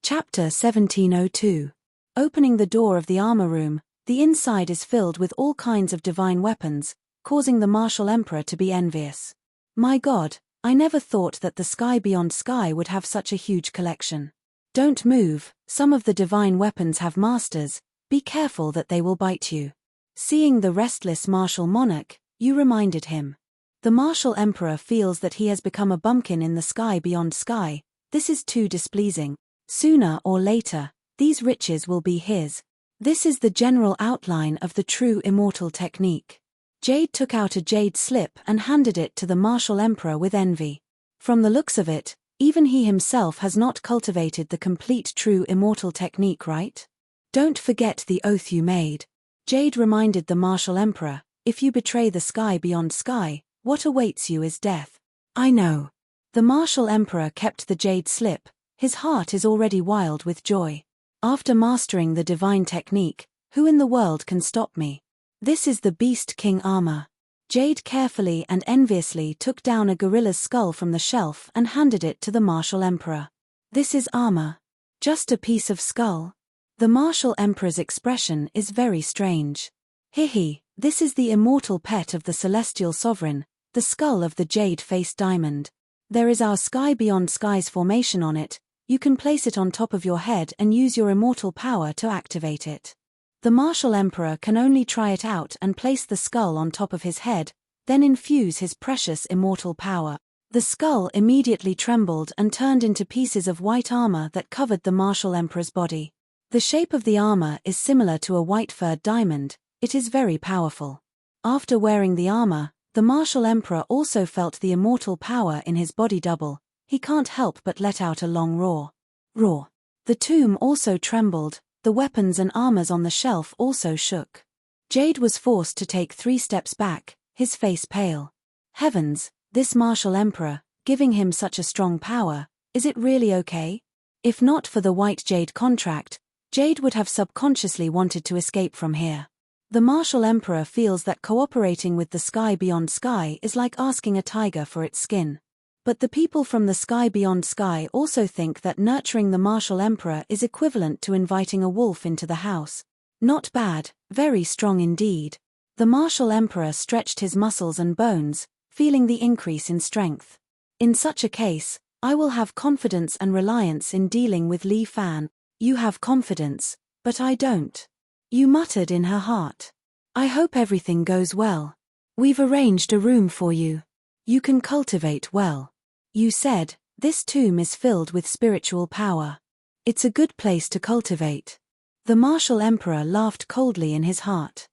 Chapter 1702. Opening the door of the armor room, the inside is filled with all kinds of divine weapons, causing the martial emperor to be envious. My God, I never thought that the sky beyond sky would have such a huge collection. Don't move, some of the divine weapons have masters, be careful that they will bite you. Seeing the restless martial monarch, you reminded him. The martial emperor feels that he has become a bumpkin in the sky beyond sky. This is too displeasing. Sooner or later, these riches will be his. This is the general outline of the true immortal technique. Jade took out a jade slip and handed it to the martial emperor with envy. From the looks of it, even he himself has not cultivated the complete true immortal technique, right? Don't forget the oath you made. Jade reminded the martial emperor, if you betray the sky beyond sky, what awaits you is death. I know. The martial emperor kept the jade slip, his heart is already wild with joy. After mastering the divine technique, who in the world can stop me? This is the Beast King armor. Jade carefully and enviously took down a gorilla's skull from the shelf and handed it to the martial emperor. This is armor. Just a piece of skull? The martial emperor's expression is very strange. Hihi, this is the immortal pet of the celestial sovereign, the skull of the jade-faced diamond. There is our sky beyond skies formation on it. You can place it on top of your head and use your immortal power to activate it. The martial emperor can only try it out and place the skull on top of his head, then infuse his precious immortal power. The skull immediately trembled and turned into pieces of white armor that covered the martial emperor's body. The shape of the armor is similar to a white-furred diamond. It is very powerful. After wearing the armor, the martial emperor also felt the immortal power in his body double. He can't help but let out a long roar. Roar. The tomb also trembled, the weapons and armors on the shelf also shook. Jade was forced to take 3 steps back, his face pale. Heavens, this martial emperor, giving him such a strong power, is it really okay? If not for the white jade contract, Jade would have subconsciously wanted to escape from here. The martial emperor feels that cooperating with the sky beyond sky is like asking a tiger for its skin. But the people from the sky beyond sky also think that nurturing the martial emperor is equivalent to inviting a wolf into the house. Not bad, very strong indeed. The martial emperor stretched his muscles and bones, feeling the increase in strength. In such a case, I will have confidence and reliance in dealing with Li Fan. You have confidence, but I don't. You muttered in her heart. I hope everything goes well. We've arranged a room for you. You can cultivate well. You said, this tomb is filled with spiritual power. It's a good place to cultivate. The martial emperor laughed coldly in his heart.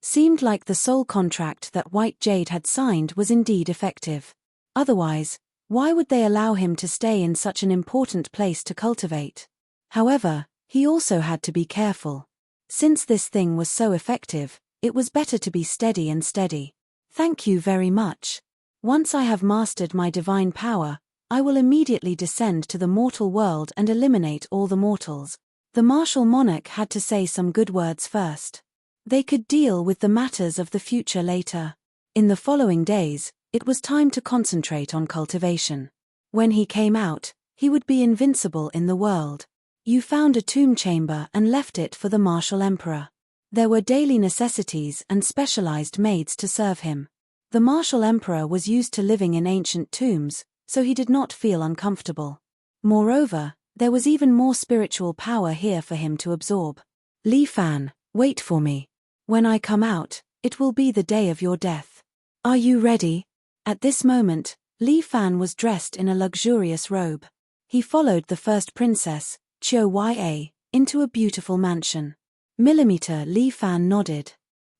Seemed like the soul contract that White Jade had signed was indeed effective. Otherwise, why would they allow him to stay in such an important place to cultivate? However, he also had to be careful. Since this thing was so effective, it was better to be steady and steady. Thank you very much. Once I have mastered my divine power, I will immediately descend to the mortal world and eliminate all the mortals. The martial monarch had to say some good words first. They could deal with the matters of the future later. In the following days, it was time to concentrate on cultivation. When he came out, he would be invincible in the world. You found a tomb chamber and left it for the martial emperor. There were daily necessities and specialized maids to serve him. The martial emperor was used to living in ancient tombs, so he did not feel uncomfortable. Moreover, there was even more spiritual power here for him to absorb. Li Fan, wait for me. When I come out, it will be the day of your death. Are you ready? At this moment, Li Fan was dressed in a luxurious robe. He followed the first princess, Qiu into a beautiful mansion. Li Fan nodded.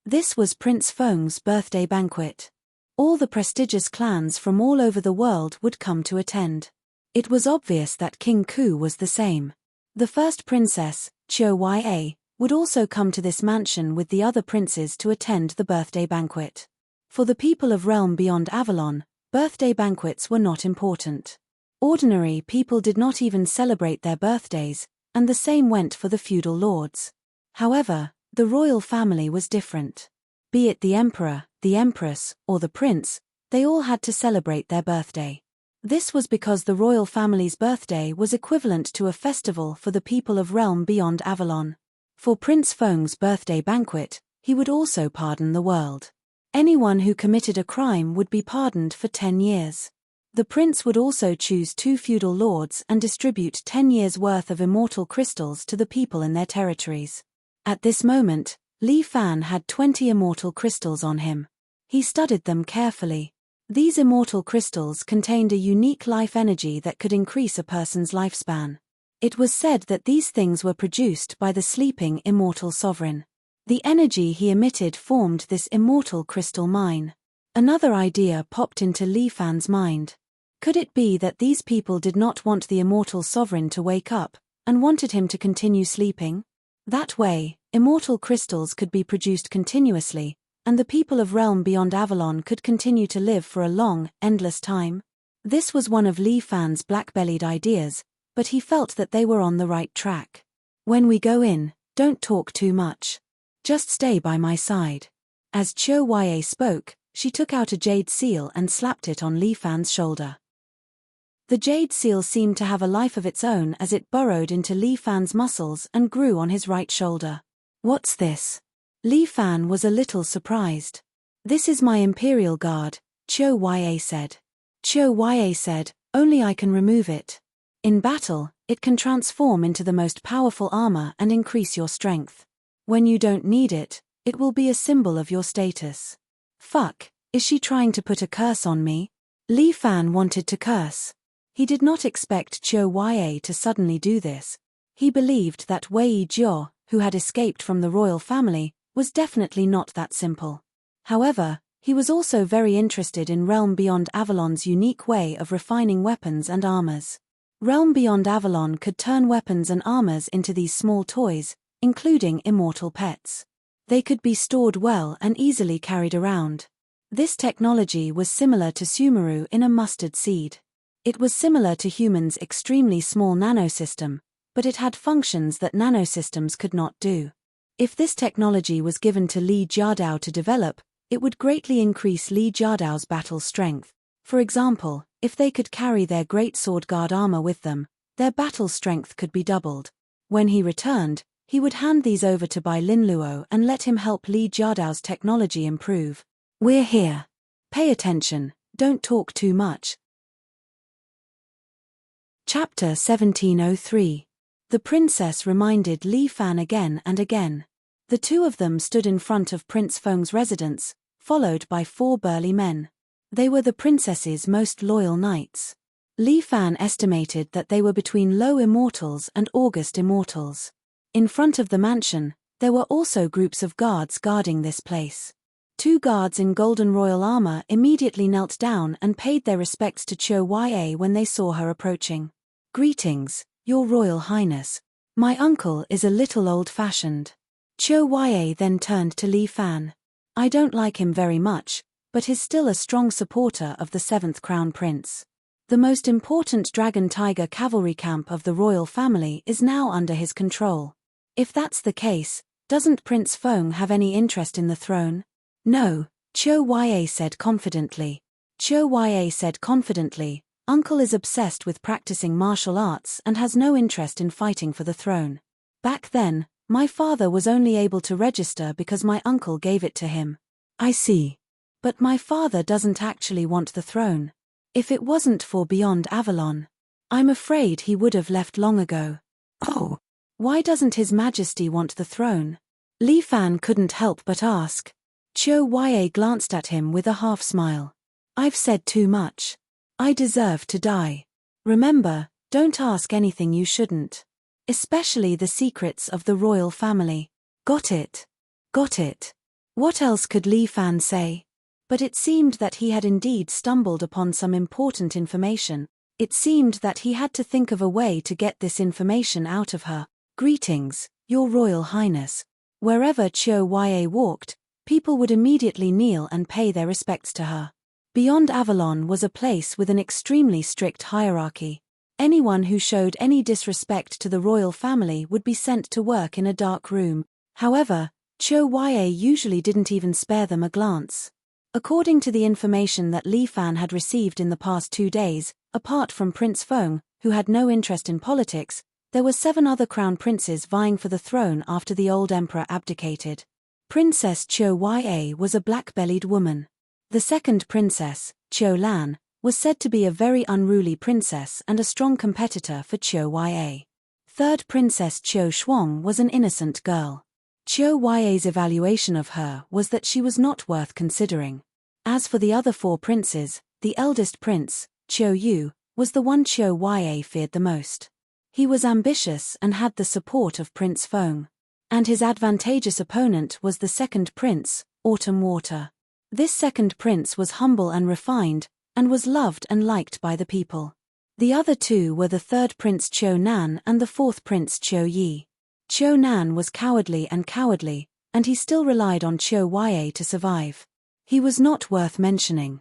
This was Prince Feng's birthday banquet. All the prestigious clans from all over the world would come to attend. It was obvious that King Ku was the same. The first princess, Qiu would also come to this mansion with the other princes to attend the birthday banquet. For the people of Realm Beyond Avalon, birthday banquets were not important. Ordinary people did not even celebrate their birthdays, and the same went for the feudal lords. However, the royal family was different. Be it the emperor, the empress, or the prince, they all had to celebrate their birthday. This was because the royal family's birthday was equivalent to a festival for the people of realm beyond Avalon. For Prince Feng's birthday banquet, he would also pardon the world. Anyone who committed a crime would be pardoned for 10 years. The prince would also choose 2 feudal lords and distribute 10 years' worth of immortal crystals to the people in their territories. At this moment, Li Fan had 20 immortal crystals on him. He studied them carefully. These immortal crystals contained a unique life energy that could increase a person's lifespan. It was said that these things were produced by the sleeping immortal sovereign. The energy he emitted formed this immortal crystal mine. Another idea popped into Li Fan's mind. Could it be that these people did not want the immortal sovereign to wake up, and wanted him to continue sleeping? That way, immortal crystals could be produced continuously, and the people of realm beyond Avalon could continue to live for a long, endless time. This was one of Li Fan's black-bellied ideas, but he felt that they were on the right track. When we go in, don't talk too much. Just stay by my side. As Qiu Yue spoke, she took out a jade seal and slapped it on Li Fan's shoulder. The jade seal seemed to have a life of its own as it burrowed into Li Fan's muscles and grew on his right shoulder. What's this? Li Fan was a little surprised. This is my Imperial Guard, Qiu Yue said. Qiu Yue said, only I can remove it. In battle, it can transform into the most powerful armor and increase your strength. When you don't need it, it will be a symbol of your status. Fuck, is she trying to put a curse on me? Li Fan wanted to curse. He did not expect Qiu Yue to suddenly do this. He believed that Wei Jiao, who had escaped from the royal family, was definitely not that simple. However, he was also very interested in Realm Beyond Avalon's unique way of refining weapons and armors. Realm Beyond Avalon could turn weapons and armors into these small toys, including immortal pets. They could be stored well and easily carried around. This technology was similar to Sumeru in a mustard seed. It was similar to humans' extremely small nanosystem, but it had functions that nanosystems could not do. If this technology was given to Li Jiadao to develop, it would greatly increase Li Jiadao's battle strength. For example, if they could carry their great sword guard armor with them, their battle strength could be doubled. When he returned, he would hand these over to Bai Linluo and let him help Li Jiadao's technology improve. We're here. Pay attention, don't talk too much. Chapter 1703. The princess reminded Li Fan again and again. The two of them stood in front of Prince Feng's residence, followed by 4 burly men. They were the princess's most loyal knights. Li Fan estimated that they were between low immortals and august immortals. In front of the mansion, there were also groups of guards guarding this place. 2 guards in golden royal armor immediately knelt down and paid their respects to Qiu Yue when they saw her approaching. Greetings, Your Royal Highness. My uncle is a little old-fashioned. Qiu Yue then turned to Li Fan. I don't like him very much, but he's still a strong supporter of the 7th Crown Prince. The most important Dragon Tiger cavalry camp of the royal family is now under his control. If that's the case, doesn't Prince Feng have any interest in the throne? No, Qiu Yue said confidently. Qiu Yue said confidently, Uncle is obsessed with practicing martial arts and has no interest in fighting for the throne. Back then, my father was only able to register because my uncle gave it to him. I see. But my father doesn't actually want the throne. If it wasn't for Beyond Avalon, I'm afraid he would have left long ago. Oh. Why doesn't His Majesty want the throne? Li Fan couldn't help but ask. Qiu Yue glanced at him with a half-smile. I've said too much. I deserve to die. Remember, don't ask anything you shouldn't. Especially the secrets of the royal family. Got it. Got it. What else could Li Fan say? But it seemed that he had indeed stumbled upon some important information. It seemed that he had to think of a way to get this information out of her. Greetings, Your Royal Highness. Wherever Qiu Yue walked, people would immediately kneel and pay their respects to her. Beyond Avalon was a place with an extremely strict hierarchy. Anyone who showed any disrespect to the royal family would be sent to work in a dark room. However, Qiu Yue usually didn't even spare them a glance. According to the information that Li Fan had received in the past 2 days, apart from Prince Feng, who had no interest in politics, there were 7 other crown princes vying for the throne after the old emperor abdicated. Princess Qiu Ya was a black-bellied woman. The second princess, Qiu Lan, was said to be a very unruly princess and a strong competitor for Qiu Ya. Third princess Qiu Shuang was an innocent girl. Qiu Ya's evaluation of her was that she was not worth considering. As for the other 4 princes, the eldest prince, Qiu Yu, was the one Qiu Ya feared the most. He was ambitious and had the support of Prince Feng. And his advantageous opponent was the second prince, Autumn Water. This second prince was humble and refined, and was loved and liked by the people. The other 2 were the third prince Qiu Nan and the fourth prince Qiu Yi. Qiu Nan was cowardly, and he still relied on Qiu Ya to survive. He was not worth mentioning.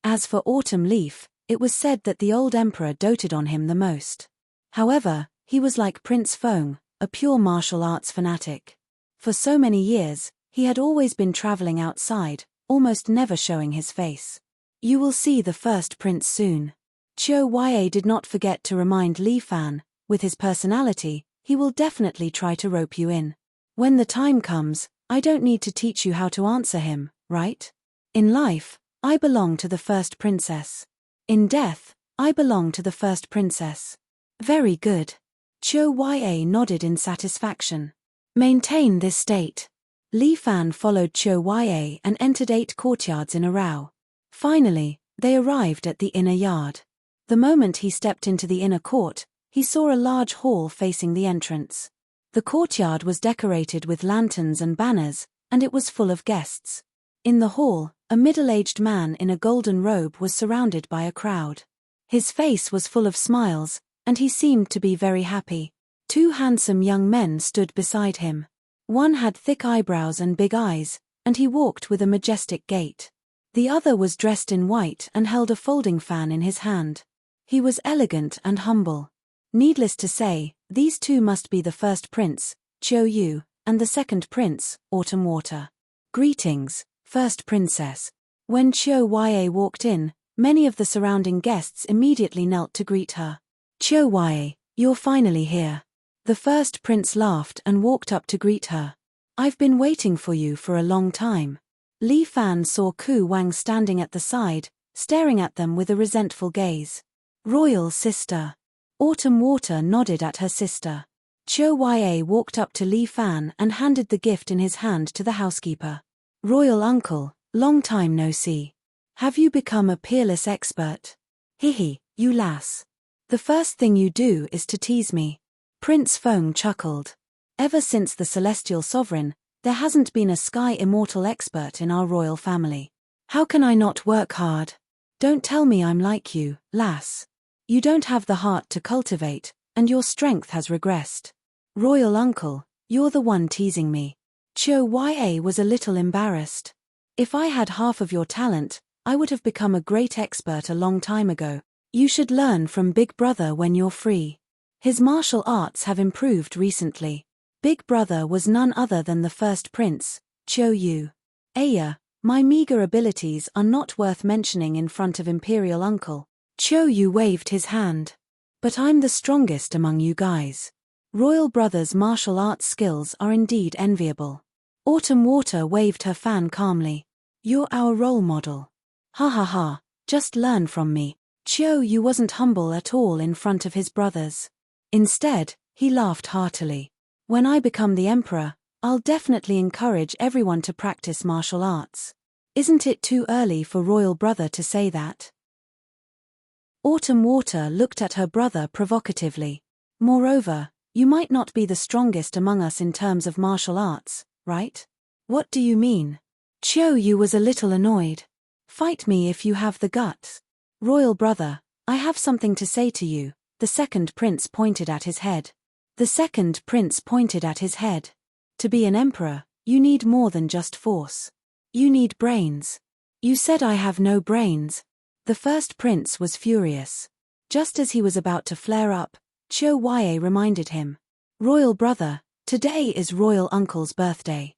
As for Autumn Leaf, it was said that the old emperor doted on him the most. However, he was like Prince Feng, a pure martial arts fanatic. For so many years, he had always been traveling outside, almost never showing his face. You will see the first prince soon. Qiu Ya did not forget to remind Li Fan, with his personality, he will definitely try to rope you in. When the time comes, I don't need to teach you how to answer him, right? In life, I belong to the first princess. In death, I belong to the first princess. Very good. Qiu Ya nodded in satisfaction. Maintain this state. Li Fan followed Qiu Ya and entered 8 courtyards in a row. Finally, they arrived at the inner yard. The moment he stepped into the inner court, he saw a large hall facing the entrance. The courtyard was decorated with lanterns and banners, and it was full of guests. In the hall, a middle-aged man in a golden robe was surrounded by a crowd. His face was full of smiles, and he seemed to be very happy. 2 handsome young men stood beside him. One had thick eyebrows and big eyes, and he walked with a majestic gait. The other was dressed in white and held a folding fan in his hand. He was elegant and humble. Needless to say, these 2 must be the first prince, Qiu Yu, and the second prince, Autumn Water. Greetings, first princess. When Qiu Ya walked in, many of the surrounding guests immediately knelt to greet her. Qiu Ya, you're finally here. The first prince laughed and walked up to greet her. I've been waiting for you for a long time. Li Fan saw Ku Wang standing at the side, staring at them with a resentful gaze. Royal sister. Autumn Water nodded at her sister. Qiu Ya walked up to Li Fan and handed the gift in his hand to the housekeeper. Royal uncle, long time no see. Have you become a peerless expert? Hihi, you lass. The first thing you do is to tease me. Prince Feng chuckled. Ever since the celestial sovereign, there hasn't been a sky immortal expert in our royal family. How can I not work hard? Don't tell me I'm like you, lass. You don't have the heart to cultivate, and your strength has regressed. Royal uncle, you're the one teasing me. Qiu Ya was a little embarrassed. If I had half of your talent, I would have become a great expert a long time ago. You should learn from Big Brother when you're free. His martial arts have improved recently. Big Brother was none other than the first prince, Qiu Yu. Aya, my meager abilities are not worth mentioning in front of Imperial Uncle. Qiu Yu waved his hand. But I'm the strongest among you guys. Royal Brother's martial arts skills are indeed enviable. Autumn Water waved her fan calmly. You're our role model. Ha ha ha, just learn from me. Qiu Yu wasn't humble at all in front of his brothers. Instead, he laughed heartily. When I become the emperor, I'll definitely encourage everyone to practice martial arts. Isn't it too early for Royal Brother to say that? Autumn Water looked at her brother provocatively. Moreover, you might not be the strongest among us in terms of martial arts, right? What do you mean? Qiu Yu was a little annoyed. Fight me if you have the guts. Royal Brother, I have something to say to you. The second prince pointed at his head. The second prince pointed at his head. To be an emperor, you need more than just force. You need brains. You said I have no brains. The first prince was furious. Just as he was about to flare up, Qiu Ya reminded him. Royal Brother, today is Royal Uncle's birthday.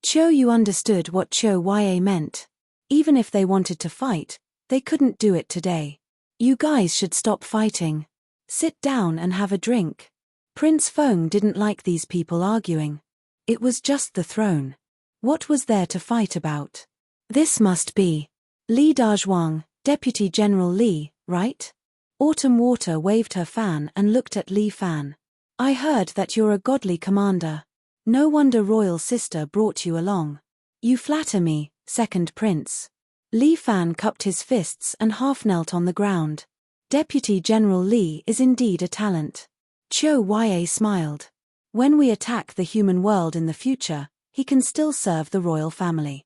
Cho Yu understood what Cho Ya meant. Even if they wanted to fight, they couldn't do it today. You guys should stop fighting. Sit down and have a drink. Prince Feng didn't like these people arguing. It was just the throne. What was there to fight about? This must be Li Dazhuang, Deputy General Li, right? Autumn Water waved her fan and looked at Li Fan. I heard that you're a godly commander. No wonder royal sister brought you along. You flatter me, second prince. Li Fan cupped his fists and half knelt on the ground. Deputy General Li is indeed a talent. Cho Ya smiled. When we attack the human world in the future, he can still serve the royal family.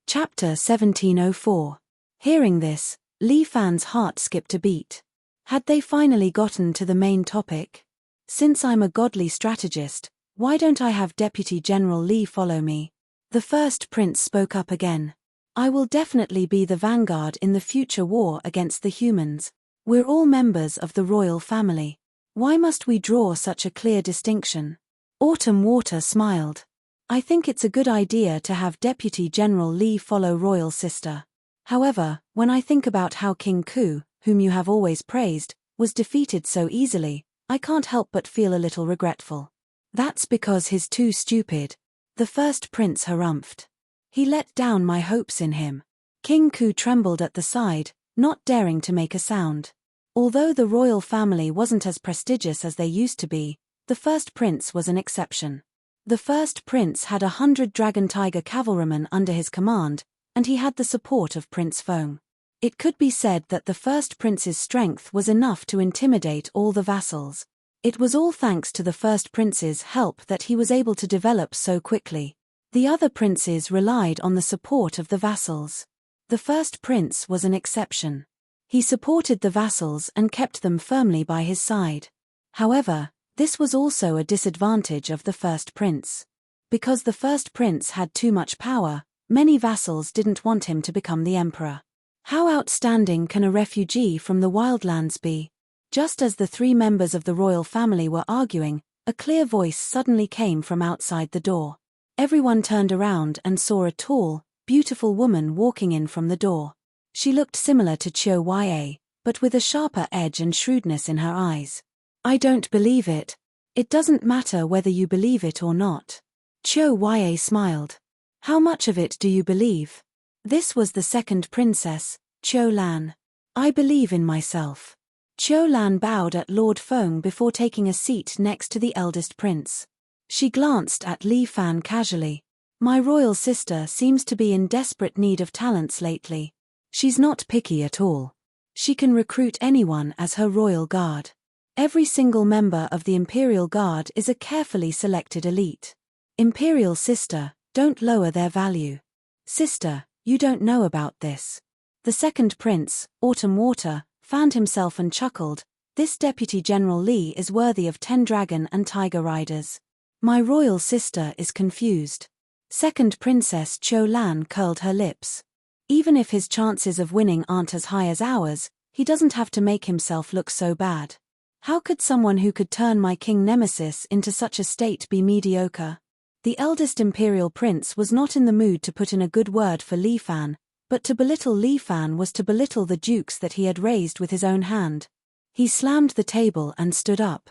Chapter 1704. Hearing this, Li Fan's heart skipped a beat. Had they finally gotten to the main topic? Since I'm a godly strategist, why don't I have Deputy General Li follow me? The first prince spoke up again. I will definitely be the vanguard in the future war against the humans. We're all members of the royal family. Why must we draw such a clear distinction? Autumn Water smiled. I think it's a good idea to have Deputy General Li follow royal sister. However, when I think about how King Ku, whom you have always praised, was defeated so easily, I can't help but feel a little regretful. That's because he's too stupid. The first prince harumphed. He let down my hopes in him. King Ku trembled at the side, not daring to make a sound. Although the royal family wasn't as prestigious as they used to be, the first prince was an exception. The first prince had 100 dragon tiger cavalrymen under his command, and he had the support of Prince Feng. It could be said that the first prince's strength was enough to intimidate all the vassals. It was all thanks to the first prince's help that he was able to develop so quickly. The other princes relied on the support of the vassals. The first prince was an exception. He supported the vassals and kept them firmly by his side. However, this was also a disadvantage of the first prince. Because the first prince had too much power, many vassals didn't want him to become the emperor. How outstanding can a refugee from the wildlands be? Just as the three members of the royal family were arguing, a clear voice suddenly came from outside the door. Everyone turned around and saw a tall, beautiful woman walking in from the door. She looked similar to Cho Ya, but with a sharper edge and shrewdness in her eyes. I don't believe it. It doesn't matter whether you believe it or not. Cho Ya smiled. How much of it do you believe? This was the second princess, Cho Lan. I believe in myself. Cho Lan bowed at Lord Feng before taking a seat next to the eldest prince. She glanced at Li Fan casually. My royal sister seems to be in desperate need of talents lately. She's not picky at all. She can recruit anyone as her royal guard. Every single member of the Imperial Guard is a carefully selected elite. Imperial sister, don't lower their value. Sister, you don't know about this. The second prince, Autumn Water, fanned himself and chuckled. This Deputy General Li is worthy of 10 dragon and tiger riders. My royal sister is confused. Second Princess Cho Lan curled her lips. Even if his chances of winning aren't as high as ours, he doesn't have to make himself look so bad. How could someone who could turn my king nemesis into such a state be mediocre? The eldest imperial prince was not in the mood to put in a good word for Li Fan, but to belittle Li Fan was to belittle the dukes that he had raised with his own hand. He slammed the table and stood up.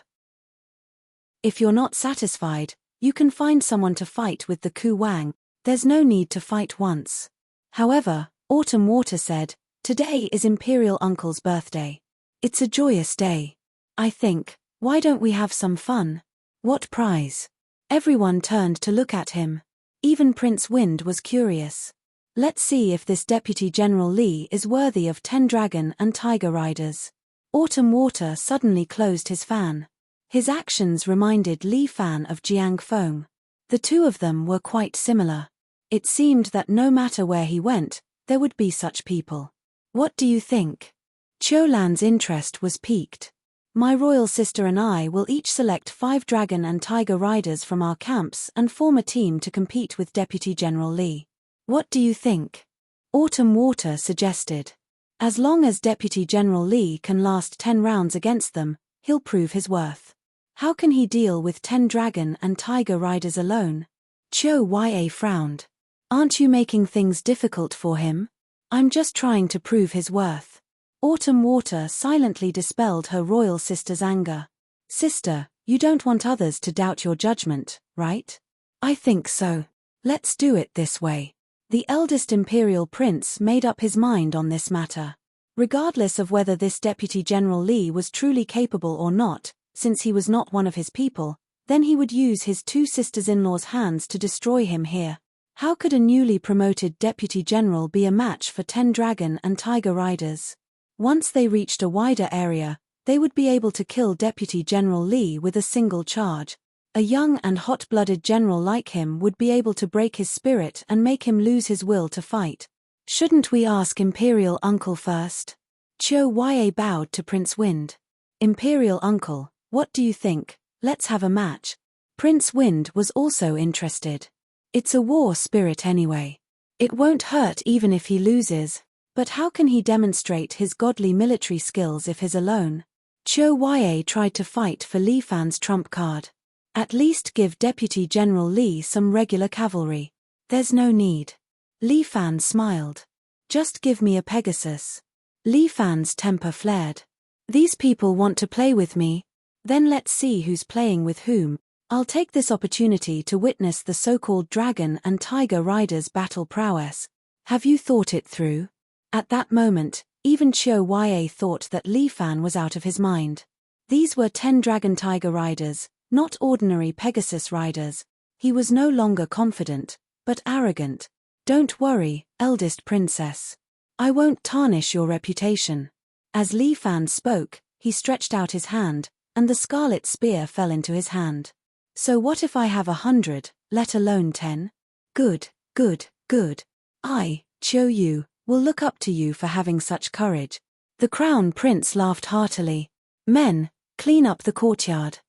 If you're not satisfied, you can find someone to fight with the Ku Wang. There's no need to fight once. However, Autumn Water said, today is Imperial Uncle's birthday. It's a joyous day. I think, why don't we have some fun? What prize? Everyone turned to look at him. Even Prince Wind was curious. Let's see if this Deputy General Li is worthy of 10 dragon and tiger riders. Autumn Water suddenly closed his fan. His actions reminded Li Fan of Jiang Feng. The two of them were quite similar. It seemed that no matter where he went, there would be such people. What do you think? Cho Lan's interest was piqued. My royal sister and I will each select 5 dragon and tiger riders from our camps and form a team to compete with Deputy General Li. What do you think? Autumn Water suggested. As long as Deputy General Li can last 10 rounds against them, he'll prove his worth. How can he deal with 10 dragon and tiger riders alone? Chiu Ya frowned. Aren't you making things difficult for him? I'm just trying to prove his worth. Autumn Water silently dispelled her royal sister's anger. Sister, you don't want others to doubt your judgment, right? I think so. Let's do it this way. The eldest imperial prince made up his mind on this matter. Regardless of whether this Deputy General Li was truly capable or not, since he was not one of his people, then he would use his 2 sisters-in-law's hands to destroy him here. How could a newly promoted Deputy General be a match for 10 dragon and tiger riders? Once they reached a wider area, they would be able to kill Deputy General Li with a single charge. A young and hot-blooded general like him would be able to break his spirit and make him lose his will to fight. Shouldn't we ask Imperial Uncle first? Chiu Ya bowed to Prince Wind. Imperial Uncle, what do you think? Let's have a match. Prince Wind was also interested. It's a war spirit anyway. It won't hurt even if he loses. But how can he demonstrate his godly military skills if he's alone? Chiu Ya tried to fight for Li Fan's trump card. At least give Deputy General Li some regular cavalry. There's no need. Li Fan smiled. Just give me a Pegasus. Li Fan's temper flared. These people want to play with me. Then let's see who's playing with whom. I'll take this opportunity to witness the so-called dragon and tiger riders' battle prowess. Have you thought it through? At that moment, even Chiu Ya thought that Li Fan was out of his mind. These were 10 dragon tiger riders, not ordinary Pegasus riders. He was no longer confident, but arrogant. Don't worry, eldest princess. I won't tarnish your reputation. As Li Fan spoke, he stretched out his hand, and the scarlet spear fell into his hand. So what if I have 100, let alone 10? Good, good, good. I, Chiu Yu, will look up to you for having such courage. The crown prince laughed heartily. Men, clean up the courtyard.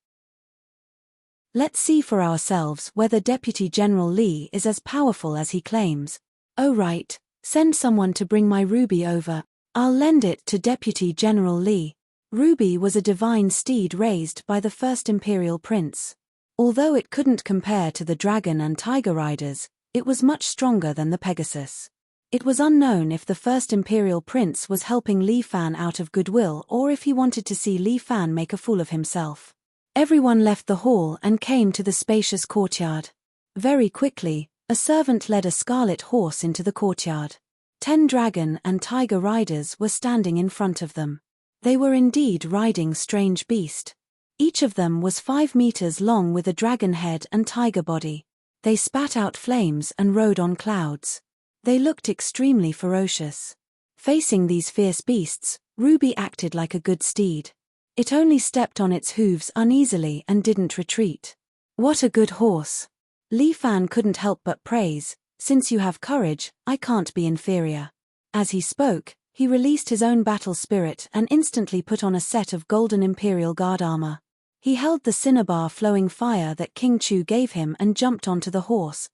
Let's see for ourselves whether Deputy General Li is as powerful as he claims. Oh right, send someone to bring my ruby over. I'll lend it to Deputy General Li. Ruby was a divine steed raised by the first imperial prince. Although it couldn't compare to the dragon and tiger riders, it was much stronger than the Pegasus. It was unknown if the first imperial prince was helping Li Fan out of goodwill or if he wanted to see Li Fan make a fool of himself. Everyone left the hall and came to the spacious courtyard. Very quickly, a servant led a scarlet horse into the courtyard. 10 dragon and tiger riders were standing in front of them. They were indeed riding strange beast. Each of them was 5 meters long with a dragon head and tiger body. They spat out flames and rode on clouds. They looked extremely ferocious. Facing these fierce beasts, Ruby acted like a good steed. It only stepped on its hooves uneasily and didn't retreat. What a good horse! Li Fan couldn't help but praise. Since you have courage, I can't be inferior. As he spoke, he released his own battle spirit and instantly put on a set of golden Imperial Guard armor. He held the cinnabar flowing fire that King Chu gave him and jumped onto the horse.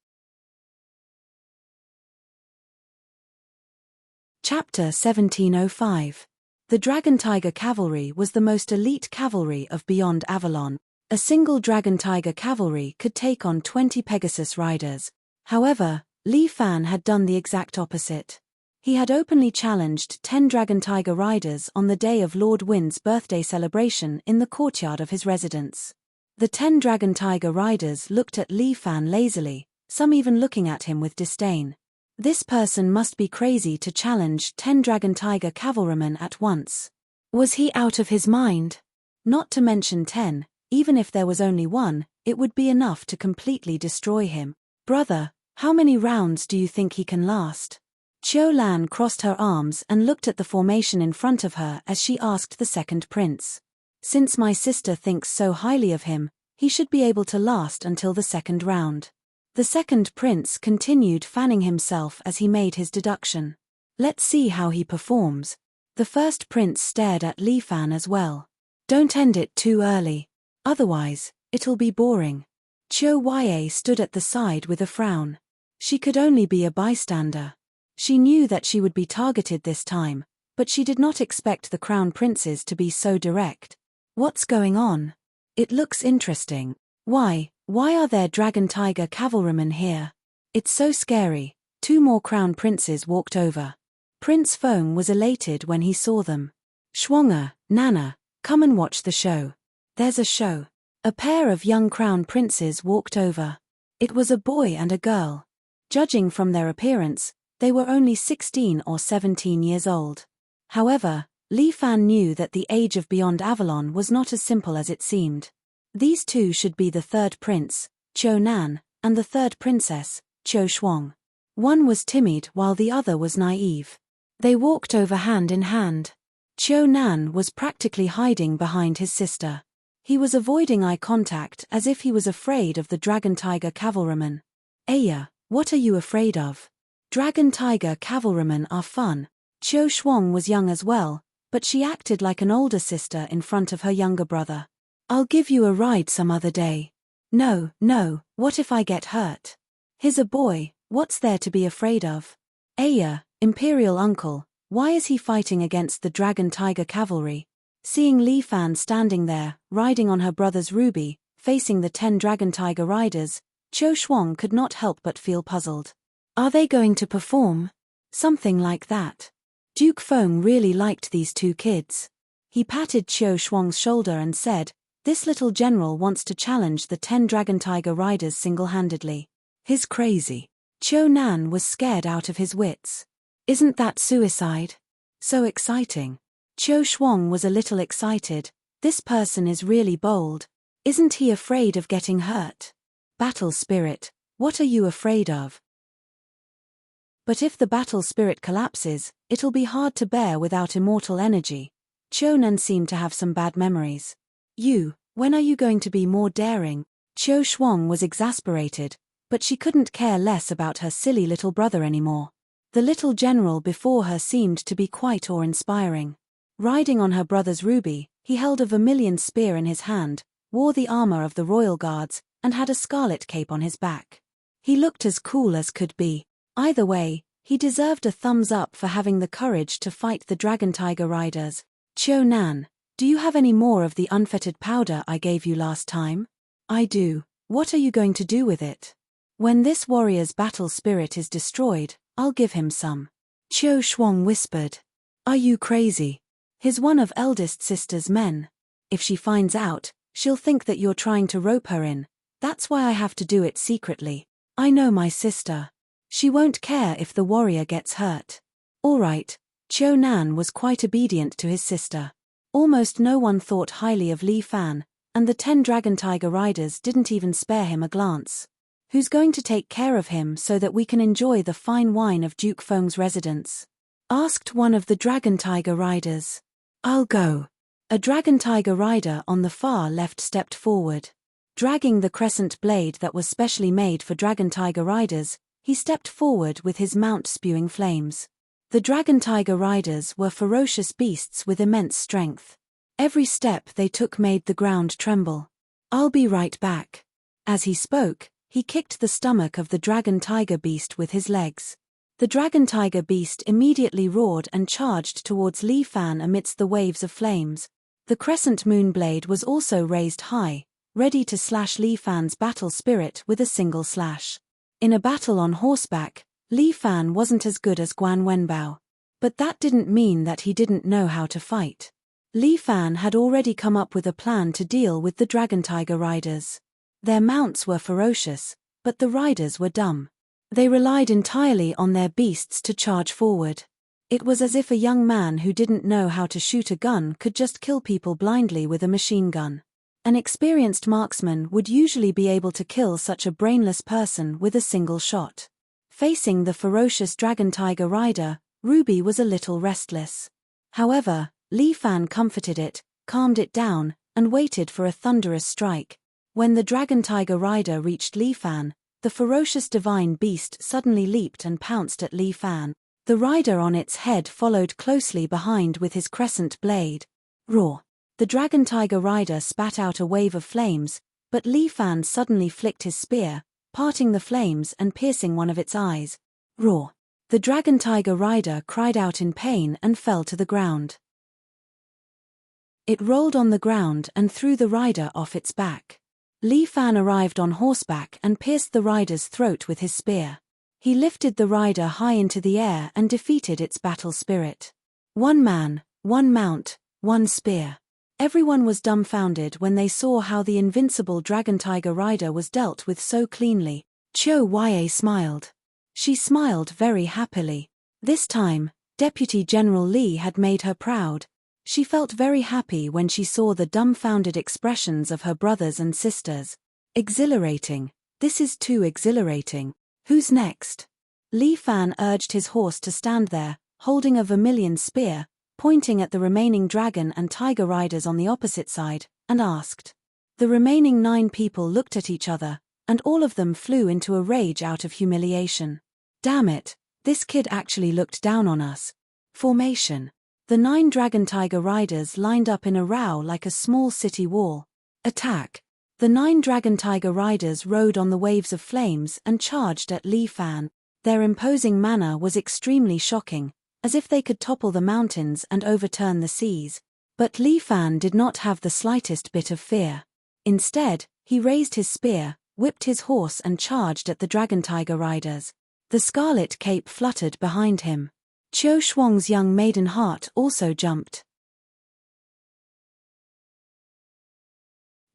Chapter 1705. The Dragon Tiger Cavalry was the most elite cavalry of Beyond Avalon. A single Dragon Tiger cavalry could take on 20 Pegasus riders. However, Li Fan had done the exact opposite. He had openly challenged 10 Dragon Tiger riders on the day of Lord Wind's birthday celebration in the courtyard of his residence. The 10 Dragon Tiger riders looked at Li Fan lazily, some even looking at him with disdain. This person must be crazy to challenge 10 Dragon Tiger cavalrymen at once. Was he out of his mind? Not to mention 10, even if there was only one, it would be enough to completely destroy him. Brother, how many rounds do you think he can last? Chiu Lan crossed her arms and looked at the formation in front of her as she asked the second prince. Since my sister thinks so highly of him, he should be able to last until the second round. The second prince continued fanning himself as he made his deduction. Let's see how he performs. The first prince stared at Li Fan as well. Don't end it too early. Otherwise, it'll be boring. Chiu Ya stood at the side with a frown. She could only be a bystander. She knew that she would be targeted this time, but she did not expect the crown princes to be so direct. What's going on? It looks interesting. Why are there dragon tiger cavalrymen here? It's so scary. Two more crown princes walked over. Prince Feng was elated when he saw them. Schwanger, Nana, come and watch the show. There's a show. A pair of young crown princes walked over. It was a boy and a girl. Judging from their appearance, they were only 16 or 17 years old. However, Li Fan knew that the age of Beyond Avalon was not as simple as it seemed. These two should be the third prince, Qiu Nan, and the third princess, Qiu Shuang. One was timid while the other was naive. They walked over hand in hand. Qiu Nan was practically hiding behind his sister. He was avoiding eye contact as if he was afraid of the dragon tiger cavalrymen. Aya, what are you afraid of? Dragon tiger cavalrymen are fun. Qiu Shuang was young as well, but she acted like an older sister in front of her younger brother. I'll give you a ride some other day. No, what if I get hurt? He's a boy, what's there to be afraid of? Aya, Imperial Uncle, why is he fighting against the Dragon Tiger Cavalry? Seeing Li Fan standing there, riding on her brother's Ruby, facing the 10 Dragon Tiger riders, Qiu Shuang could not help but feel puzzled. Are they going to perform? Something like that. Duke Feng really liked these two kids. He patted Qiu Shuang's shoulder and said, "This little general wants to challenge the 10 Dragon Tiger riders single-handedly. He's crazy." Qiu Nan was scared out of his wits. Isn't that suicide? So exciting. Qiu Shuang was a little excited. This person is really bold. Isn't he afraid of getting hurt? Battle spirit, what are you afraid of? But if the battle spirit collapses, it'll be hard to bear without immortal energy. Qiu Nan seemed to have some bad memories. When are you going to be more daring? Qiu Shuang was exasperated, but she couldn't care less about her silly little brother anymore. The little general before her seemed to be quite awe-inspiring. Riding on her brother's Ruby, he held a vermilion spear in his hand, wore the armor of the royal guards, and had a scarlet cape on his back. He looked as cool as could be. Either way, he deserved a thumbs up for having the courage to fight the Dragon Tiger riders. Qiu Nan, do you have any more of the unfettered powder I gave you last time? I do. What are you going to do with it? When this warrior's battle spirit is destroyed, I'll give him some. Qiu Shuang whispered. Are you crazy? He's one of eldest sister's men. If she finds out, she'll think that you're trying to rope her in. That's why I have to do it secretly. I know my sister. She won't care if the warrior gets hurt. All right. Qiu Nan was quite obedient to his sister. Almost no one thought highly of Li Fan, and the 10 Dragon Tiger riders didn't even spare him a glance. Who's going to take care of him so that we can enjoy the fine wine of Duke Feng's residence? Asked one of the Dragon Tiger riders. I'll go. A Dragon Tiger rider on the far left stepped forward. Dragging the crescent blade that was specially made for Dragon Tiger riders, he stepped forward with his mount spewing flames. The Dragon Tiger riders were ferocious beasts with immense strength. Every step they took made the ground tremble. I'll be right back. As he spoke, he kicked the stomach of the Dragon Tiger beast with his legs. The Dragon Tiger beast immediately roared and charged towards Li Fan amidst the waves of flames. The crescent moon blade was also raised high, ready to slash Li Fan's battle spirit with a single slash. In a battle on horseback, Li Fan wasn't as good as Guan Wenbao. But that didn't mean that he didn't know how to fight. Li Fan had already come up with a plan to deal with the Dragon Tiger riders. Their mounts were ferocious, but the riders were dumb. They relied entirely on their beasts to charge forward. It was as if a young man who didn't know how to shoot a gun could just kill people blindly with a machine gun. An experienced marksman would usually be able to kill such a brainless person with a single shot. Facing the ferocious Dragon Tiger rider, Ruby was a little restless. However, Li Fan comforted it, calmed it down, and waited for a thunderous strike. When the Dragon Tiger rider reached Li Fan, the ferocious divine beast suddenly leaped and pounced at Li Fan. The rider on its head followed closely behind with his crescent blade. Roar! The Dragon Tiger rider spat out a wave of flames, but Li Fan suddenly flicked his spear, parting the flames and piercing one of its eyes. Roar! The Dragon Tiger rider cried out in pain and fell to the ground. It rolled on the ground and threw the rider off its back. Li Fan arrived on horseback and pierced the rider's throat with his spear. He lifted the rider high into the air and defeated its battle spirit. One man, one mount, one spear. Everyone was dumbfounded when they saw how the invincible dragon tiger rider was dealt with so cleanly. Qiu Yue smiled. She smiled very happily. This time, Deputy General Li had made her proud. She felt very happy when she saw the dumbfounded expressions of her brothers and sisters. Exhilarating. This is too exhilarating. Who's next? Li Fan urged his horse to stand there, holding a vermilion spear, pointing at the remaining dragon and tiger riders on the opposite side, and asked. The remaining 9 people looked at each other, and all of them flew into a rage out of humiliation. Damn it, this kid actually looked down on us. Formation. The 9 dragon tiger riders lined up in a row like a small city wall. Attack. The 9 dragon tiger riders rode on the waves of flames and charged at Li Fan. Their imposing manner was extremely shocking, as if they could topple the mountains and overturn the seas. But Li Fan did not have the slightest bit of fear. Instead, he raised his spear, whipped his horse and charged at the dragon tiger riders. The scarlet cape fluttered behind him. Qiu Shuang's young maiden heart also jumped.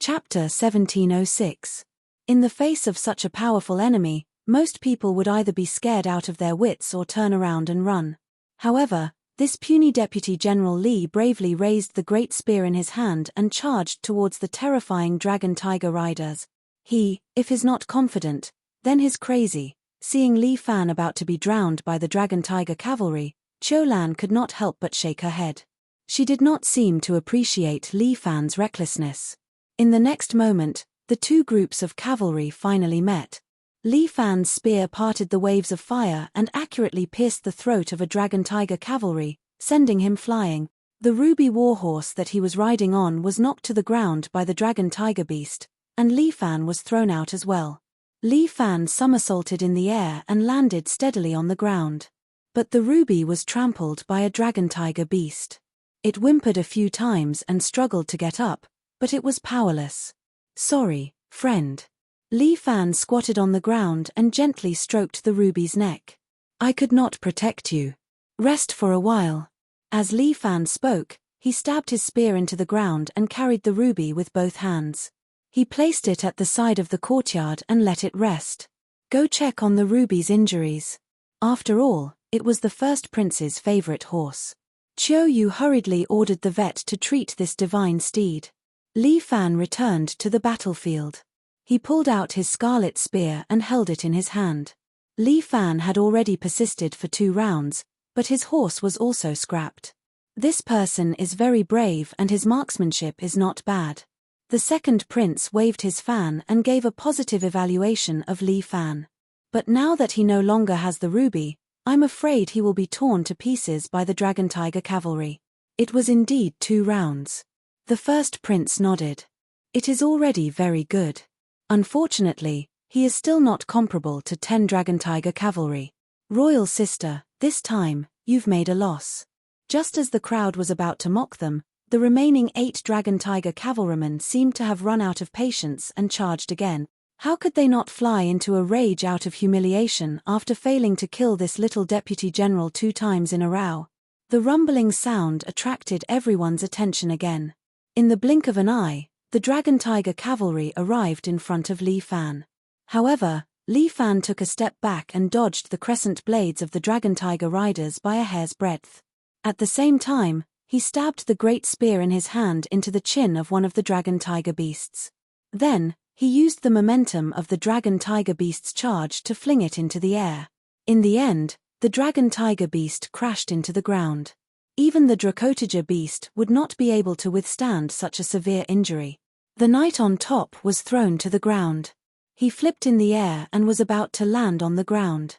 Chapter 1706. In the face of such a powerful enemy, most people would either be scared out of their wits or turn around and run. However, this puny Deputy General Li bravely raised the great spear in his hand and charged towards the terrifying dragon tiger riders. He, if is not confident, then he's crazy. Seeing Li Fan about to be drowned by the dragon tiger cavalry, Lan could not help but shake her head. She did not seem to appreciate Li Fan's recklessness. In the next moment, the 2 groups of cavalry finally met. Li Fan's spear parted the waves of fire and accurately pierced the throat of a dragon tiger cavalry, sending him flying. The ruby warhorse that he was riding on was knocked to the ground by the dragon tiger beast, and Li Fan was thrown out as well. Li Fan somersaulted in the air and landed steadily on the ground. But the ruby was trampled by a dragon tiger beast. It whimpered a few times and struggled to get up, but it was powerless. Sorry, friend. Li Fan squatted on the ground and gently stroked the ruby's neck. I could not protect you. Rest for a while. As Li Fan spoke, he stabbed his spear into the ground and carried the ruby with both hands. He placed it at the side of the courtyard and let it rest. Go check on the ruby's injuries. After all, it was the first prince's favorite horse. Qiu Yu hurriedly ordered the vet to treat this divine steed. Li Fan returned to the battlefield. He pulled out his scarlet spear and held it in his hand. Li Fan had already persisted for 2 rounds, but his horse was also scrapped. This person is very brave and his marksmanship is not bad. The second prince waved his fan and gave a positive evaluation of Li Fan. But now that he no longer has the ruby, I'm afraid he will be torn to pieces by the dragon tiger cavalry. It was indeed 2 rounds. The first prince nodded. It is already very good. Unfortunately, he is still not comparable to 10 dragon tiger cavalry. Royal sister, this time, you've made a loss. Just as the crowd was about to mock them, the remaining 8 dragon tiger cavalrymen seemed to have run out of patience and charged again. How could they not fly into a rage out of humiliation after failing to kill this little deputy general 2 times in a row? The rumbling sound attracted everyone's attention again. In the blink of an eye, the dragon tiger cavalry arrived in front of Li Fan. However, Li Fan took a step back and dodged the crescent blades of the dragon tiger riders by a hair's breadth. At the same time, he stabbed the great spear in his hand into the chin of one of the dragon tiger beasts. Then, he used the momentum of the dragon tiger beast's charge to fling it into the air. In the end, the dragon tiger beast crashed into the ground. Even the Dracotiger beast would not be able to withstand such a severe injury. The knight on top was thrown to the ground. He flipped in the air and was about to land on the ground.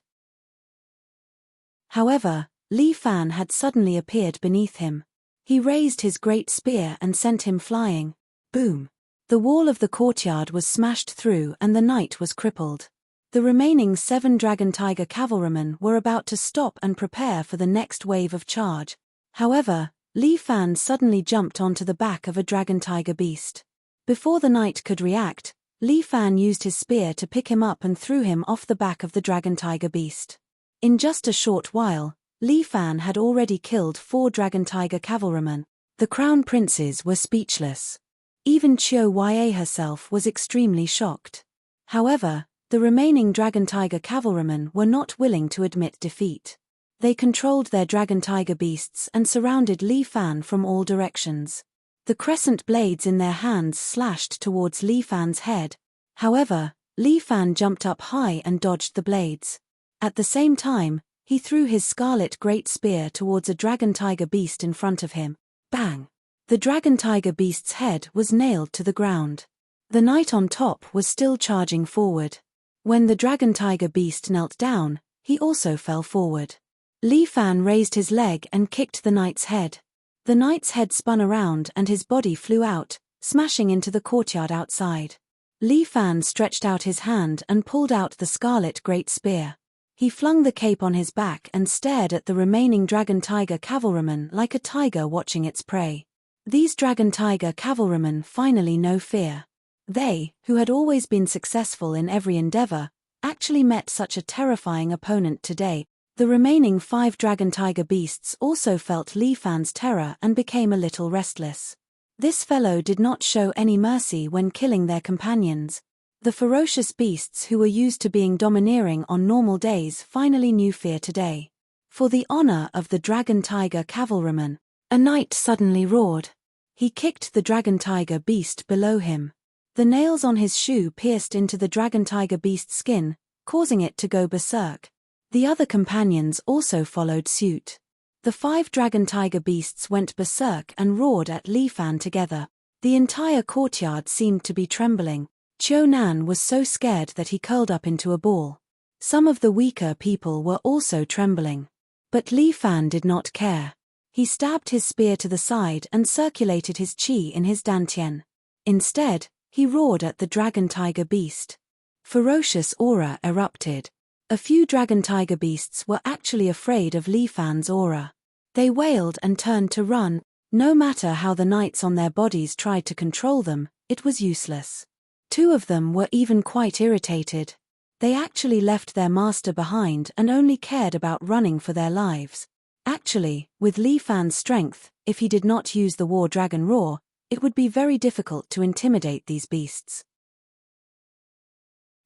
However, Li Fan had suddenly appeared beneath him. He raised his great spear and sent him flying. Boom! The wall of the courtyard was smashed through and the knight was crippled. The remaining 7 dragon tiger cavalrymen were about to stop and prepare for the next wave of charge. However, Li Fan suddenly jumped onto the back of a dragon tiger beast. Before the knight could react, Li Fan used his spear to pick him up and threw him off the back of the dragon tiger beast. In just a short while, Li Fan had already killed 4 dragon tiger cavalrymen. The crown princes were speechless. Even Qiu Ya herself was extremely shocked. However, the remaining dragon tiger cavalrymen were not willing to admit defeat. They controlled their dragon tiger beasts and surrounded Li Fan from all directions. The crescent blades in their hands slashed towards Li Fan's head. However, Li Fan jumped up high and dodged the blades. At the same time, he threw his scarlet great spear towards a dragon tiger beast in front of him. Bang! The dragon tiger beast's head was nailed to the ground. The knight on top was still charging forward. When the dragon tiger beast knelt down, he also fell forward. Li Fan raised his leg and kicked the knight's head. The knight's head spun around and his body flew out, smashing into the courtyard outside. Li Fan stretched out his hand and pulled out the scarlet great spear. He flung the cape on his back and stared at the remaining dragon tiger cavalrymen like a tiger watching its prey. These dragon tiger cavalrymen finally know fear. They, who had always been successful in every endeavor, actually met such a terrifying opponent today. The remaining 5 dragon tiger beasts also felt Li Fan's terror and became a little restless. This fellow did not show any mercy when killing their companions. The ferocious beasts who were used to being domineering on normal days finally knew fear today. For the honor of the dragon tiger cavalryman, a knight suddenly roared. He kicked the dragon tiger beast below him. The nails on his shoe pierced into the dragon tiger beast's skin, causing it to go berserk. The other companions also followed suit. The 5 dragon tiger beasts went berserk and roared at Li Fan together. The entire courtyard seemed to be trembling. Qiu Nan was so scared that he curled up into a ball. Some of the weaker people were also trembling. But Li Fan did not care. He stabbed his spear to the side and circulated his qi in his dantian. Instead, he roared at the dragon tiger beast. Ferocious aura erupted. A few dragon tiger beasts were actually afraid of Li Fan's aura. They wailed and turned to run. No matter how the knights on their bodies tried to control them, it was useless. 2 of them were even quite irritated. They actually left their master behind and only cared about running for their lives. Actually, with Li Fan's strength, if he did not use the war dragon roar, it would be very difficult to intimidate these beasts.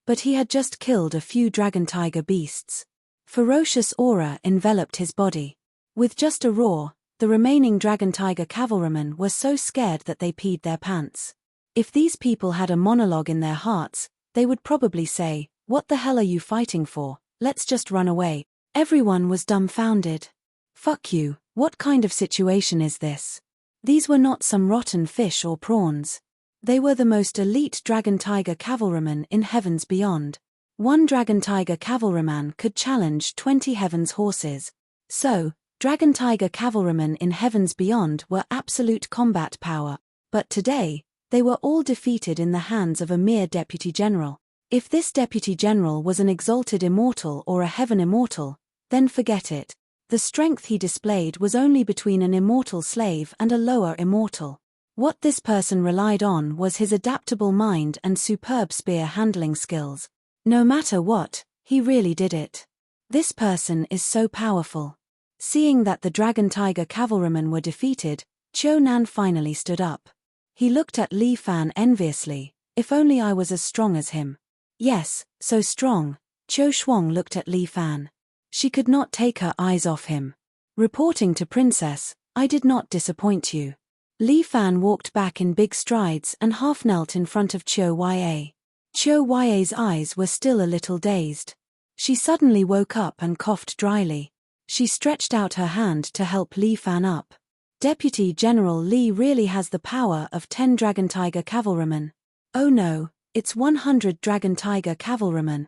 But he had just killed a few dragon tiger beasts. Ferocious aura enveloped his body. With just a roar, the remaining dragon tiger cavalrymen were so scared that they peed their pants. If these people had a monologue in their hearts, they would probably say, "What the hell are you fighting for? Let's just run away." Everyone was dumbfounded. Fuck you, what kind of situation is this? These were not some rotten fish or prawns. They were the most elite dragon tiger cavalrymen in heavens beyond. One dragon tiger cavalryman could challenge 20 heavens horses. So, dragon tiger cavalrymen in heavens beyond were absolute combat power. But today, they were all defeated in the hands of a mere deputy general. If this deputy general was an exalted immortal or a heaven immortal, then forget it. The strength he displayed was only between an immortal slave and a lower immortal. What this person relied on was his adaptable mind and superb spear handling skills. No matter what, he really did it. This person is so powerful. Seeing that the dragon tiger cavalrymen were defeated, Qiu Nan finally stood up. He looked at Li Fan enviously. If only I was as strong as him. Yes, so strong. Qiu Shuang looked at Li Fan. She could not take her eyes off him. Reporting to Princess, I did not disappoint you. Li Fan walked back in big strides and half knelt in front of Qiu Ya. Qiu Ya's eyes were still a little dazed. She suddenly woke up and coughed dryly. She stretched out her hand to help Li Fan up. Deputy General Li really has the power of 10 dragon tiger cavalrymen. Oh no, it's 100 dragon tiger cavalrymen.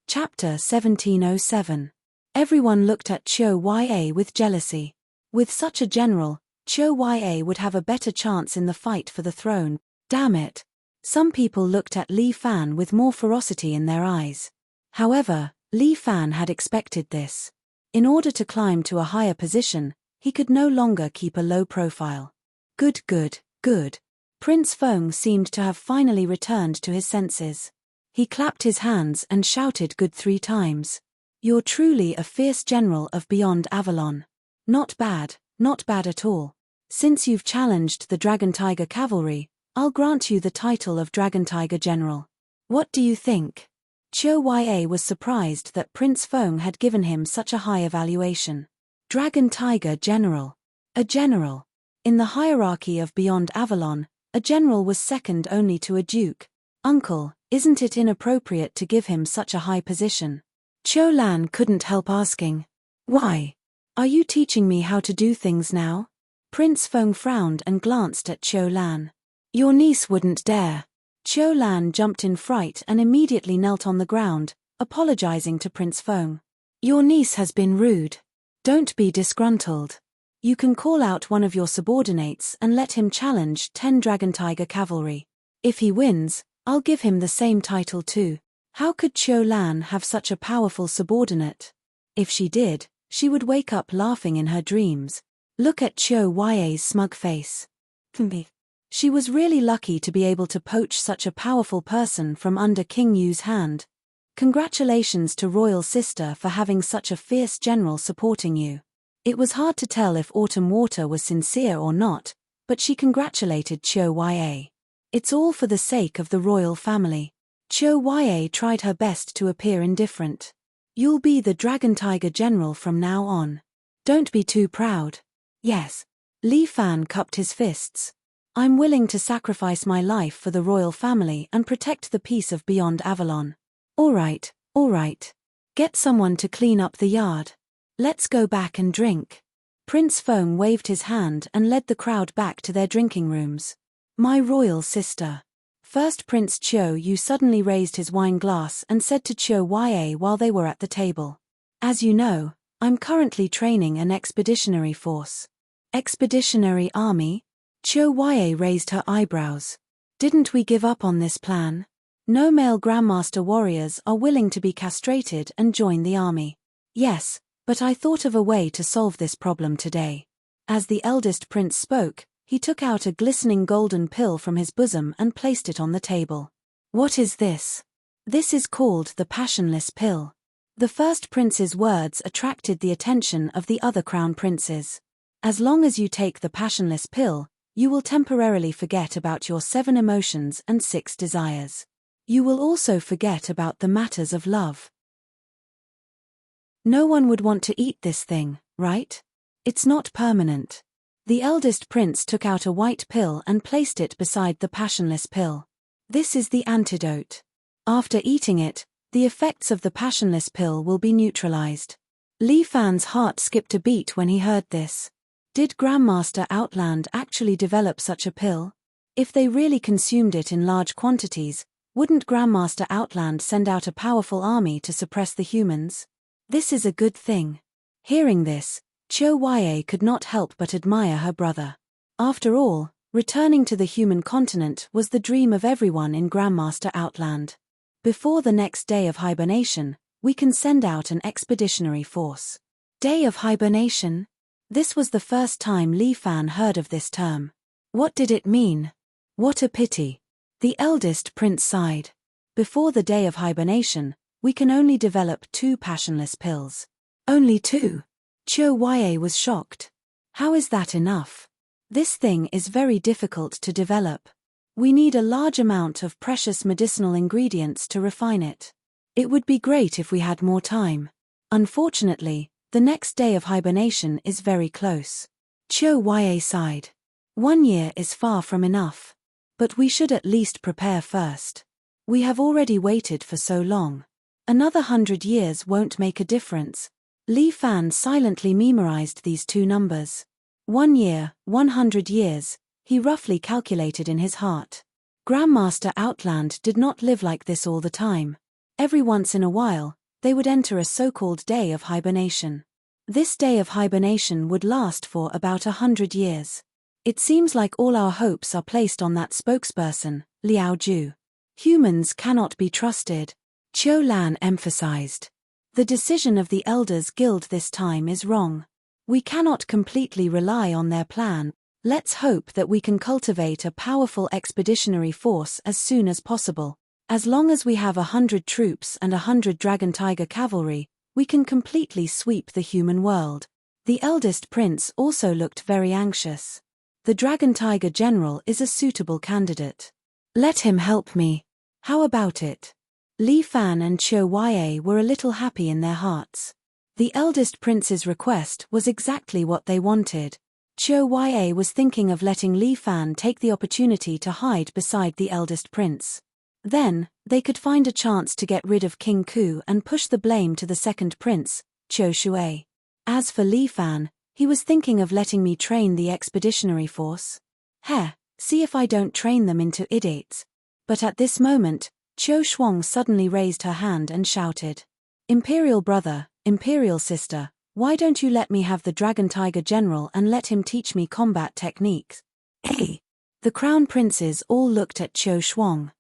Chapter 1707. Everyone looked at Qiu Ya with jealousy. With such a general, Qiu Ya would have a better chance in the fight for the throne. Damn it. Some people looked at Li Fan with more ferocity in their eyes. However, Li Fan had expected this. In order to climb to a higher position, he could no longer keep a low profile. Good, good, good. Prince Feng seemed to have finally returned to his senses. He clapped his hands and shouted good 3 times. You're truly a fierce general of Beyond Avalon. Not bad at all. Since you've challenged the Dragon Tiger Cavalry, I'll grant you the title of Dragon Tiger General. What do you think? Qiu Ya was surprised that Prince Feng had given him such a high evaluation. Dragon Tiger General. A general. In the hierarchy of Beyond Avalon, a general was second only to a duke. Uncle, isn't it inappropriate to give him such a high position? Qiu Lan couldn't help asking. Why? Are you teaching me how to do things now? Prince Feng frowned and glanced at Qiu Lan. Your niece wouldn't dare. Qiu Lan jumped in fright and immediately knelt on the ground, apologizing to Prince Feng. Your niece has been rude. Don't be disgruntled. You can call out one of your subordinates and let him challenge 10 Dragon Tiger Cavalry. If he wins, I'll give him the same title too. How could Qiu Lan have such a powerful subordinate? If she did, she would wake up laughing in her dreams. Look at Qiu Ya's smug face. She was really lucky to be able to poach such a powerful person from under King Yu's hand. Congratulations to Royal Sister for having such a fierce general supporting you. It was hard to tell if Autumn Water was sincere or not, but she congratulated Qiu Ya. It's all for the sake of the royal family. Qiu Ya tried her best to appear indifferent. You'll be the Dragon Tiger General from now on. Don't be too proud. Yes. Li Fan cupped his fists. I'm willing to sacrifice my life for the royal family and protect the peace of Beyond Avalon. All right. Get someone to clean up the yard. Let's go back and drink. Prince Feng waved his hand and led the crowd back to their drinking rooms. My royal sister. First Prince Qiu Yu suddenly raised his wine glass and said to Qiu Ya while they were at the table. As you know, I'm currently training an expeditionary force. Expeditionary army? Qiu Ya raised her eyebrows. Didn't we give up on this plan? No male Grandmaster warriors are willing to be castrated and join the army. Yes, but I thought of a way to solve this problem today. As the eldest prince spoke, he took out a glistening golden pill from his bosom and placed it on the table. What is this? This is called the Passionless Pill. The first prince's words attracted the attention of the other crown princes. As long as you take the Passionless Pill, you will temporarily forget about your 7 emotions and 6 desires. You will also forget about the matters of love. No one would want to eat this thing, right? It's not permanent. The eldest prince took out a white pill and placed it beside the Passionless Pill. This is the antidote. After eating it, the effects of the Passionless Pill will be neutralized. Li Fan's heart skipped a beat when he heard this. Did Grandmaster Outland actually develop such a pill? If they really consumed it in large quantities, wouldn't Grandmaster Outland send out a powerful army to suppress the humans? This is a good thing. Hearing this, Qiu Ya could not help but admire her brother. After all, returning to the human continent was the dream of everyone in Grandmaster Outland. Before the next day of hibernation, we can send out an expeditionary force. Day of hibernation? This was the first time Li Fan heard of this term. What did it mean? What a pity. The eldest prince sighed. Before the day of hibernation, we can only develop 2 passionless pills. Only 2? Qiu Ya was shocked. How is that enough? This thing is very difficult to develop. We need a large amount of precious medicinal ingredients to refine it. It would be great if we had more time. Unfortunately, the next day of hibernation is very close. Qiu Ya sighed. 1 year is far from enough. But we should at least prepare first. We have already waited for so long. Another 100 years won't make a difference. Li Fan silently memorized these 2 numbers. 1 year, 100 years, he roughly calculated in his heart. Grandmaster Outland did not live like this all the time. Every once in a while, they would enter a so-called day of hibernation. This day of hibernation would last for about 100 years. It seems like all our hopes are placed on that spokesperson, Liao Ju. Humans cannot be trusted, Qiu Lan emphasized. The decision of the Elders Guild this time is wrong. We cannot completely rely on their plan. Let's hope that we can cultivate a powerful expeditionary force as soon as possible. As long as we have 100 troops and 100 Dragon Tiger cavalry, we can completely sweep the human world. The eldest prince also looked very anxious. The Dragon Tiger general is a suitable candidate. Let him help me. How about it? Li Fan and Qiu Yue were a little happy in their hearts. The eldest prince's request was exactly what they wanted. Qiu Yue was thinking of letting Li Fan take the opportunity to hide beside the eldest prince. Then, they could find a chance to get rid of King Ku and push the blame to the second prince, Qiu Shui. As for Li Fan, he was thinking of letting me train the expeditionary force. See if I don't train them into idiots. But at this moment, Qiu Shuang suddenly raised her hand and shouted, "Imperial brother, Imperial sister, why don't you let me have the Dragon Tiger general and let him teach me combat techniques?" Hey! The crown princes all looked at Qiu Shuang.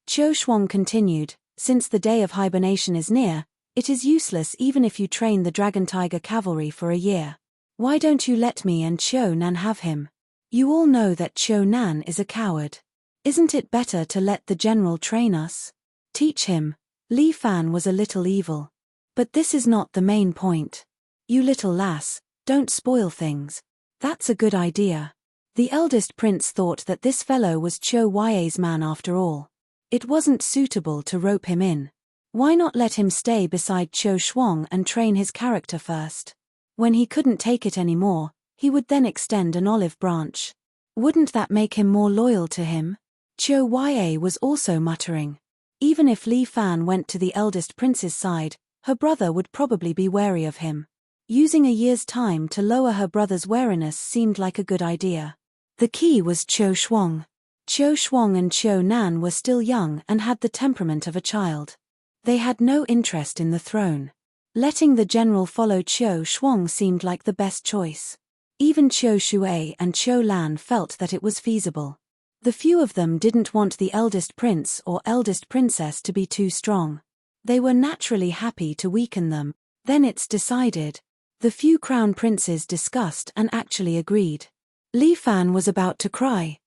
Qiu Shuang continued, "Since the day of hibernation is near, it is useless even if you train the Dragon Tiger cavalry for a year. Why don't you let me and Qiu Nan have him? You all know that Qiu Nan is a coward. Isn't it better to let the general train us? Teach him." Li Fan was a little evil. "But this is not the main point. You little lass, don't spoil things." "That's a good idea." The eldest prince thought that this fellow was Qiu Yue's man after all. It wasn't suitable to rope him in. Why not let him stay beside Qiu Shuang and train his character first? When he couldn't take it anymore, he would then extend an olive branch. Wouldn't that make him more loyal to him? Qiu Yue was also muttering. Even if Li Fan went to the eldest prince's side, her brother would probably be wary of him. Using a year's time to lower her brother's wariness seemed like a good idea. The key was Qiu Shuang. Qiu Shuang and Qiu Nan were still young and had the temperament of a child. They had no interest in the throne. Letting the general follow Qiu Shuang seemed like the best choice. Even Qiu Shui and Qiu Lan felt that it was feasible. The few of them didn't want the eldest prince or eldest princess to be too strong. They were naturally happy to weaken them. Then it's decided. The few crown princes discussed and actually agreed. Li Fan was about to cry.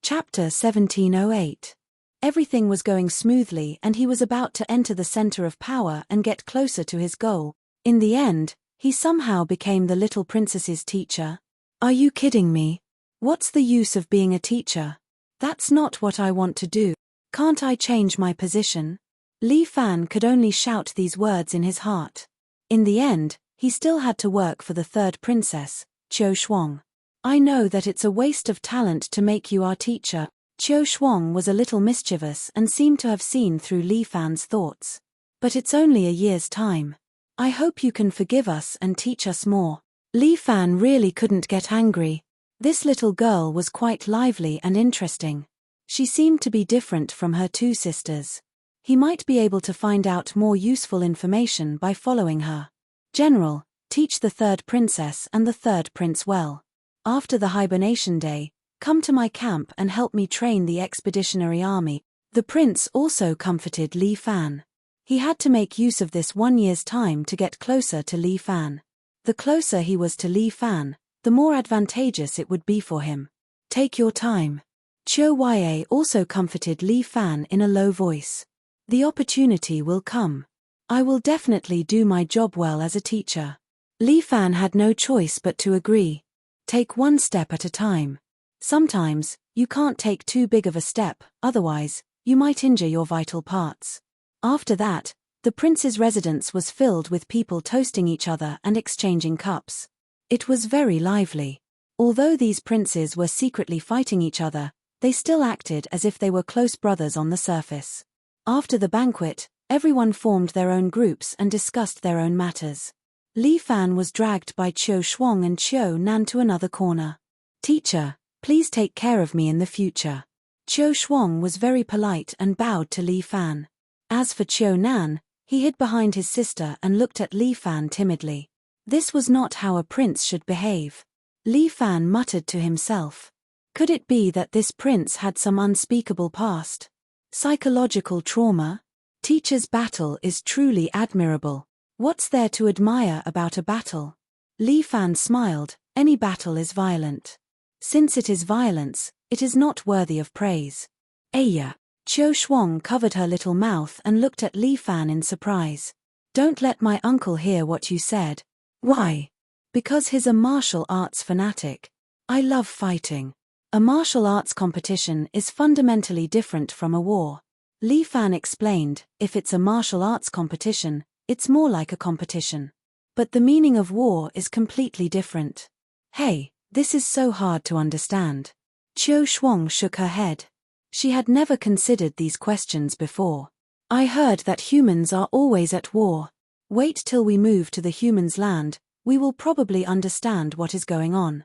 Chapter 1708. Everything was going smoothly and he was about to enter the center of power and get closer to his goal. In the end, he somehow became the little princess's teacher. Are you kidding me? What's the use of being a teacher? That's not what I want to do. Can't I change my position? Li Fan could only shout these words in his heart. In the end, he still had to work for the third princess, Qiu Shuang. I know that it's a waste of talent to make you our teacher. Qiu Shuang was a little mischievous and seemed to have seen through Li Fan's thoughts. But it's only a year's time. I hope you can forgive us and teach us more. Li Fan really couldn't get angry. This little girl was quite lively and interesting. She seemed to be different from her two sisters. He might be able to find out more useful information by following her. General, teach the third princess and the third prince well. After the hibernation day, come to my camp and help me train the expeditionary army. The prince also comforted Li Fan. He had to make use of this 1 year's time to get closer to Li Fan. The closer he was to Li Fan, the more advantageous it would be for him. Take your time. Qiu Yue also comforted Li Fan in a low voice. The opportunity will come. I will definitely do my job well as a teacher. Li Fan had no choice but to agree. Take one step at a time. Sometimes, you can't take too big of a step, otherwise, you might injure your vital parts. After that, the prince's residence was filled with people toasting each other and exchanging cups. It was very lively. Although these princes were secretly fighting each other, they still acted as if they were close brothers on the surface. After the banquet, everyone formed their own groups and discussed their own matters. Li Fan was dragged by Qiu Shuang and Qiu Nan to another corner. Teacher, please take care of me in the future. Qiu Shuang was very polite and bowed to Li Fan. As for Qiu Nan, he hid behind his sister and looked at Li Fan timidly. This was not how a prince should behave. Li Fan muttered to himself. Could it be that this prince had some unspeakable past? Psychological trauma? Teacher's battle is truly admirable. What's there to admire about a battle? Li Fan smiled. Any battle is violent. Since it is violence, it is not worthy of praise. Aya. Qiu Shuang covered her little mouth and looked at Li Fan in surprise. Don't let my uncle hear what you said. Why? Because he's a martial arts fanatic. I love fighting. A martial arts competition is fundamentally different from a war. Li Fan explained, if it's a martial arts competition, it's more like a competition. But the meaning of war is completely different. Hey, this is so hard to understand. Qiu Shuang shook her head. She had never considered these questions before. I heard that humans are always at war. Wait till we move to the humans' land, we will probably understand what is going on.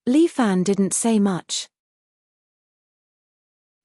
Li Fan didn't say much.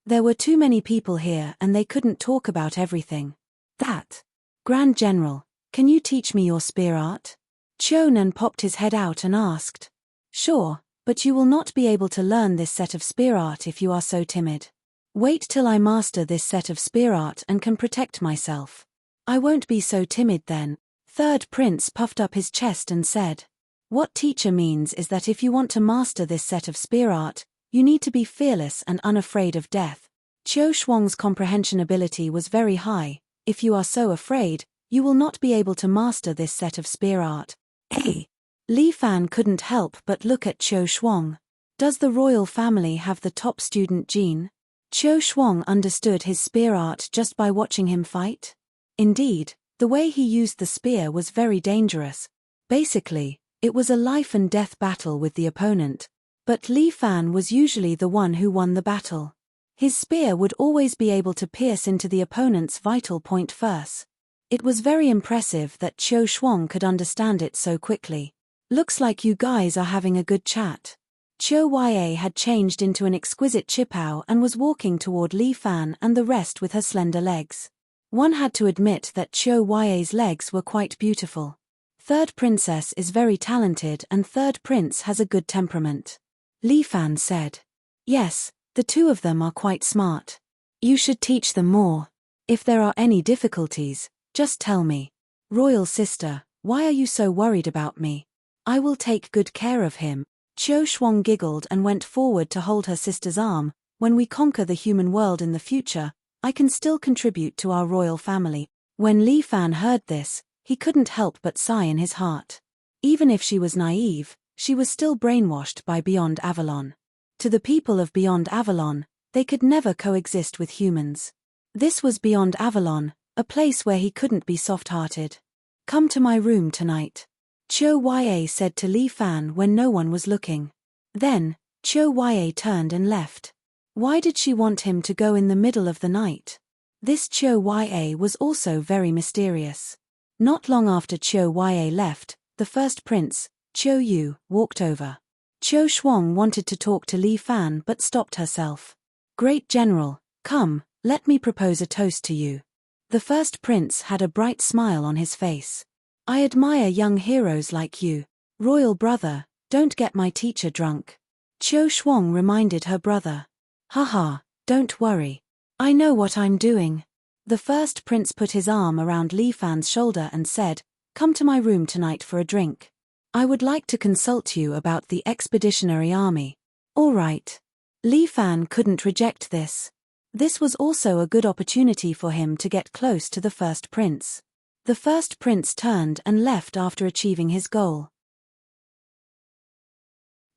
There were too many people here and they couldn't talk about everything. That. Grand General, can you teach me your spear art? Chonan popped his head out and asked. Sure, but you will not be able to learn this set of spear art if you are so timid. Wait till I master this set of spear art and can protect myself. I won't be so timid then. Third Prince puffed up his chest and said. What teacher means is that if you want to master this set of spear art, you need to be fearless and unafraid of death. Qiu Shuang's comprehension ability was very high. If you are so afraid, you will not be able to master this set of spear art. Hey! Li Fan couldn't help but look at Qiu Shuang. Does the royal family have the top student gene? Qiu Shuang understood his spear art just by watching him fight. Indeed, the way he used the spear was very dangerous. Basically, it was a life and death battle with the opponent. But Li Fan was usually the one who won the battle. His spear would always be able to pierce into the opponent's vital point first. It was very impressive that Qiu Shuang could understand it so quickly. Looks like you guys are having a good chat. Qiu Ya had changed into an exquisite Chipao and was walking toward Li Fan and the rest with her slender legs. One had to admit that Qiu Ya's legs were quite beautiful. Third Princess is very talented and Third Prince has a good temperament. Li Fan said. Yes, the two of them are quite smart. You should teach them more. If there are any difficulties, just tell me. Royal sister, why are you so worried about me? I will take good care of him. Qiu Shuang giggled and went forward to hold her sister's arm. When we conquer the human world in the future, I can still contribute to our royal family. When Li Fan heard this, he couldn't help but sigh in his heart. Even if she was naive, she was still brainwashed by Beyond Avalon. To the people of Beyond Avalon, they could never coexist with humans. This was Beyond Avalon, a place where he couldn't be soft-hearted. Come to my room tonight. Qiu Ya said to Li Fan when no one was looking. Then, Qiu Ya turned and left. Why did she want him to go in the middle of the night? This Qiu Ya was also very mysterious. Not long after Qiu Ya left, the first prince, Qiu Yu, walked over. Qiu Shuang wanted to talk to Li Fan but stopped herself. Great General, come, let me propose a toast to you. The first prince had a bright smile on his face. I admire young heroes like you. Royal brother, don't get my teacher drunk. Qiu Shuang reminded her brother. Haha, don't worry. I know what I'm doing. The first prince put his arm around Li Fan's shoulder and said, Come to my room tonight for a drink. I would like to consult you about the expeditionary army. All right. Li Fan couldn't reject this. This was also a good opportunity for him to get close to the first prince. The first prince turned and left after achieving his goal.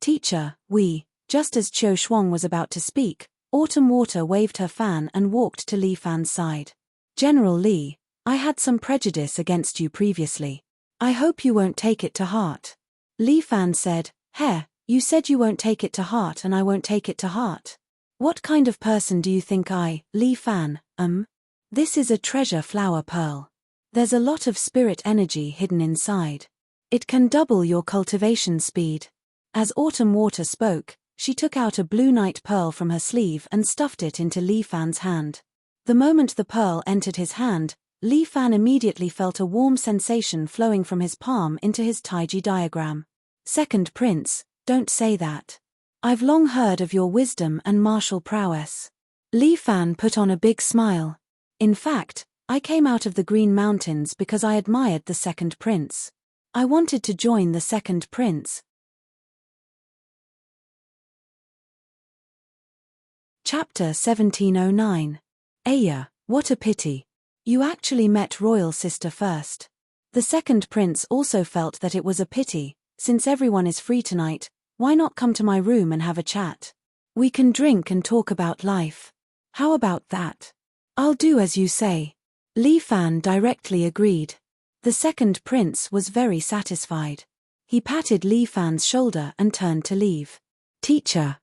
Teacher, just as Qiu Shuang was about to speak, Autumn Water waved her fan and walked to Li Fan's side. General Li, I had some prejudice against you previously. I hope you won't take it to heart. Li Fan said, you said you won't take it to heart and I won't take it to heart. What kind of person do you think I, Li Fan, am? This is a treasure flower pearl. There's a lot of spirit energy hidden inside. It can double your cultivation speed. As Autumn Water spoke, she took out a blue night pearl from her sleeve and stuffed it into Li Fan's hand. The moment the pearl entered his hand, Li Fan immediately felt a warm sensation flowing from his palm into his Taiji diagram. Second Prince, don't say that. I've long heard of your wisdom and martial prowess. Li Fan put on a big smile. In fact, I came out of the Green Mountains because I admired the second prince. I wanted to join the second prince. Chapter 1709. Aya, what a pity. You actually met royal sister first. The second prince also felt that it was a pity, since everyone is free tonight, why not come to my room and have a chat? We can drink and talk about life. How about that? I'll do as you say. Li Fan directly agreed. The second prince was very satisfied. He patted Li Fan's shoulder and turned to leave. Teacher,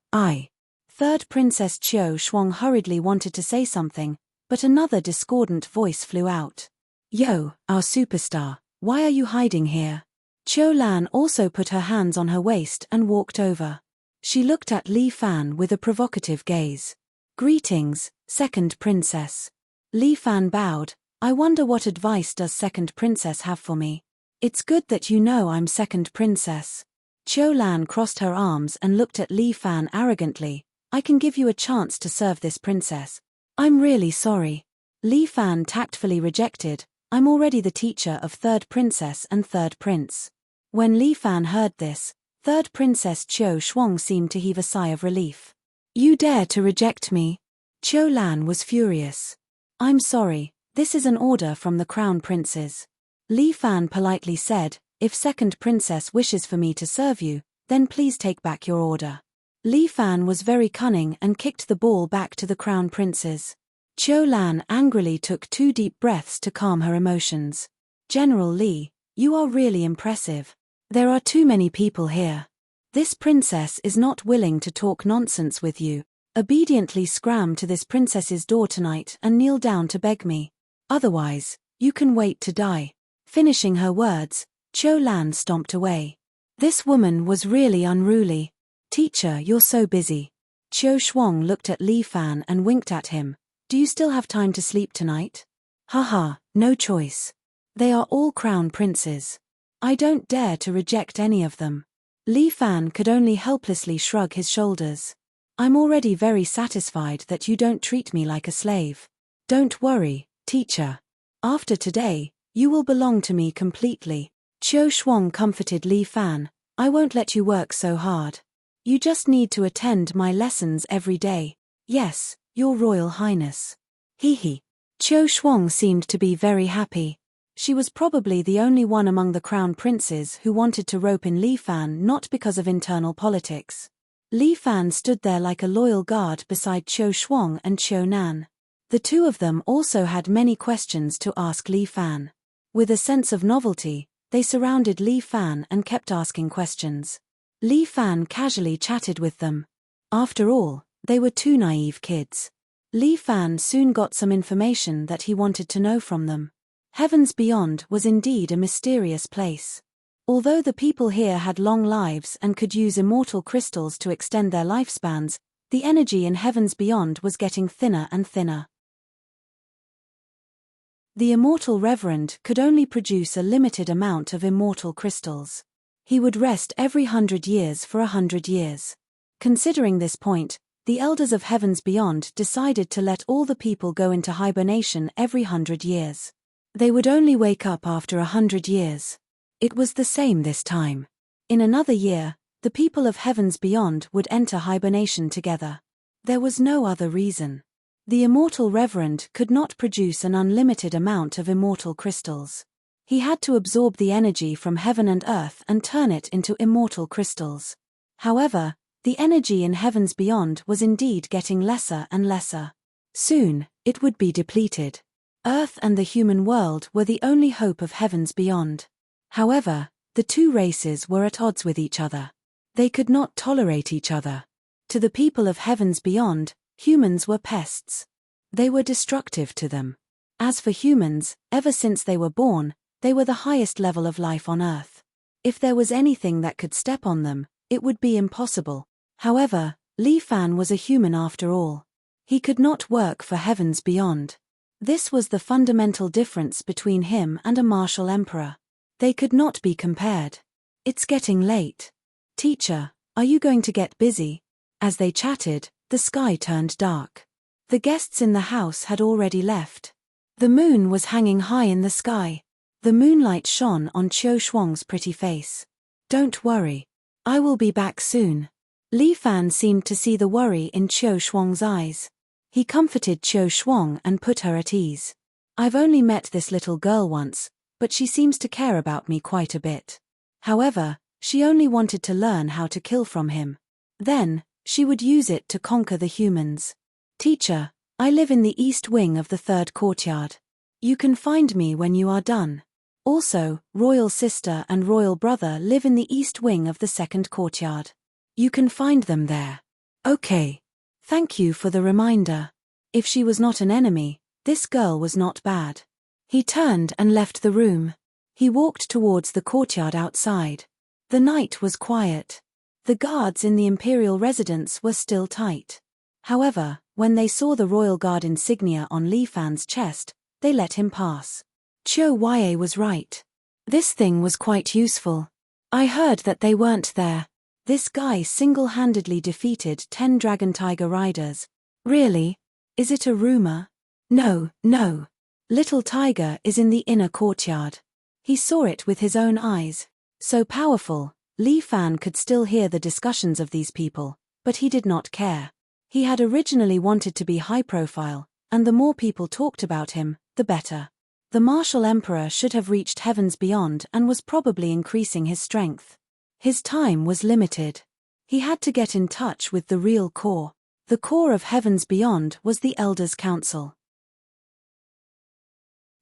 Third Princess Qiu Shuang hurriedly wanted to say something, but another discordant voice flew out. Yo, our superstar, why are you hiding here? Qiu Lan also put her hands on her waist and walked over. She looked at Li Fan with a provocative gaze. Greetings, second princess. Li Fan bowed. I wonder what advice does second princess have for me? It's good that you know I'm second princess. Qiu Lan crossed her arms and looked at Li Fan arrogantly. I can give you a chance to serve this princess. I'm really sorry. Li Fan tactfully rejected. I'm already the teacher of third princess and third prince. When Li Fan heard this, third princess Qiu Shuang seemed to heave a sigh of relief. You dare to reject me? Qiu Lan was furious. I'm sorry, this is an order from the crown princes. Li Fan politely said, if second princess wishes for me to serve you, then please take back your order. Li Fan was very cunning and kicked the ball back to the crown princes. Qiu Lan angrily took 2 deep breaths to calm her emotions. General Li, you are really impressive. There are too many people here. This princess is not willing to talk nonsense with you. Obediently scram to this princess's door tonight and kneel down to beg me. Otherwise, you can wait to die. Finishing her words, Qiu Lan stomped away. This woman was really unruly. Teacher, you're so busy. Qiu Shuang looked at Li Fan and winked at him. Do you still have time to sleep tonight? Haha, no choice. They are all crown princes. I don't dare to reject any of them. Li Fan could only helplessly shrug his shoulders. I'm already very satisfied that you don't treat me like a slave. Don't worry, teacher. After today, you will belong to me completely. Qiu Shuang comforted Li Fan. I won't let you work so hard. You just need to attend my lessons every day. Yes, Your Royal Highness. Hee. Qiu Shuang seemed to be very happy. She was probably the only one among the crown princes who wanted to rope in Li Fan, not because of internal politics. Li Fan stood there like a loyal guard beside Qiu Shuang and Qiu Nan. The two of them also had many questions to ask Li Fan. With a sense of novelty, they surrounded Li Fan and kept asking questions. Li Fan casually chatted with them. After all, they were 2 naive kids. Li Fan soon got some information that he wanted to know from them. Heavens Beyond was indeed a mysterious place. Although the people here had long lives and could use immortal crystals to extend their lifespans, the energy in Heavens Beyond was getting thinner and thinner. The immortal Reverend could only produce a limited amount of immortal crystals. He would rest every 100 years for 100 years. Considering this point, the elders of Heavens Beyond decided to let all the people go into hibernation every 100 years. They would only wake up after 100 years. It was the same this time. In another year, the people of Heavens Beyond would enter hibernation together. There was no other reason. The immortal Reverend could not produce an unlimited amount of immortal crystals. He had to absorb the energy from heaven and earth and turn it into immortal crystals. However, the energy in Heavens Beyond was indeed getting lesser and lesser. Soon, it would be depleted. Earth and the human world were the only hope of Heavens Beyond. However, the 2 races were at odds with each other. They could not tolerate each other. To the people of Heavens Beyond, humans were pests. They were destructive to them. As for humans, ever since they were born, they were the highest level of life on Earth. If there was anything that could step on them, it would be impossible. However, Li Fan was a human after all. He could not work for Heavens Beyond. This was the fundamental difference between him and a martial emperor. They could not be compared. It's getting late. Teacher, are you going to get busy? As they chatted, the sky turned dark. The guests in the house had already left. The moon was hanging high in the sky. The moonlight shone on Qiu Shuang's pretty face. "Don't worry. I will be back soon." Li Fan seemed to see the worry in Qiu Shuang's eyes. He comforted Qiu Shuang and put her at ease. "I've only met this little girl once, but she seems to care about me quite a bit. However, she only wanted to learn how to kill from him. Then, she would use it to conquer the humans. Teacher, I live in the east wing of the third courtyard. You can find me when you are done. Also, royal sister and royal brother live in the east wing of the second courtyard. You can find them there." "Okay. Thank you for the reminder." If she was not an enemy, this girl was not bad. He turned and left the room. He walked towards the courtyard outside. The night was quiet. The guards in the imperial residence were still tight. However, when they saw the royal guard insignia on Li Fan's chest, they let him pass. Qiu Yue was right. This thing was quite useful. I heard that they weren't there. This guy single-handedly defeated 10 dragon tiger riders. Really? Is it a rumor? No. Little Tiger is in the inner courtyard. He saw it with his own eyes. So powerful, Li Fan could still hear the discussions of these people, but he did not care. He had originally wanted to be high-profile, and the more people talked about him, the better. The martial emperor should have reached heavens beyond and was probably increasing his strength. His time was limited. He had to get in touch with the real core. The core of heavens beyond was the Elders' Council.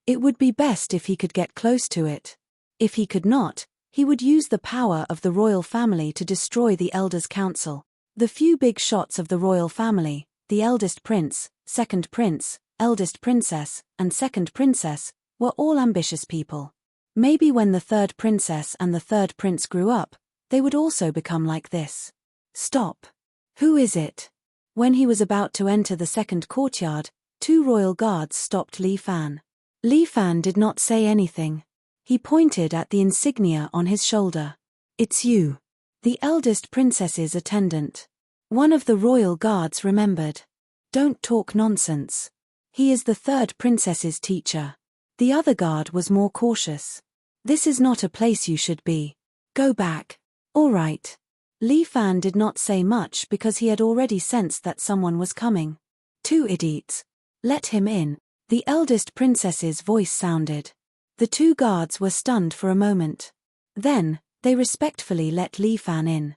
It would be best if he could get close to it. If he could not, he would use the power of the royal family to destroy the Elders' Council. The few big shots of the royal family, the eldest prince, second prince, eldest princess, and second princess, were all ambitious people. Maybe when the third princess and the third prince grew up, they would also become like this. Stop. Who is it? When he was about to enter the second courtyard, 2 royal guards stopped Li Fan. Li Fan did not say anything. He pointed at the insignia on his shoulder. "It's you. The eldest princess's attendant." One of the royal guards remembered. "Don't talk nonsense. He is the third princess's teacher." The other guard was more cautious. "This is not a place you should be. Go back." "All right." Li Fan did not say much because he had already sensed that someone was coming. 2 idiots. Let him in. The eldest princess's voice sounded. The 2 guards were stunned for a moment. Then, they respectfully let Li Fan in.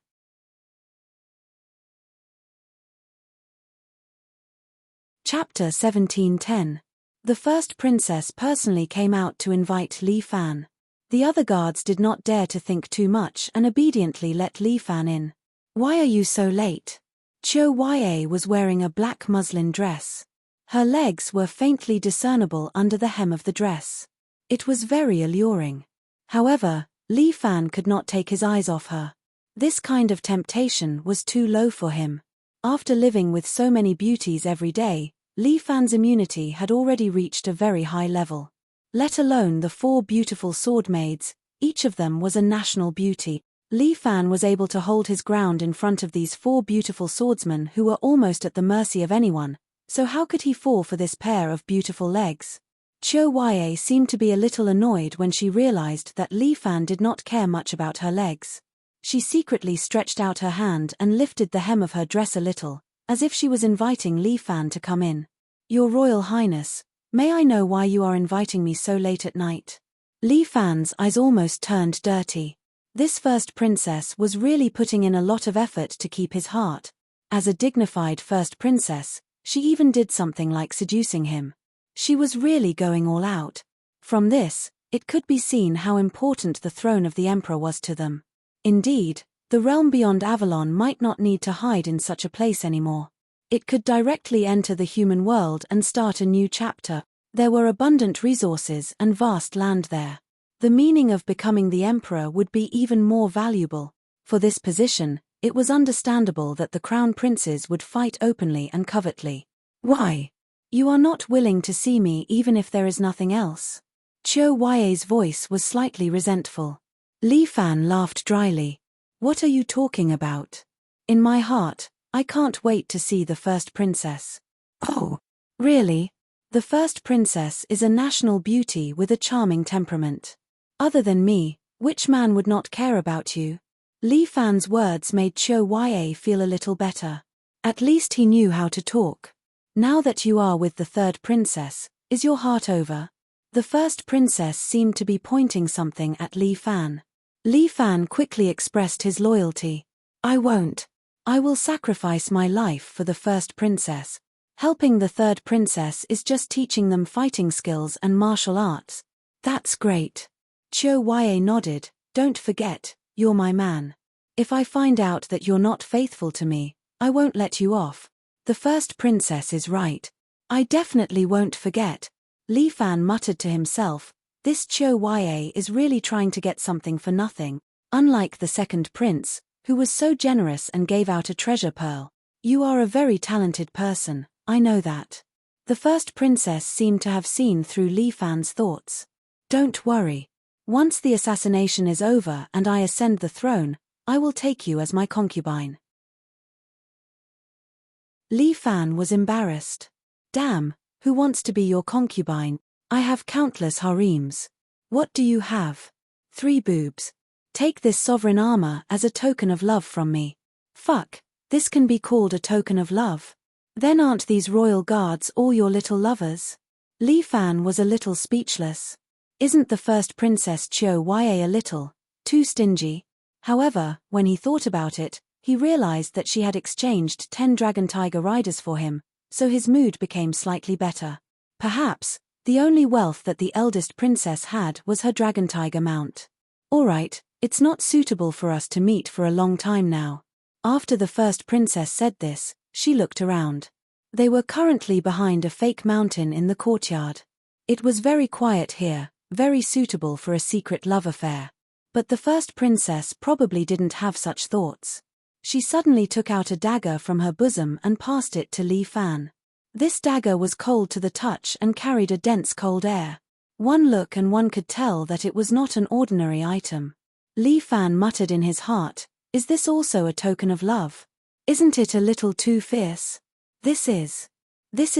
Chapter 17:10. The first princess personally came out to invite Li Fan. The other guards did not dare to think too much and obediently let Li Fan in. "Why are you so late?" Qiu Yue was wearing a black muslin dress. Her legs were faintly discernible under the hem of the dress. It was very alluring. However, Li Fan could not take his eyes off her. This kind of temptation was too low for him. After living with so many beauties every day, Li Fan's immunity had already reached a very high level. Let alone the 4 beautiful sword maids, each of them was a national beauty. Li Fan was able to hold his ground in front of these 4 beautiful swordsmen who were almost at the mercy of anyone, so how could he fall for this pair of beautiful legs? Qiu Yue seemed to be a little annoyed when she realized that Li Fan did not care much about her legs. She secretly stretched out her hand and lifted the hem of her dress a little, as if she was inviting Li Fan to come in. "Your Royal Highness, may I know why you are inviting me so late at night?" Li Fan's eyes almost turned dirty. This first princess was really putting in a lot of effort to keep his heart. As a dignified first princess, she even did something like seducing him. She was really going all out. From this, it could be seen how important the throne of the emperor was to them. Indeed, the realm beyond Avalon might not need to hide in such a place anymore. It could directly enter the human world and start a new chapter. There were abundant resources and vast land there. The meaning of becoming the emperor would be even more valuable. For this position, it was understandable that the crown princes would fight openly and covertly. "Why? You are not willing to see me even if there is nothing else?" Qiu Yue's voice was slightly resentful. Li Fan laughed dryly. "What are you talking about? In my heart, I can't wait to see the first princess. Oh, really? The first princess is a national beauty with a charming temperament. Other than me, which man would not care about you? Li Fan's words made Qiu Yue feel a little better. At least he knew how to talk. Now that you are with the third princess, is your heart over? The first princess seemed to be pointing something at Li Fan. Li Fan quickly expressed his loyalty. I won't. I will sacrifice my life for the first princess. Helping the third princess is just teaching them fighting skills and martial arts. That's great. Qiu Yue nodded. Don't forget, you're my man. If I find out that you're not faithful to me, I won't let you off. The first princess is right. I definitely won't forget. Li Fan muttered to himself, this Qiu Yue is really trying to get something for nothing, unlike the second prince, who was so generous and gave out a treasure pearl. You are a very talented person, I know that. The first princess seemed to have seen through Li Fan's thoughts. Don't worry. Once the assassination is over and I ascend the throne, I will take you as my concubine. Li Fan was embarrassed. Damn, who wants to be your concubine? I have countless harems. What do you have? 3 boobs. Take this sovereign armor as a token of love from me. Fuck, this can be called a token of love. Then aren't these royal guards all your little lovers? Li Fan was a little speechless. Isn't the first princess Qiu Yue a little too stingy? However, when he thought about it, he realized that she had exchanged 10 dragon tiger riders for him, so his mood became slightly better. Perhaps, the only wealth that the eldest princess had was her dragon tiger mount. Alright, it's not suitable for us to meet for a long time now. After the first princess said this, she looked around. They were currently behind a fake mountain in the courtyard. It was very quiet here, very suitable for a secret love affair. But the first princess probably didn't have such thoughts. She suddenly took out a dagger from her bosom and passed it to Li Fan. This dagger was cold to the touch and carried a dense cold air. One look and one could tell that it was not an ordinary item. Li Fan muttered in his heart, is this also a token of love? Isn't it a little too fierce? This is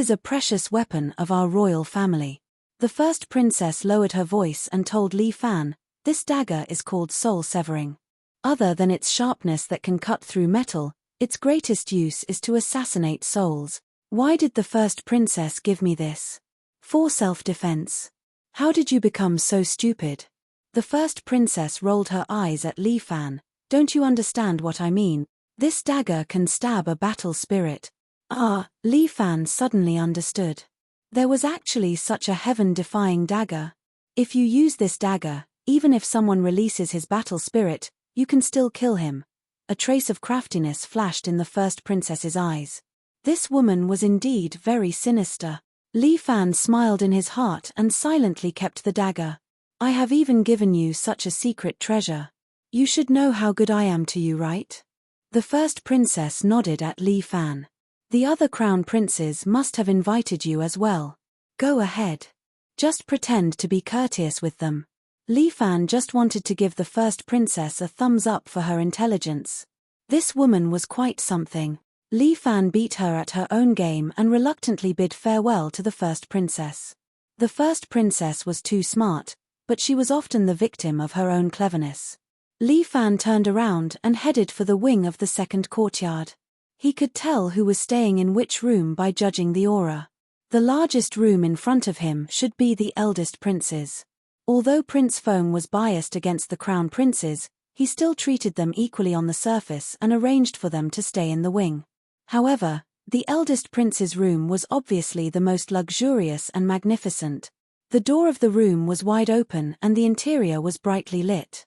a precious weapon of our royal family. The first princess lowered her voice and told Li Fan, this dagger is called soul severing. Other than its sharpness that can cut through metal, its greatest use is to assassinate souls. Why did the first princess give me this? For self-defense. How did you become so stupid? The first princess rolled her eyes at Li Fan. Don't you understand what I mean? This dagger can stab a battle spirit. Li Fan suddenly understood. There was actually such a heaven-defying dagger. If you use this dagger, even if someone releases his battle spirit, you can still kill him. A trace of craftiness flashed in the first princess's eyes. This woman was indeed very sinister. Li Fan smiled in his heart and silently kept the dagger. I have even given you such a secret treasure. You should know how good I am to you, right? The first princess nodded at Li Fan. The other crown princes must have invited you as well. Go ahead. Just pretend to be courteous with them. Li Fan just wanted to give the first princess a thumbs up for her intelligence. This woman was quite something. Li Fan beat her at her own game and reluctantly bid farewell to the first princess. The first princess was too smart, but she was often the victim of her own cleverness. Li Fan turned around and headed for the wing of the second courtyard. He could tell who was staying in which room by judging the aura. The largest room in front of him should be the eldest prince's. Although Prince Feng was biased against the crown princes, he still treated them equally on the surface and arranged for them to stay in the wing. However, the eldest prince's room was obviously the most luxurious and magnificent. The door of the room was wide open and the interior was brightly lit.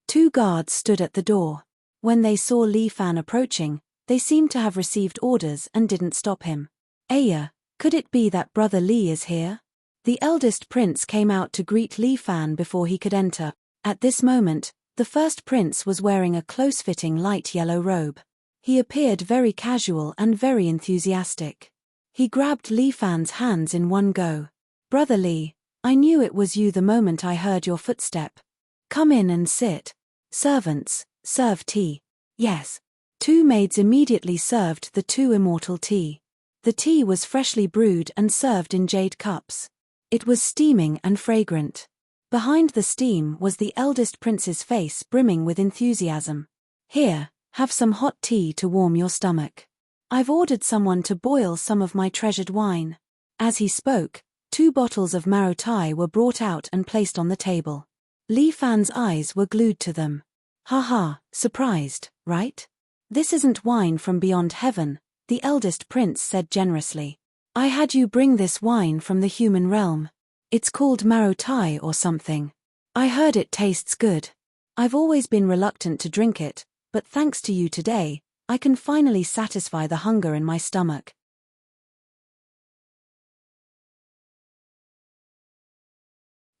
2 guards stood at the door. When they saw Li Fan approaching, they seemed to have received orders and didn't stop him. Aya, could it be that Brother Li is here? The eldest prince came out to greet Li Fan before he could enter. At this moment, the first prince was wearing a close-fitting light yellow robe. He appeared very casual and very enthusiastic. He grabbed Li Fan's hands in one go. Brother Li, I knew it was you the moment I heard your footstep. Come in and sit. Servants, serve tea. Yes, Two maids immediately served the two immortal tea. The tea was freshly brewed and served in jade cups. It was steaming and fragrant. Behind the steam was the eldest prince's face brimming with enthusiasm. "Here, have some hot tea to warm your stomach. I've ordered someone to boil some of my treasured wine." As he spoke, 2 bottles of marotai were brought out and placed on the table. Li Fan's eyes were glued to them. "Ha ha, surprised, right? This isn't wine from beyond heaven," the eldest prince said generously. "I had you bring this wine from the human realm. It's called marotai or something. I heard it tastes good. I've always been reluctant to drink it, but thanks to you today, I can finally satisfy the hunger in my stomach."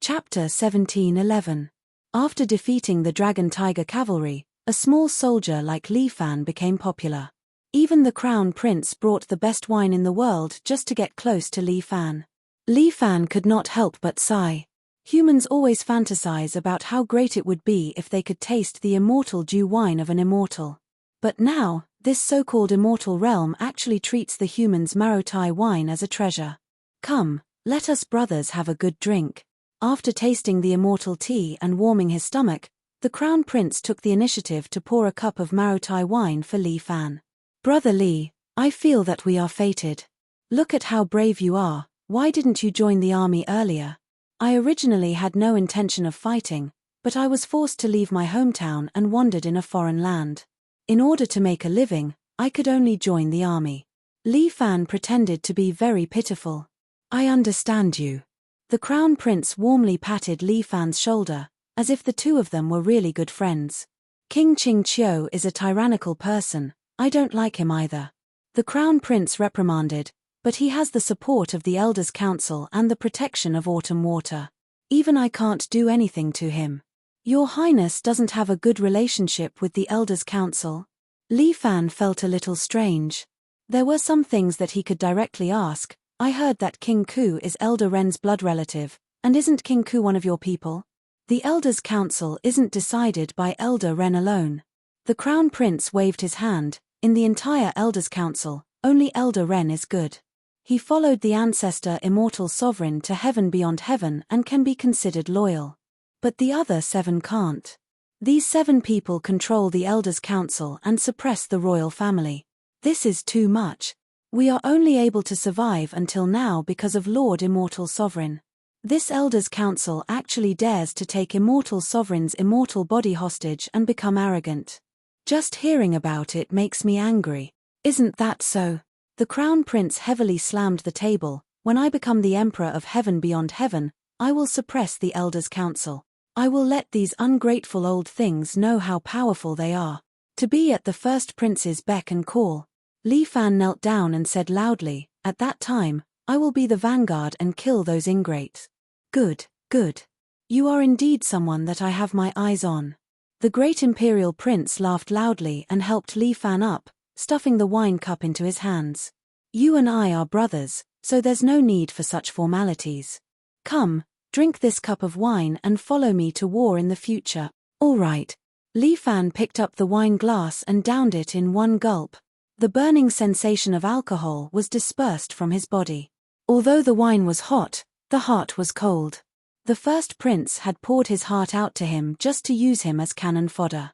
Chapter 17:11. After defeating the Dragon Tiger Cavalry, a small soldier like Li Fan became popular. Even the crown prince brought the best wine in the world just to get close to Li Fan. Li Fan could not help but sigh. Humans always fantasize about how great it would be if they could taste the immortal dew wine of an immortal. But now, this so-called immortal realm actually treats the humans' marotai wine as a treasure. "Come, let us brothers have a good drink." After tasting the immortal tea and warming his stomach, the crown prince took the initiative to pour a cup of marotai wine for Li Fan. "Brother Li, I feel that we are fated. Look at how brave you are. Why didn't you join the army earlier?" "I originally had no intention of fighting, but I was forced to leave my hometown and wandered in a foreign land. In order to make a living, I could only join the army." Li Fan pretended to be very pitiful. "I understand you." The crown prince warmly patted Li Fan's shoulder, as if the two of them were really good friends. "King Qing Qiu is a tyrannical person. I don't like him either." The crown prince reprimanded, "But he has the support of the Elders' Council and the protection of Autumn Water. Even I can't do anything to him." "Your Highness doesn't have a good relationship with the Elders' Council?" Li Fan felt a little strange. There were some things that he could directly ask. "I heard that King Ku is Elder Ren's blood relative, and isn't King Ku one of your people?" "The Elders' Council isn't decided by Elder Ren alone." The crown prince waved his hand. "In the entire Elders' Council, only Elder Ren is good. He followed the ancestor immortal sovereign to heaven beyond heaven and can be considered loyal. But the other 7 can't. These 7 people control the Elders' Council and suppress the royal family. This is too much. We are only able to survive until now because of Lord Immortal Sovereign. This Elders' Council actually dares to take Immortal Sovereign's immortal body hostage and become arrogant. Just hearing about it makes me angry. Isn't that so?" The crown prince heavily slammed the table. "When I become the Emperor of Heaven beyond heaven, I will suppress the Elders' Council. I will let these ungrateful old things know how powerful they are. To be at the first prince's beck and call." Li Fan knelt down and said loudly, "At that time, I will be the vanguard and kill those ingrates." "Good, good. You are indeed someone that I have my eyes on." The great imperial prince laughed loudly and helped Li Fan up, stuffing the wine cup into his hands. "You and I are brothers, so there's no need for such formalities. Come, drink this cup of wine and follow me to war in the future." "All right." Li Fan picked up the wine glass and downed it in one gulp. The burning sensation of alcohol was dispersed from his body. Although the wine was hot, the heart was cold. The first prince had poured his heart out to him just to use him as cannon fodder.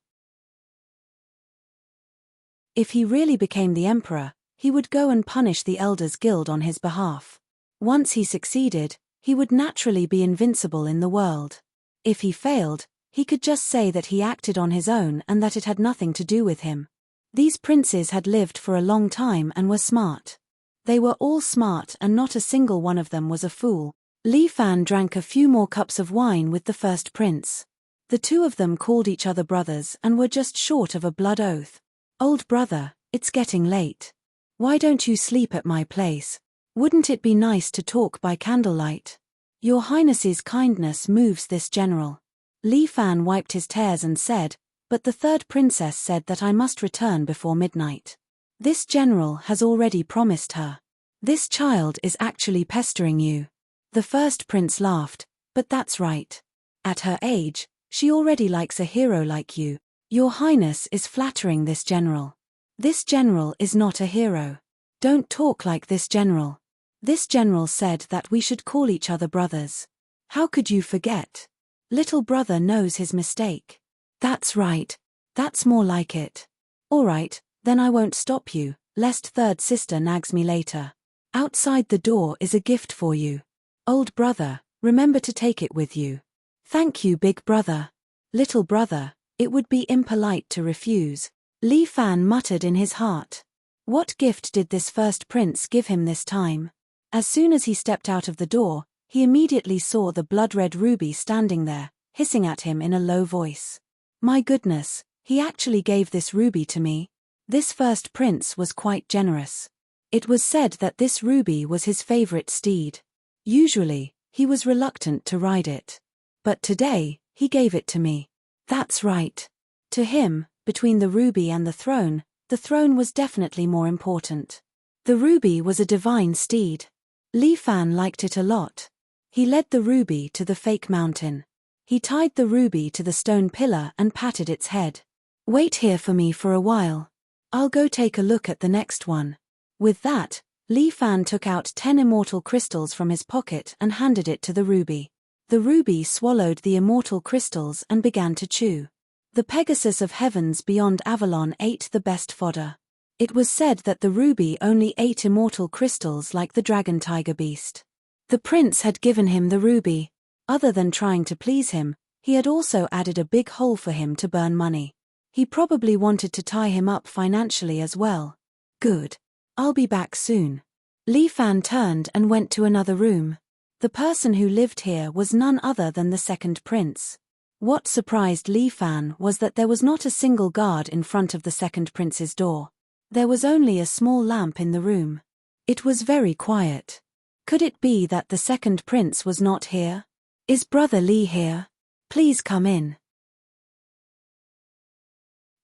If he really became the emperor, he would go and punish the Elders Guild on his behalf. Once he succeeded, he would naturally be invincible in the world. If he failed, he could just say that he acted on his own and that it had nothing to do with him. These princes had lived for a long time and were smart. They were all smart and not a single one of them was a fool. Li Fan drank a few more cups of wine with the first prince. The two of them called each other brothers and were just short of a blood oath. "Old brother, it's getting late. Why don't you sleep at my place? Wouldn't it be nice to talk by candlelight? Your Highness's kindness moves this general." Li Fan wiped his tears and said, "But the third princess said that I must return before midnight. This general has already promised her. This child is actually pestering you." The first prince laughed, "But that's right. At her age, she already likes a hero like you. Your Highness is flattering this general." This general is not a hero. Don't talk like this, general. This general said that we should call each other brothers. How could you forget? Little brother knows his mistake. That's right. That's more like it. Alright, then I won't stop you, lest third sister nags me later. Outside the door is a gift for you. Old brother, remember to take it with you. Thank you, big brother. Little brother, it would be impolite to refuse. Li Fan muttered in his heart. What gift did this first prince give him this time? As soon as he stepped out of the door, he immediately saw the blood-red ruby standing there, hissing at him in a low voice. My goodness, he actually gave this ruby to me. This first prince was quite generous. It was said that this ruby was his favorite steed. Usually, he was reluctant to ride it. But today, he gave it to me. That's right. To him, between the ruby and the throne was definitely more important. The ruby was a divine steed. Li Fan liked it a lot. He led the ruby to the fake mountain. He tied the ruby to the stone pillar and patted its head. Wait here for me for a while. I'll go take a look at the next one. With that, Li Fan took out 10 immortal crystals from his pocket and handed it to the ruby. The ruby swallowed the immortal crystals and began to chew. The Pegasus of heavens beyond Avalon ate the best fodder. It was said that the ruby only ate immortal crystals like the dragon tiger beast. The prince had given him the ruby. Other than trying to please him, he had also added a big hole for him to burn money. He probably wanted to tie him up financially as well. Good. I'll be back soon. Li Fan turned and went to another room. The person who lived here was none other than the second prince. What surprised Li Fan was that there was not a single guard in front of the second prince's door. There was only a small lamp in the room. It was very quiet. Could it be that the second prince was not here? Is Brother Li here? Please come in.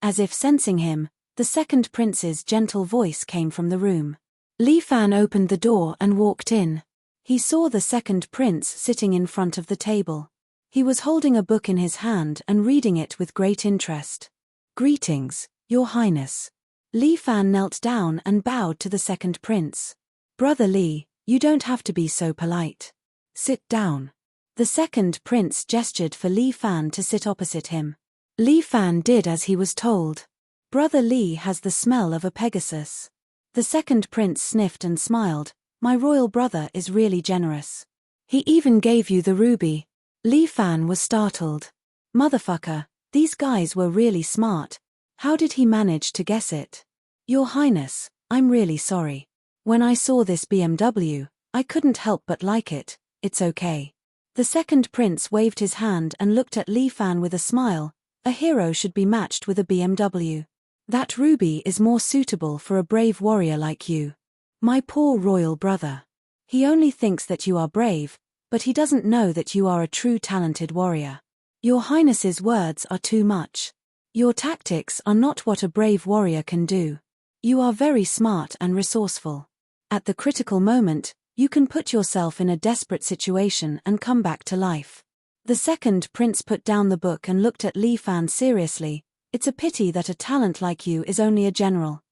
As if sensing him, the second prince's gentle voice came from the room. Li Fan opened the door and walked in. He saw the second prince sitting in front of the table. He was holding a book in his hand and reading it with great interest. Greetings, Your Highness. Li Fan knelt down and bowed to the second prince. Brother Li, you don't have to be so polite. Sit down. The second prince gestured for Li Fan to sit opposite him. Li Fan did as he was told. Brother Li has the smell of a Pegasus. The second prince sniffed and smiled. My royal brother is really generous. He even gave you the ruby. Li Fan was startled. Motherfucker, these guys were really smart. How did he manage to guess it? Your Highness, I'm really sorry. When I saw this BMW, I couldn't help but like it. It's okay. The second prince waved his hand and looked at Li Fan with a smile. A hero should be matched with a BMW. That ruby is more suitable for a brave warrior like you. My poor royal brother. He only thinks that you are brave, but he doesn't know that you are a true talented warrior. Your Highness's words are too much. Your tactics are not what a brave warrior can do. You are very smart and resourceful. At the critical moment, you can put yourself in a desperate situation and come back to life. The second prince put down the book and looked at Li Fan seriously. It's a pity that a talent like you is only a general.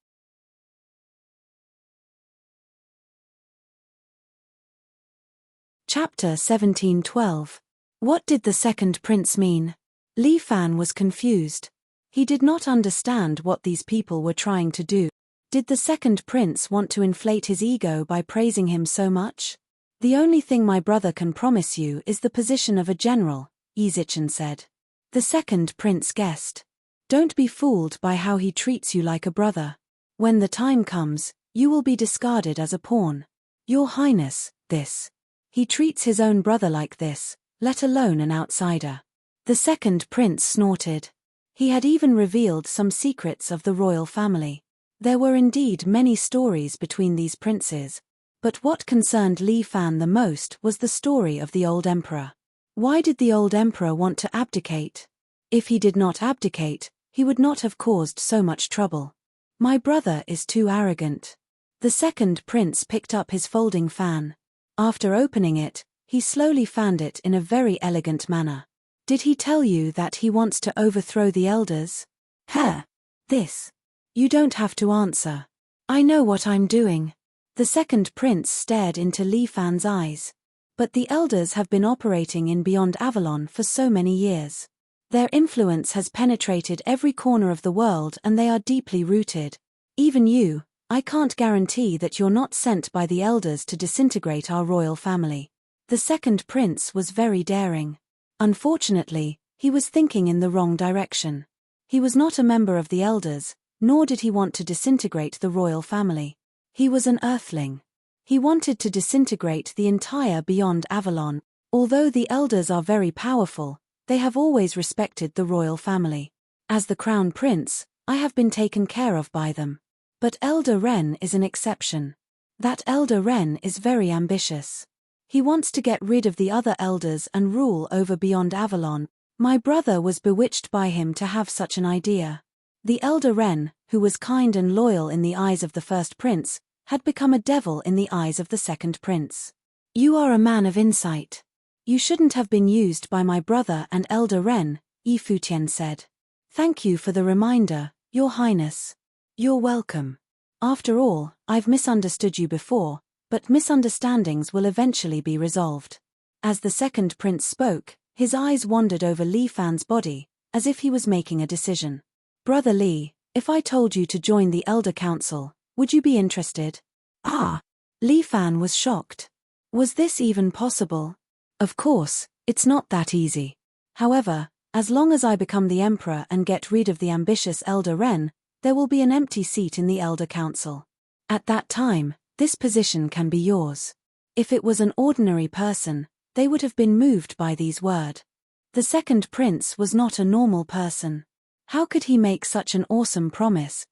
Chapter 17:12. What did the second prince mean? Li Fan was confused. He did not understand what these people were trying to do. Did the second prince want to inflate his ego by praising him so much? The only thing my brother can promise you is the position of a general, Izichan said. The second prince guessed. Don't be fooled by how he treats you like a brother. When the time comes, you will be discarded as a pawn. Your Highness, this. He treats his own brother like this, let alone an outsider. The second prince snorted. He had even revealed some secrets of the royal family. There were indeed many stories between these princes, but what concerned Li Fan the most was the story of the old emperor. Why did the old emperor want to abdicate? If he did not abdicate, he would not have caused so much trouble. My brother is too arrogant. The second prince picked up his folding fan. After opening it, he slowly fanned it in a very elegant manner. Did he tell you that he wants to overthrow the elders? This. You don't have to answer. I know what I'm doing. The second prince stared into Li Fan's eyes. But the elders have been operating in Beyond Avalon for so many years. Their influence has penetrated every corner of the world and they are deeply rooted. Even you, I can't guarantee that you're not sent by the elders to disintegrate our royal family. The second prince was very daring. Unfortunately, he was thinking in the wrong direction. He was not a member of the elders, nor did he want to disintegrate the royal family. He was an earthling. He wanted to disintegrate the entire Beyond Avalon. Although the elders are very powerful, they have always respected the royal family. As the crown prince, I have been taken care of by them. But Elder Ren is an exception. That Elder Ren is very ambitious. He wants to get rid of the other elders and rule over Beyond Avalon. My brother was bewitched by him to have such an idea. The Elder Ren, who was kind and loyal in the eyes of the first prince, had become a devil in the eyes of the second prince. You are a man of insight. You shouldn't have been used by my brother and Elder Ren, Yi Futian said. Thank you for the reminder, Your Highness. You're welcome. After all, I've misunderstood you before, but misunderstandings will eventually be resolved. As the second prince spoke, his eyes wandered over Li Fan's body, as if he was making a decision. Brother Li, if I told you to join the Elder Council, would you be interested? Ah! Li Fan was shocked. Was this even possible? Of course, it's not that easy. However, as long as I become the emperor and get rid of the ambitious Elder Ren, there will be an empty seat in the Elder Council. At that time, this position can be yours. If it was an ordinary person, they would have been moved by these words. The second prince was not a normal person. How could he make such an awesome promise?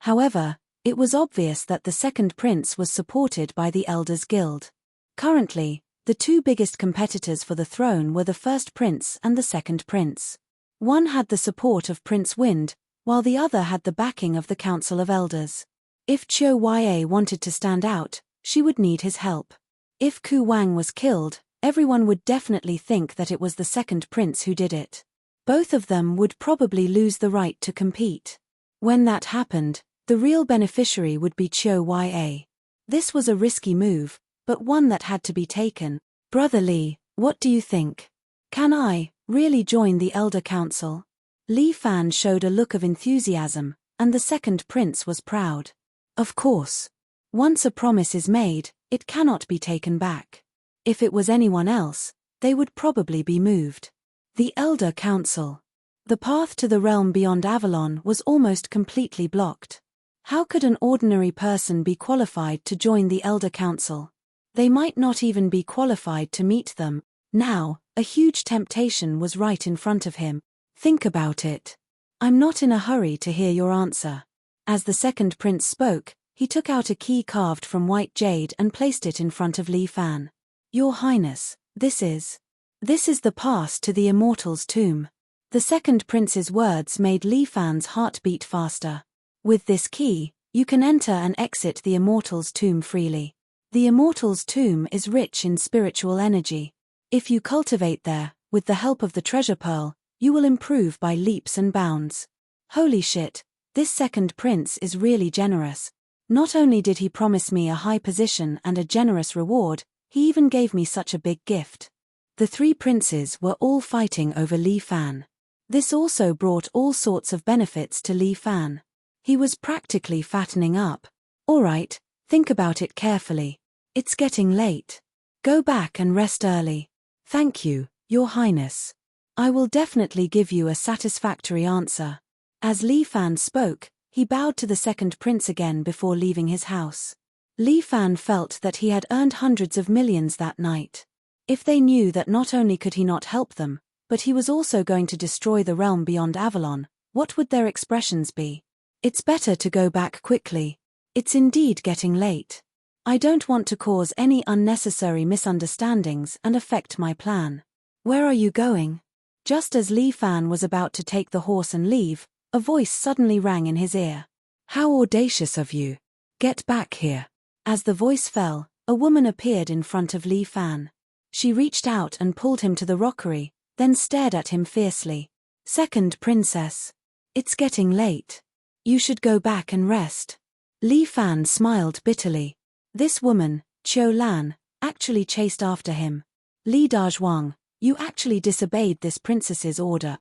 However, it was obvious that the second prince was supported by the Elders Guild. Currently, the two biggest competitors for the throne were the first prince and the second prince. One had the support of Prince Wind, while the other had the backing of the Council of Elders. If Qiu Ya wanted to stand out, she would need his help. If Ku Wang was killed, everyone would definitely think that it was the second prince who did it. Both of them would probably lose the right to compete. When that happened, the real beneficiary would be Qiu Ya. This was a risky move, but one that had to be taken. Brother Li, what do you think? Can I really join the Elder Council? Li Fan showed a look of enthusiasm, and the second prince was proud. Of course. Once a promise is made, it cannot be taken back. If it was anyone else, they would probably be moved. The Elder Council. The path to the realm beyond Avalon was almost completely blocked. How could an ordinary person be qualified to join the Elder Council? They might not even be qualified to meet them. Now, a huge temptation was right in front of him. Think about it. I'm not in a hurry to hear your answer. As the second prince spoke, he took out a key carved from white jade and placed it in front of Li Fan. Your Highness, this is the pass to the Immortal's tomb. The second prince's words made Li Fan's heart beat faster. With this key, you can enter and exit the Immortal's tomb freely. The Immortal's tomb is rich in spiritual energy. If you cultivate there, with the help of the treasure pearl, you will improve by leaps and bounds. Holy shit, this second prince is really generous. Not only did he promise me a high position and a generous reward, he even gave me such a big gift. The three princes were all fighting over Li Fan. This also brought all sorts of benefits to Li Fan. He was practically fattening up. Alright, think about it carefully. It's getting late. Go back and rest early. Thank you, Your Highness. I will definitely give you a satisfactory answer. As Li Fan spoke, he bowed to the second prince again before leaving his house. Li Fan felt that he had earned hundreds of millions that night. If they knew that not only could he not help them, but he was also going to destroy the realm beyond Avalon, what would their expressions be? It's better to go back quickly. It's indeed getting late. I don't want to cause any unnecessary misunderstandings and affect my plan. Where are you going? Just as Li Fan was about to take the horse and leave, a voice suddenly rang in his ear. How audacious of you. Get back here. As the voice fell, a woman appeared in front of Li Fan. She reached out and pulled him to the rockery, then stared at him fiercely. Second princess. It's getting late. You should go back and rest. Li Fan smiled bitterly. This woman, Qiu Lan, actually chased after him. Li Dazhuang, you actually disobeyed this princess's order.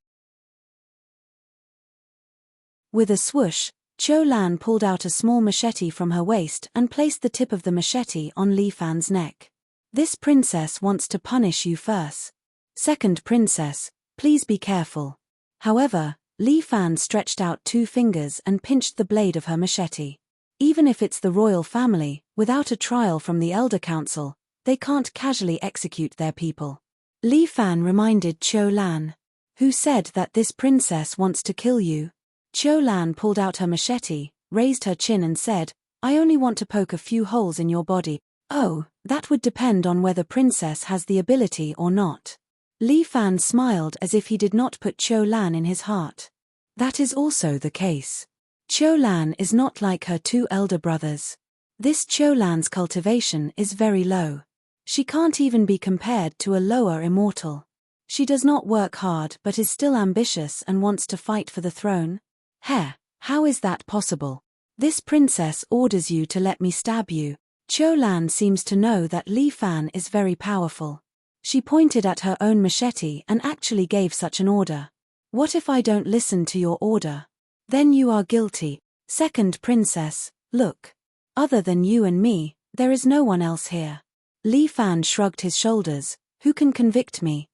With a swoosh, Qiu Lan pulled out a small machete from her waist and placed the tip of the machete on Li Fan's neck. This princess wants to punish you first. Second princess, please be careful. However, Li Fan stretched out 2 fingers and pinched the blade of her machete. Even if it's the royal family, without a trial from the Elder Council, they can't casually execute their people. Li Fan reminded Qiu Lan. Who said that this princess wants to kill you? Qiu Lan pulled out her machete, raised her chin and said, I only want to poke a few holes in your body. Oh, that would depend on whether princess has the ability or not. Li Fan smiled as if he did not put Qiu Lan in his heart. That is also the case. Qiu Lan is not like her 2 elder brothers. This Qiu Lan's cultivation is very low. She can't even be compared to a lower immortal. She does not work hard but is still ambitious and wants to fight for the throne. How is that possible? This princess orders you to let me stab you. Qiu Lan seems to know that Li Fan is very powerful. She pointed at her own machete and actually gave such an order. What if I don't listen to your order? Then you are guilty. Second princess, look. Other than you and me, there is no one else here. Li Fan shrugged his shoulders. Who can convict me?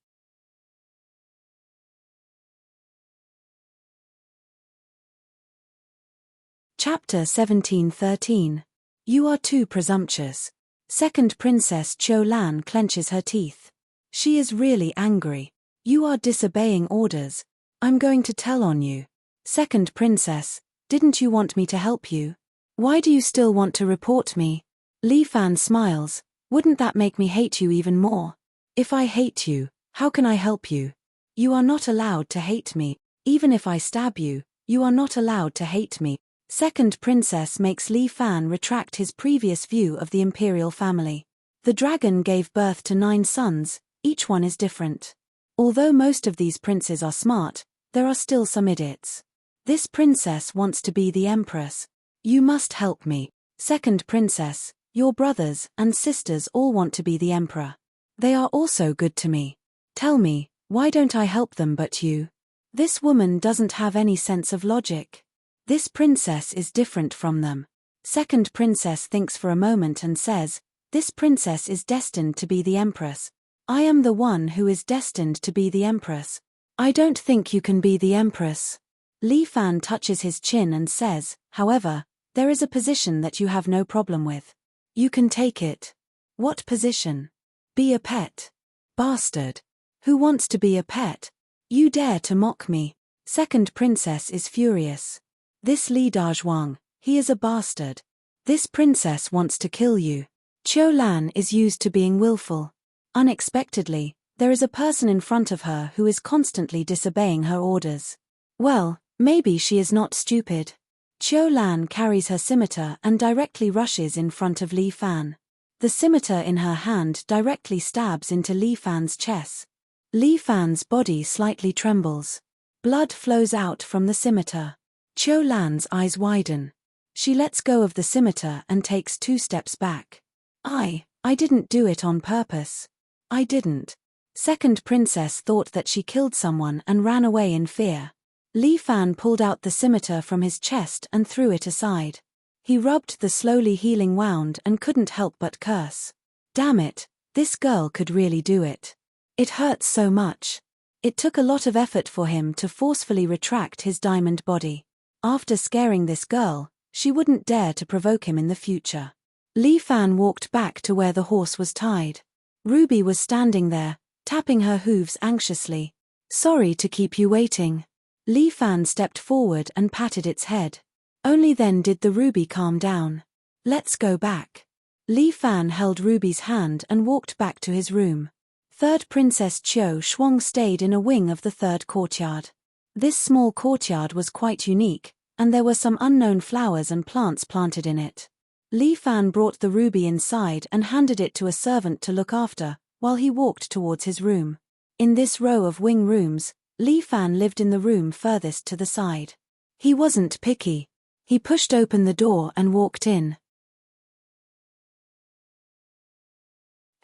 Chapter 17:13. You are too presumptuous. Second princess Qiu Lan clenches her teeth. She is really angry. You are disobeying orders. I'm going to tell on you. Second princess, didn't you want me to help you? Why do you still want to report me? Li Fan smiles. Wouldn't that make me hate you even more? If I hate you, how can I help you? You are not allowed to hate me. Even if I stab you, you are not allowed to hate me. Second princess makes Li Fan retract his previous view of the imperial family. The dragon gave birth to 9 sons, each one is different. Although most of these princes are smart, there are still some idiots. This princess wants to be the empress. You must help me. Second princess, your brothers and sisters all want to be the emperor. They are also good to me. Tell me, why don't I help them but you? This woman doesn't have any sense of logic. This princess is different from them. Second princess thinks for a moment and says, this princess is destined to be the empress. I am the one who is destined to be the empress. I don't think you can be the empress. Li Fan touches his chin and says, however, there is a position that you have no problem with. You can take it. What position? Be a pet. Bastard. Who wants to be a pet? You dare to mock me. Second princess is furious. This Li Dazhuang, he is a bastard. This princess wants to kill you. Qiu Lan is used to being willful. Unexpectedly, there is a person in front of her who is constantly disobeying her orders. Well, maybe she is not stupid. Qiu Lan carries her scimitar and directly rushes in front of Li Fan. The scimitar in her hand directly stabs into Li Fan's chest. Li Fan's body slightly trembles. Blood flows out from the scimitar. Qiu Lan's eyes widen. She lets go of the scimitar and takes 2 steps back. I didn't do it on purpose. I didn't. Second princess thought that she killed someone and ran away in fear. Li Fan pulled out the scimitar from his chest and threw it aside. He rubbed the slowly healing wound and couldn't help but curse. Damn it, this girl could really do it. It hurts so much. It took a lot of effort for him to forcefully retract his diamond body. After scaring this girl, she wouldn't dare to provoke him in the future. Li Fan walked back to where the horse was tied. Ruby was standing there, tapping her hooves anxiously. Sorry to keep you waiting. Li Fan stepped forward and patted its head. Only then did the Ruby calm down. Let's go back. Li Fan held Ruby's hand and walked back to his room. Third Princess Qiu Shuang stayed in a wing of the third courtyard. This small courtyard was quite unique, and there were some unknown flowers and plants planted in it. Li Fan brought the ruby inside and handed it to a servant to look after, while he walked towards his room. In this row of wing rooms, Li Fan lived in the room furthest to the side. He wasn't picky. He pushed open the door and walked in.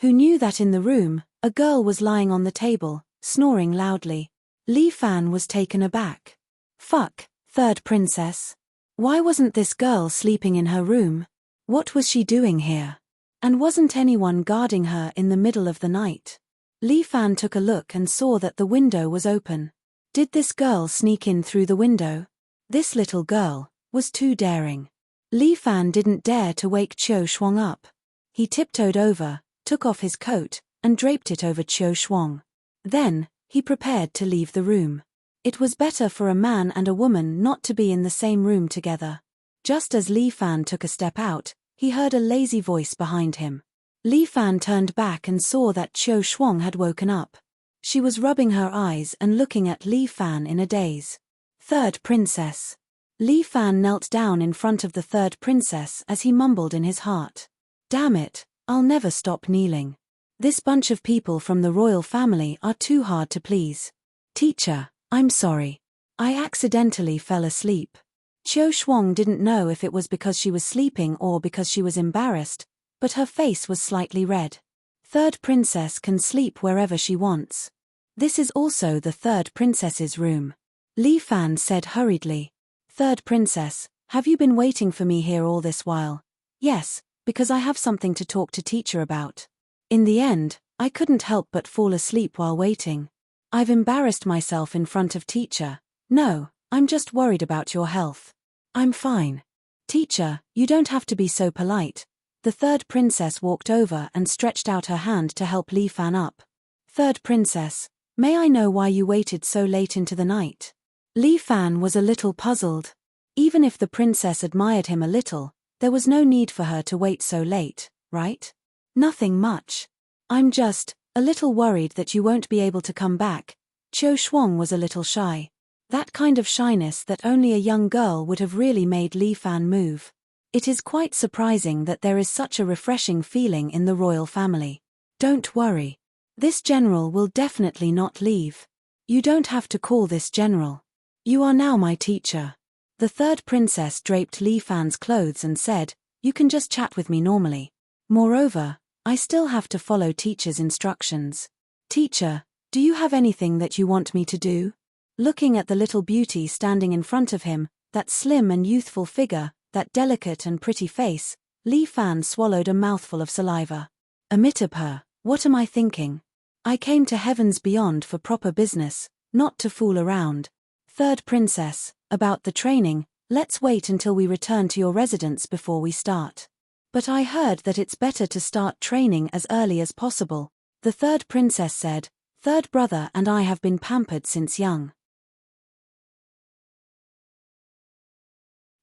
Who knew that in the room, a girl was lying on the table, snoring loudly. Li Fan was taken aback. Fuck, third princess. Why wasn't this girl sleeping in her room? What was she doing here? And wasn't anyone guarding her in the middle of the night? Li Fan took a look and saw that the window was open. Did this girl sneak in through the window? This little girl was too daring. Li Fan didn't dare to wake Qiu Shuang up. He tiptoed over, took off his coat, and draped it over Qiu Shuang. Then, he prepared to leave the room. It was better for a man and a woman not to be in the same room together. Just as Li Fan took a step out, he heard a lazy voice behind him. Li Fan turned back and saw that Qiu Shuang had woken up. She was rubbing her eyes and looking at Li Fan in a daze. Third princess. Li Fan knelt down in front of the third princess as he mumbled in his heart. Damn it, I'll never stop kneeling. This bunch of people from the royal family are too hard to please. Teacher, I'm sorry. I accidentally fell asleep. Qiu Shuang didn't know if it was because she was sleeping or because she was embarrassed, but her face was slightly red. Third princess can sleep wherever she wants. This is also the third princess's room. Li Fan said hurriedly. Third princess, have you been waiting for me here all this while? Yes, because I have something to talk to teacher about. In the end, I couldn't help but fall asleep while waiting. I've embarrassed myself in front of teacher. No, I'm just worried about your health. I'm fine. Teacher, you don't have to be so polite. The third princess walked over and stretched out her hand to help Li Fan up. Third princess, may I know why you waited so late into the night? Li Fan was a little puzzled. Even if the princess admired him a little, there was no need for her to wait so late, right? Nothing much. I'm just a little worried that you won't be able to come back. Qiu Shuang was a little shy. That kind of shyness that only a young girl would have really made Li Fan move. It is quite surprising that there is such a refreshing feeling in the royal family. Don't worry. This general will definitely not leave. You don't have to call this general. You are now my teacher. The third princess draped Li Fan's clothes and said, you can just chat with me normally. Moreover, I still have to follow teacher's instructions. Teacher, do you have anything that you want me to do? Looking at the little beauty standing in front of him, that slim and youthful figure, that delicate and pretty face, Li Fan swallowed a mouthful of saliva. Amitabha, what am I thinking? I came to heavens beyond for proper business, not to fool around. Third princess, about the training, let's wait until we return to your residence before we start. But I heard that it's better to start training as early as possible, the third princess said. Third brother and I have been pampered since young.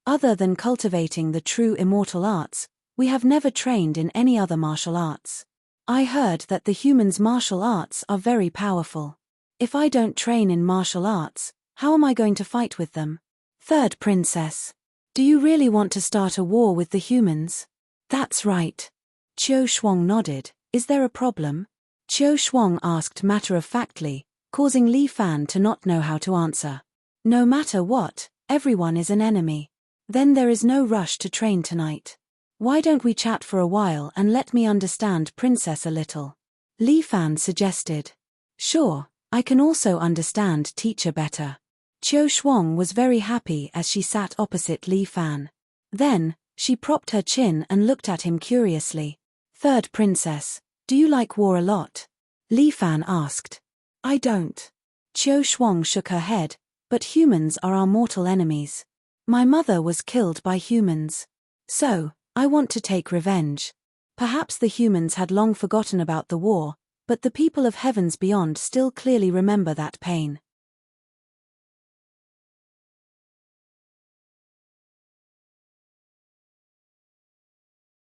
Other than cultivating the true immortal arts, we have never trained in any other martial arts. I heard that the humans' martial arts are very powerful. If I don't train in martial arts, how am I going to fight with them? Third princess. Do you really want to start a war with the humans? That's right. Qiu Shuang nodded. Is there a problem? Qiu Shuang asked matter-of-factly, causing Li Fan to not know how to answer. No matter what, everyone is an enemy. Then there is no rush to train tonight. Why don't we chat for a while and let me understand Princess a little? Li Fan suggested. Sure, I can also understand teacher better. Qiu Shuang was very happy as she sat opposite Li Fan. Then, she propped her chin and looked at him curiously. Third princess, do you like war a lot? Li Fan asked. I don't. Qiu Shuang shook her head, but humans are our mortal enemies. My mother was killed by humans. So, I want to take revenge. Perhaps the humans had long forgotten about the war, but the people of heavens beyond still clearly remember that pain.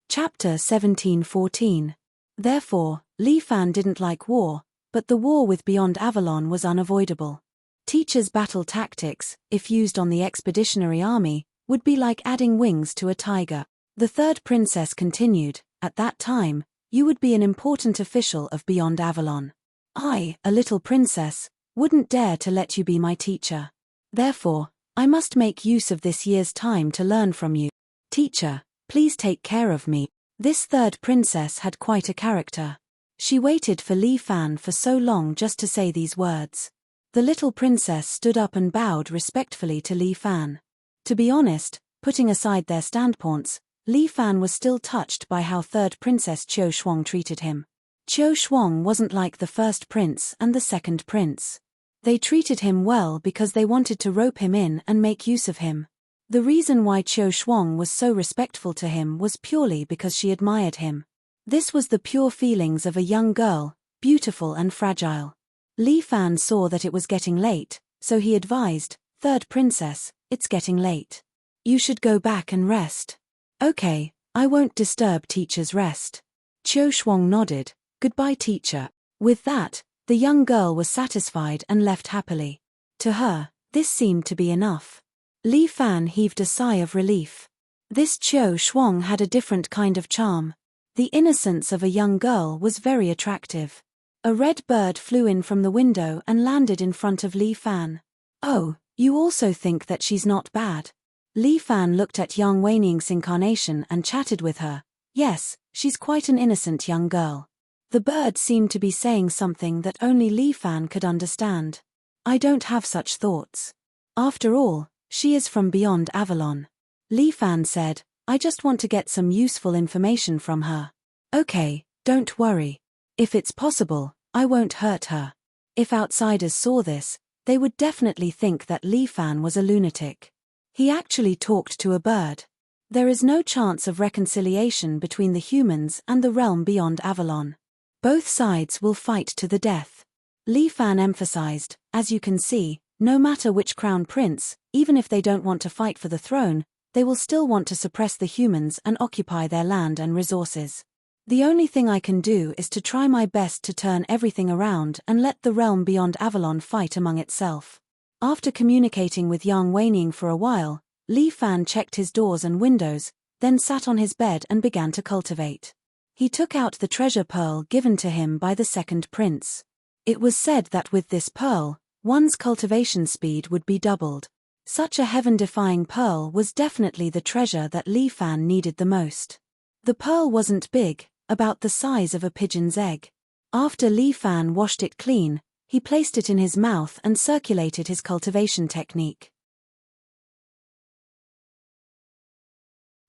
Chapter 17:14. Therefore, Li Fan didn't like war, but the war with Beyond Avalon was unavoidable. Teacher's battle tactics, if used on the expeditionary army, would be like adding wings to a tiger. The third princess continued, at that time, you would be an important official of Beyond Avalon. I, a little princess, wouldn't dare to let you be my teacher. Therefore, I must make use of this year's time to learn from you. Teacher, please take care of me. This third princess had quite a character. She waited for Li Fan for so long just to say these words. The little princess stood up and bowed respectfully to Li Fan. To be honest, putting aside their standpoints, Li Fan was still touched by how third princess Qiu Shuang treated him. Qiu Shuang wasn't like the first prince and the second prince. They treated him well because they wanted to rope him in and make use of him. The reason why Qiu Shuang was so respectful to him was purely because she admired him. This was the pure feelings of a young girl, beautiful and fragile. Li Fan saw that it was getting late, so he advised, "Third princess, it's getting late. You should go back and rest." "Okay, I won't disturb teacher's rest." Qiu Shuang nodded, "Goodbye teacher." With that, the young girl was satisfied and left happily. To her, this seemed to be enough. Li Fan heaved a sigh of relief. This Qiu Shuang had a different kind of charm. The innocence of a young girl was very attractive. A red bird flew in from the window and landed in front of Li Fan. "Oh, you also think that she's not bad?" Li Fan looked at Yang Weining's incarnation and chatted with her. "Yes, she's quite an innocent young girl." The bird seemed to be saying something that only Li Fan could understand. "I don't have such thoughts. After all, she is from beyond Avalon." Li Fan said, "I just want to get some useful information from her." "Okay, don't worry. If it's possible, I won't hurt her." If outsiders saw this, they would definitely think that Li Fan was a lunatic. He actually talked to a bird. There is no chance of reconciliation between the humans and the realm beyond Avalon. Both sides will fight to the death. Li Fan emphasized, "As you can see, no matter which crown prince, even if they don't want to fight for the throne, they will still want to suppress the humans and occupy their land and resources. The only thing I can do is to try my best to turn everything around and let the realm beyond Avalon fight among itself." After communicating with Yang Weining for a while, Li Fan checked his doors and windows, then sat on his bed and began to cultivate. He took out the treasure pearl given to him by the second prince. It was said that with this pearl, one's cultivation speed would be doubled. Such a heaven-defying pearl was definitely the treasure that Li Fan needed the most. The pearl wasn't big, about the size of a pigeon's egg. After Li Fan washed it clean, he placed it in his mouth and circulated his cultivation technique.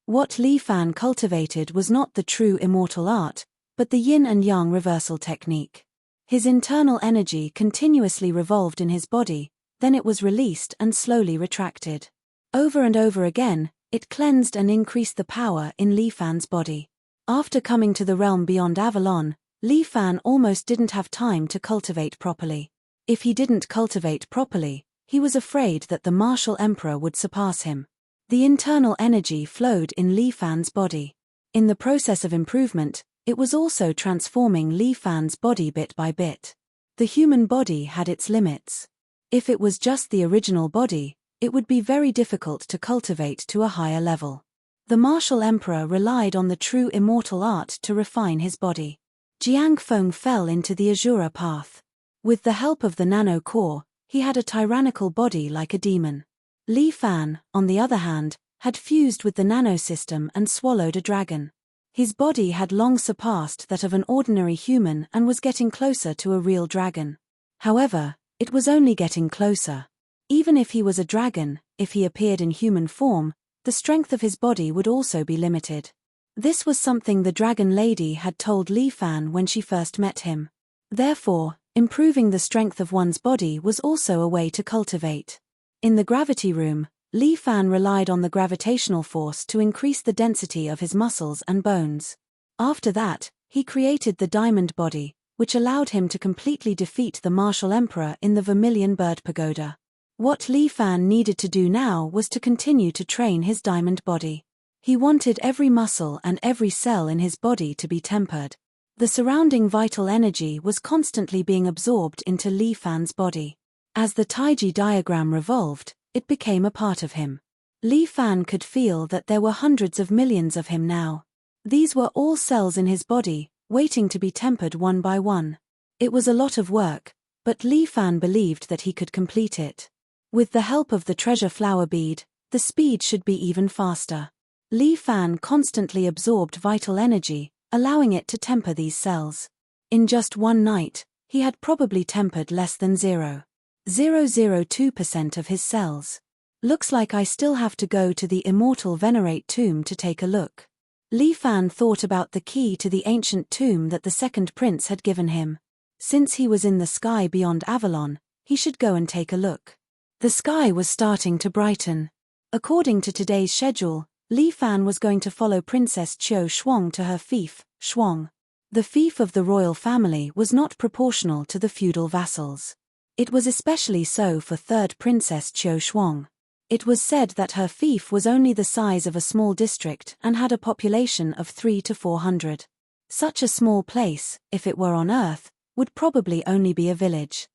What Li Fan cultivated was not the true immortal art, but the yin and yang reversal technique. His internal energy continuously revolved in his body, then it was released and slowly retracted. Over and over again, it cleansed and increased the power in Li Fan's body. After coming to the realm beyond Avalon, Li Fan almost didn't have time to cultivate properly. If he didn't cultivate properly, he was afraid that the martial emperor would surpass him. The internal energy flowed in Li Fan's body. In the process of improvement, it was also transforming Li Fan's body bit by bit. The human body had its limits. If it was just the original body, it would be very difficult to cultivate to a higher level. The martial emperor relied on the true immortal art to refine his body. Jiang Feng fell into the Azura path. With the help of the nano core, he had a tyrannical body like a demon. Li Fan, on the other hand, had fused with the nano system and swallowed a dragon. His body had long surpassed that of an ordinary human and was getting closer to a real dragon. However, it was only getting closer. Even if he was a dragon, if he appeared in human form, the strength of his body would also be limited. This was something the Dragon Lady had told Li Fan when she first met him. Therefore, improving the strength of one's body was also a way to cultivate. In the gravity room, Li Fan relied on the gravitational force to increase the density of his muscles and bones. After that, he created the diamond body, which allowed him to completely defeat the martial emperor in the Vermilion Bird Pagoda. What Li Fan needed to do now was to continue to train his diamond body. He wanted every muscle and every cell in his body to be tempered. The surrounding vital energy was constantly being absorbed into Li Fan's body. As the Taiji diagram revolved, it became a part of him. Li Fan could feel that there were hundreds of millions of him now. These were all cells in his body, waiting to be tempered one by one. It was a lot of work, but Li Fan believed that he could complete it. With the help of the treasure flower bead, the speed should be even faster. Li Fan constantly absorbed vital energy, allowing it to temper these cells. In just one night, he had probably tempered less than 0.002% of his cells. Looks like I still have to go to the immortal Venerate tomb to take a look. Li Fan thought about the key to the ancient tomb that the second prince had given him. Since he was in the sky beyond Avalon, he should go and take a look. The sky was starting to brighten. According to today's schedule, Li Fan was going to follow Princess Qiu Shuang to her fief, Shuang. The fief of the royal family was not proportional to the feudal vassals. It was especially so for third Princess Qiu Shuang. It was said that her fief was only the size of a small district and had a population of 300 to 400. Such a small place, if it were on Earth, would probably only be a village.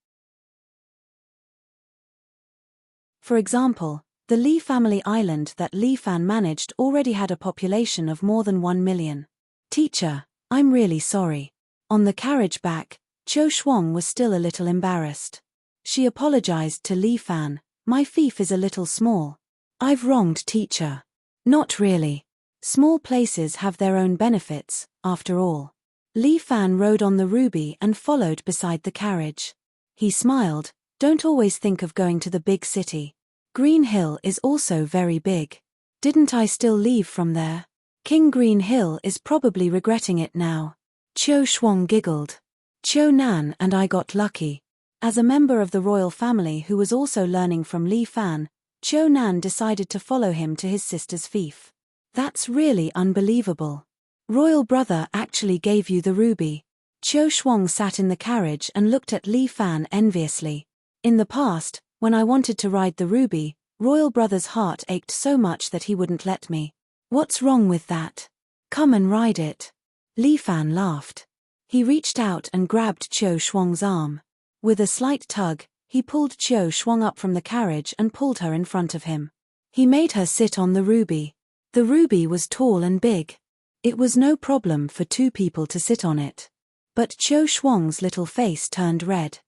For example, the Li family island that Li Fan managed already had a population of more than 1 million. Teacher, I'm really sorry. On the carriage back, Qiu Shuang was still a little embarrassed. She apologized to Li Fan. My fief is a little small. I've wronged teacher. Not really. Small places have their own benefits, after all. Li Fan rode on the ruby and followed beside the carriage. He smiled. Don't always think of going to the big city. Green Hill is also very big. Didn't I still leave from there? King Green Hill is probably regretting it now. Qiu Shuang giggled. Qiu Nan and I got lucky. As a member of the royal family who was also learning from Li Fan, Qiu Nan decided to follow him to his sister's fief. That's really unbelievable. Royal brother actually gave you the ruby. Qiu Shuang sat in the carriage and looked at Li Fan enviously. In the past, when I wanted to ride the ruby, royal brother's heart ached so much that he wouldn't let me. What's wrong with that? Come and ride it. Li Fan laughed. He reached out and grabbed Qiu Shuang's arm. With a slight tug, he pulled Qiu Shuang up from the carriage and pulled her in front of him. He made her sit on the ruby. The ruby was tall and big. It was no problem for two people to sit on it. But Qiu Shuang's little face turned red.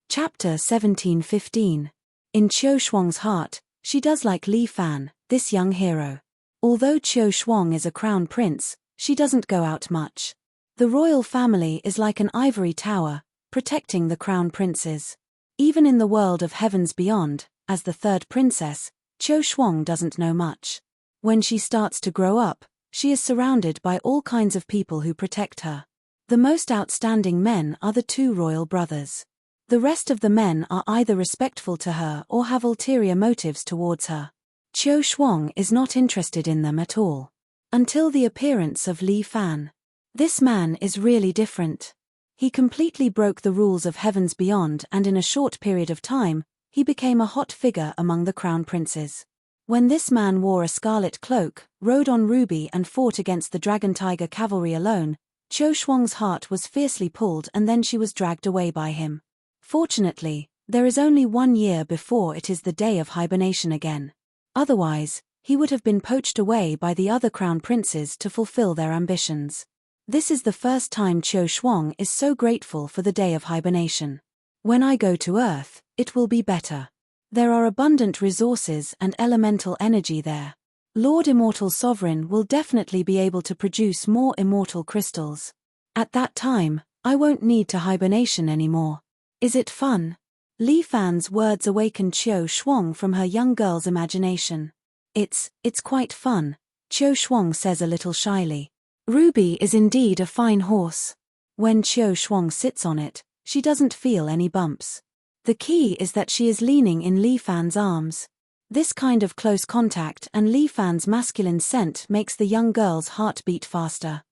Chapter 17:15. In Qiu Shuang's heart, she does like Li Fan, this young hero. Although Qiu Shuang is a crown prince, she doesn't go out much. The royal family is like an ivory tower, protecting the crown princes. Even in the world of heavens beyond, as the third princess, Qiu Shuang doesn't know much. When she starts to grow up, she is surrounded by all kinds of people who protect her. The most outstanding men are the two royal brothers. The rest of the men are either respectful to her or have ulterior motives towards her. Qiu Shuang is not interested in them at all. Until the appearance of Li Fan. This man is really different. He completely broke the rules of heavens beyond, and in a short period of time, he became a hot figure among the crown princes. When this man wore a scarlet cloak, rode on Ruby and fought against the Dragon Tiger cavalry alone, Qiu Shuang's heart was fiercely pulled and then she was dragged away by him. Fortunately, there is only 1 year before it is the day of hibernation again. Otherwise, he would have been poached away by the other crown princes to fulfill their ambitions. This is the first time Qiu Shuang is so grateful for the day of hibernation. When I go to Earth, it will be better. There are abundant resources and elemental energy there. Lord Immortal Sovereign will definitely be able to produce more immortal crystals. At that time, I won't need to hibernation anymore. Is it fun? Li Fan's words awakened Qiu Shuang from her young girl's imagination. It's quite fun, Qiu Shuang says a little shyly. Ruby is indeed a fine horse. When Qiu Shuang sits on it, she doesn't feel any bumps. The key is that she is leaning in Li Fan's arms. This kind of close contact and Li Fan's masculine scent makes the young girl's heart beat faster.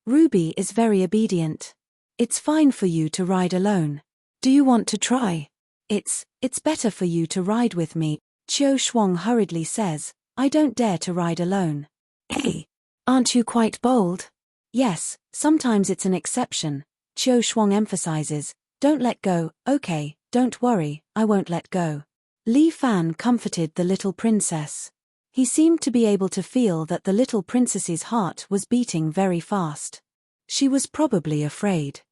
Ruby is very obedient. It's fine for you to ride alone. Do you want to try? It's better for you to ride with me, Qiu Shuang hurriedly says. I don't dare to ride alone. Hey, aren't you quite bold? Yes, sometimes it's an exception, Qiu Shuang emphasizes. Don't let go. Okay, don't worry, I won't let go. Li Fan comforted the little princess. He seemed to be able to feel that the little princess's heart was beating very fast. She was probably afraid.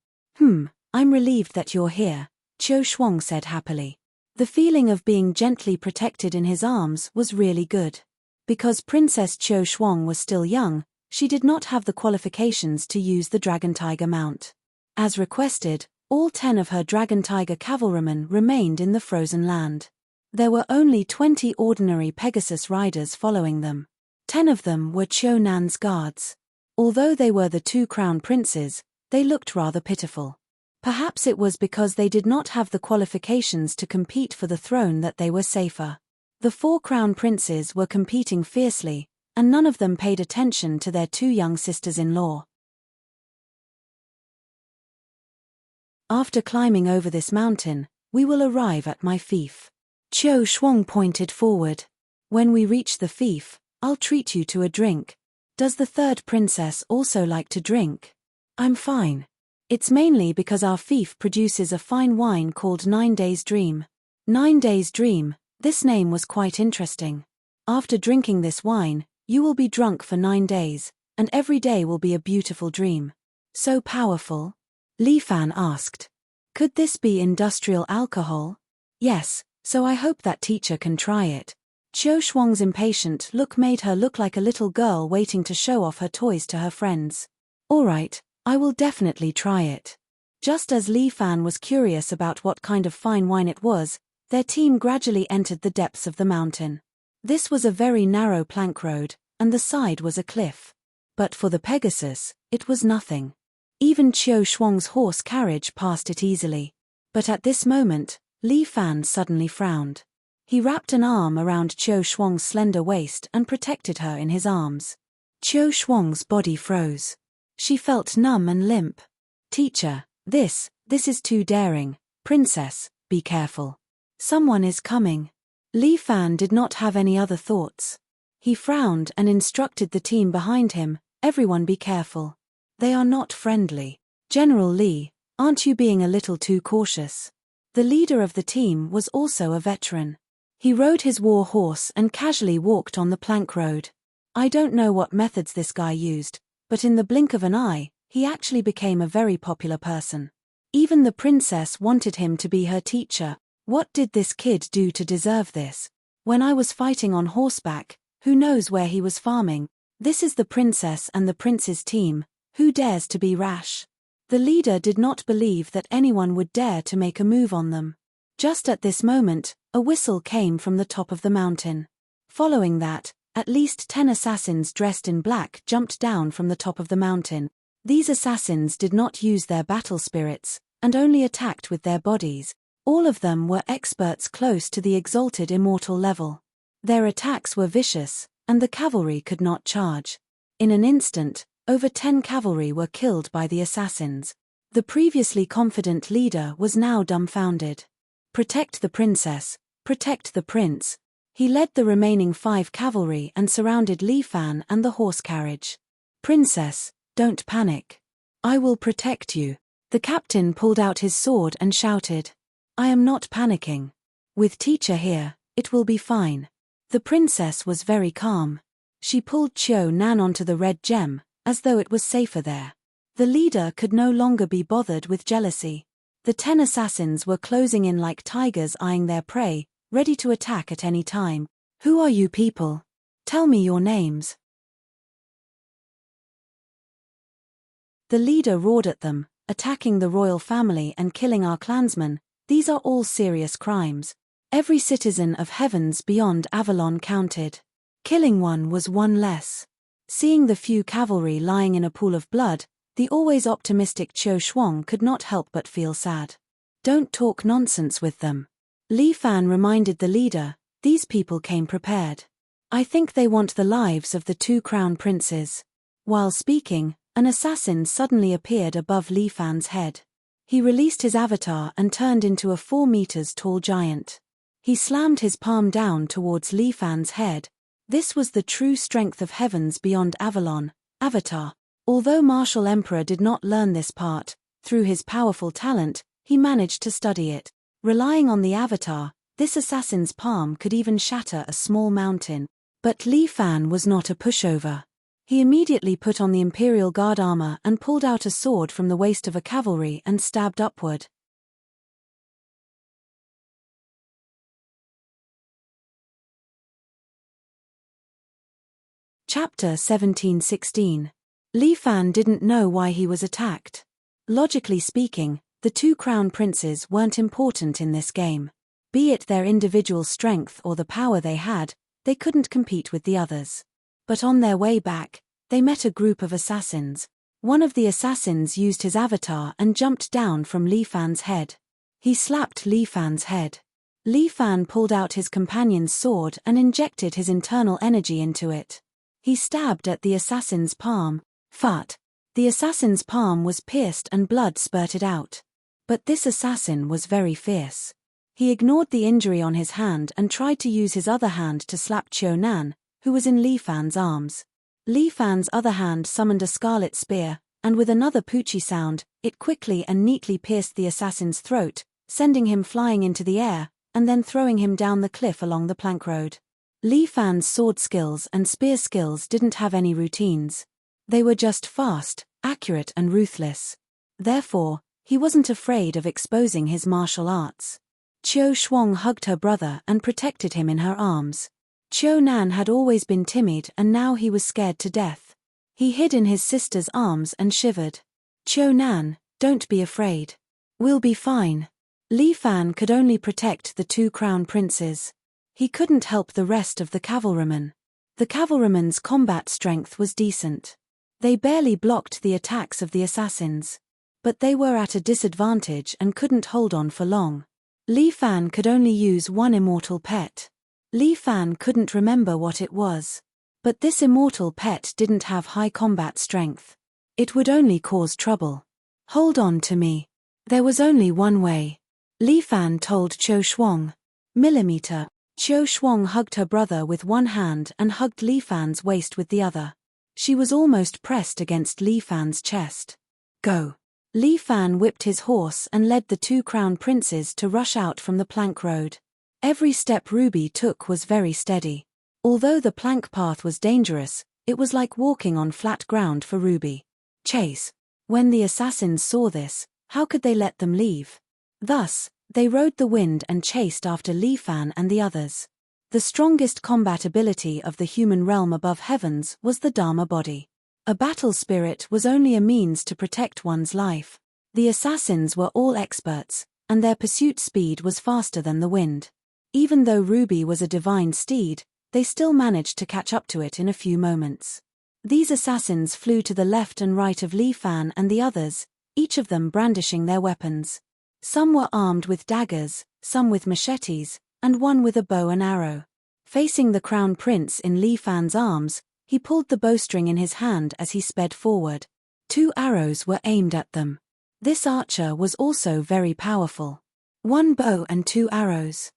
I'm relieved that you're here, Qiu Shuang said happily. The feeling of being gently protected in his arms was really good. Because Princess Qiu Shuang was still young, she did not have the qualifications to use the Dragon Tiger mount. As requested, all 10 of her Dragon Tiger cavalrymen remained in the frozen land. There were only 20 ordinary Pegasus riders following them. 10 of them were Qiu Nan's guards. Although they were the 2 crown princes, they looked rather pitiful. Perhaps it was because they did not have the qualifications to compete for the throne that they were safer. The 4 crown princes were competing fiercely, and none of them paid attention to their 2 young sisters-in-law. After climbing over this mountain, we will arrive at my fief. Qiu Shuang pointed forward. When we reach the fief, I'll treat you to a drink. Does the 3rd princess also like to drink? I'm fine. It's mainly because our fief produces a fine wine called 9 Days Dream. 9 Days Dream, this name was quite interesting. After drinking this wine, you will be drunk for 9 days, and every day will be a beautiful dream. So powerful? Li Fan asked. Could this be industrial alcohol? Yes, so I hope that teacher can try it. Qiu Shuang's impatient look made her look like a little girl waiting to show off her toys to her friends. All right, I will definitely try it. Just as Li Fan was curious about what kind of fine wine it was, their team gradually entered the depths of the mountain. This was a very narrow plank road, and the side was a cliff. But for the Pegasus, it was nothing. Even Qiu Shuang's horse carriage passed it easily. But at this moment, Li Fan suddenly frowned. He wrapped an arm around Qiu Shuang's slender waist and protected her in his arms. Qiu Shuang's body froze. She felt numb and limp. Teacher, this is too daring. Princess, be careful. Someone is coming. Li Fan did not have any other thoughts. He frowned and instructed the team behind him, everyone be careful. They are not friendly. General Li, aren't you being a little too cautious? The leader of the team was also a veteran. He rode his war horse and casually walked on the plank road. I don't know what methods this guy used, but in the blink of an eye, he actually became a very popular person. Even the princess wanted him to be her teacher. What did this kid do to deserve this? When I was fighting on horseback, who knows where he was farming? This is the princess and the prince's team. Who dares to be rash? The leader did not believe that anyone would dare to make a move on them. Just at this moment, a whistle came from the top of the mountain. Following that, at least 10 assassins dressed in black jumped down from the top of the mountain. These assassins did not use their battle spirits, and only attacked with their bodies. All of them were experts close to the exalted immortal level. Their attacks were vicious, and the cavalry could not charge. In an instant, over 10 cavalry were killed by the assassins. The previously confident leader was now dumbfounded. Protect the princess, protect the prince. He led the remaining 5 cavalry and surrounded Li Fan and the horse carriage. Princess, don't panic. I will protect you. The captain pulled out his sword and shouted. I am not panicking. With teacher here, it will be fine. The princess was very calm. She pulled Qiu Nan onto the red gem, as though it was safer there. The leader could no longer be bothered with jealousy. The 10 assassins were closing in like tigers eyeing their prey, ready to attack at any time. Who are you people? Tell me your names. The leader roared at them, attacking the royal family and killing our clansmen. These are all serious crimes. Every citizen of heavens beyond Avalon counted. Killing one was one less. Seeing the few cavalry lying in a pool of blood, the always optimistic Qiu Shuang could not help but feel sad. Don't talk nonsense with them. Li Fan reminded the leader, these people came prepared. I think they want the lives of the 2 crown princes. While speaking, an assassin suddenly appeared above Li Fan's head. He released his avatar and turned into a 4 meters tall giant. He slammed his palm down towards Li Fan's head. This was the true strength of heavens beyond Avalon, Avatar. Although Martial Emperor did not learn this part, through his powerful talent, he managed to study it. Relying on the avatar, this assassin's palm could even shatter a small mountain. But Li Fan was not a pushover. He immediately put on the Imperial Guard armor and pulled out a sword from the waist of a cavalry and stabbed upward. Chapter 17:16. Li Fan didn't know why he was attacked. Logically speaking, the two crown princes weren't important in this game. Be it their individual strength or the power they had, they couldn't compete with the others. But on their way back, they met a group of assassins. One of the assassins used his avatar and jumped down from Li Fan's head. He slapped Li Fan's head. Li Fan pulled out his companion's sword and injected his internal energy into it. He stabbed at the assassin's palm. Fart. The assassin's palm was pierced and blood spurted out. But this assassin was very fierce. He ignored the injury on his hand and tried to use his other hand to slap Qiu Nan, who was in Li Fan's arms. Li Fan's other hand summoned a scarlet spear, and with another poochie sound, it quickly and neatly pierced the assassin's throat, sending him flying into the air, and then throwing him down the cliff along the plank road. Li Fan's sword skills and spear skills didn't have any routines. They were just fast, accurate and ruthless. Therefore, he wasn't afraid of exposing his martial arts. Qiu Shuang hugged her brother and protected him in her arms. Qiu Nan had always been timid and now he was scared to death. He hid in his sister's arms and shivered. Qiu Nan, don't be afraid. We'll be fine. Li Fan could only protect the two crown princes. He couldn't help the rest of the cavalrymen. The cavalrymen's combat strength was decent. They barely blocked the attacks of the assassins. But they were at a disadvantage and couldn't hold on for long. Li Fan could only use one immortal pet. Li Fan couldn't remember what it was. But this immortal pet didn't have high combat strength. It would only cause trouble. Hold on to me. There was only one way. Li Fan told Qiu Shuang. Millimeter. Qiu Shuang hugged her brother with one hand and hugged Li Fan's waist with the other. She was almost pressed against Li Fan's chest. Go. Li Fan whipped his horse and led the two crown princes to rush out from the plank road. Every step Ruby took was very steady. Although the plank path was dangerous, it was like walking on flat ground for Ruby. Chase. When the assassins saw this, how could they let them leave? Thus, they rode the wind and chased after Li Fan and the others. The strongest combat ability of the human realm above heavens was the Dharma body. A battle spirit was only a means to protect one's life. The assassins were all experts, and their pursuit speed was faster than the wind. Even though Ruby was a divine steed, they still managed to catch up to it in a few moments. These assassins flew to the left and right of Li Fan and the others, each of them brandishing their weapons. Some were armed with daggers, some with machetes, and one with a bow and arrow. Facing the crown prince in Li Fan's arms, he pulled the bowstring in his hand as he sped forward. 2 arrows were aimed at them. This archer was also very powerful. 1 bow and 2 arrows.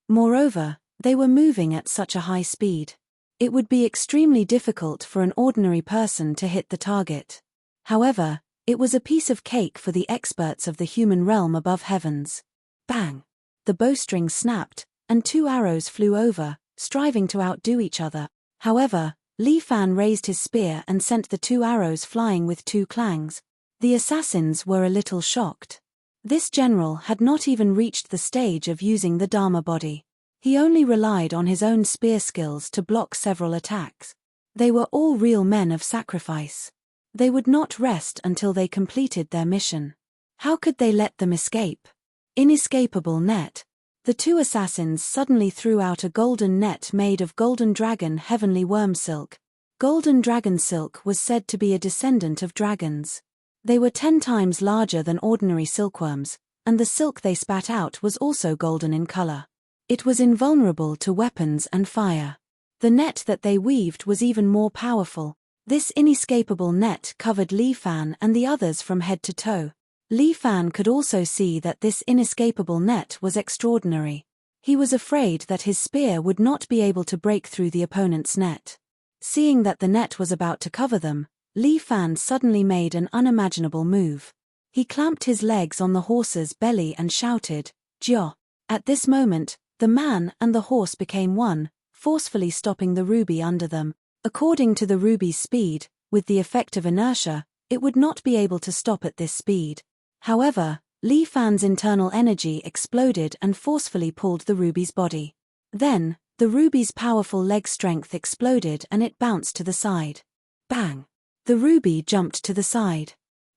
Moreover, they were moving at such a high speed. It would be extremely difficult for an ordinary person to hit the target. However, it was a piece of cake for the experts of the human realm above heavens. Bang! The bowstring snapped, and 2 arrows flew over, striving to outdo each other. However, Li Fan raised his spear and sent the 2 arrows flying with 2 clangs. The assassins were a little shocked. This general had not even reached the stage of using the Dharma body. He only relied on his own spear skills to block several attacks. They were all real men of sacrifice. They would not rest until they completed their mission. How could they let them escape? Inescapable net. The 2 assassins suddenly threw out a golden net made of golden dragon heavenly worm silk. Golden dragon silk was said to be a descendant of dragons. They were 10 times larger than ordinary silkworms, and the silk they spat out was also golden in color. It was invulnerable to weapons and fire. The net that they weaved was even more powerful. This inescapable net covered Li Fan and the others from head to toe. Li Fan could also see that this inescapable net was extraordinary. He was afraid that his spear would not be able to break through the opponent's net. Seeing that the net was about to cover them, Li Fan suddenly made an unimaginable move. He clamped his legs on the horse's belly and shouted, "Jia!" At this moment, The man and the horse became one, forcefully stopping the ruby under them. According to the ruby's speed, with the effect of inertia, it would not be able to stop at this speed. However, Li Fan's internal energy exploded and forcefully pulled the ruby's body. Then, the ruby's powerful leg strength exploded and it bounced to the side. Bang! The ruby jumped to the side.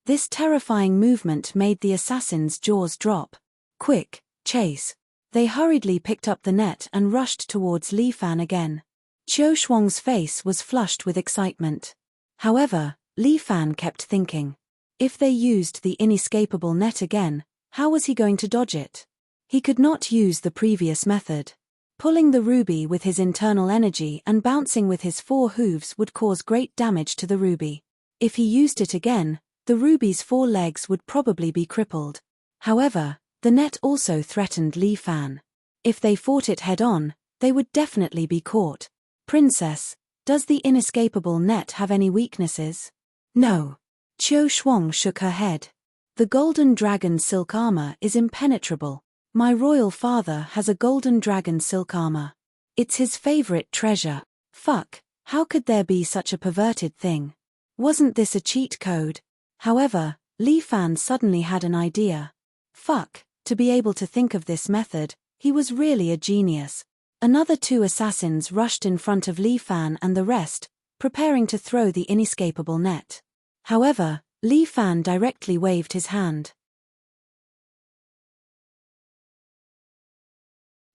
This terrifying movement made the assassin's jaws drop. Quick, chase! They hurriedly picked up the net and rushed towards Li Fan again. Qiu Shuang's face was flushed with excitement. However, Li Fan kept thinking. If they used the inescapable net again, how was he going to dodge it? He could not use the previous method. Pulling the ruby with his internal energy and bouncing with his 4 hooves would cause great damage to the ruby. If he used it again, the ruby's 4 legs would probably be crippled. However, the net also threatened Li Fan. If they fought it head-on, they would definitely be caught. Princess, does the inescapable net have any weaknesses? No. Qiu Shuang shook her head. The golden dragon silk armor is impenetrable. My royal father has a golden dragon silk armor. It's his favorite treasure. Fuck, how could there be such a perverted thing? Wasn't this a cheat code? However, Li Fan suddenly had an idea. Fuck, to be able to think of this method, he was really a genius. Another 2 assassins rushed in front of Li Fan and the rest, preparing to throw the inescapable net. However, Li Fan directly waved his hand.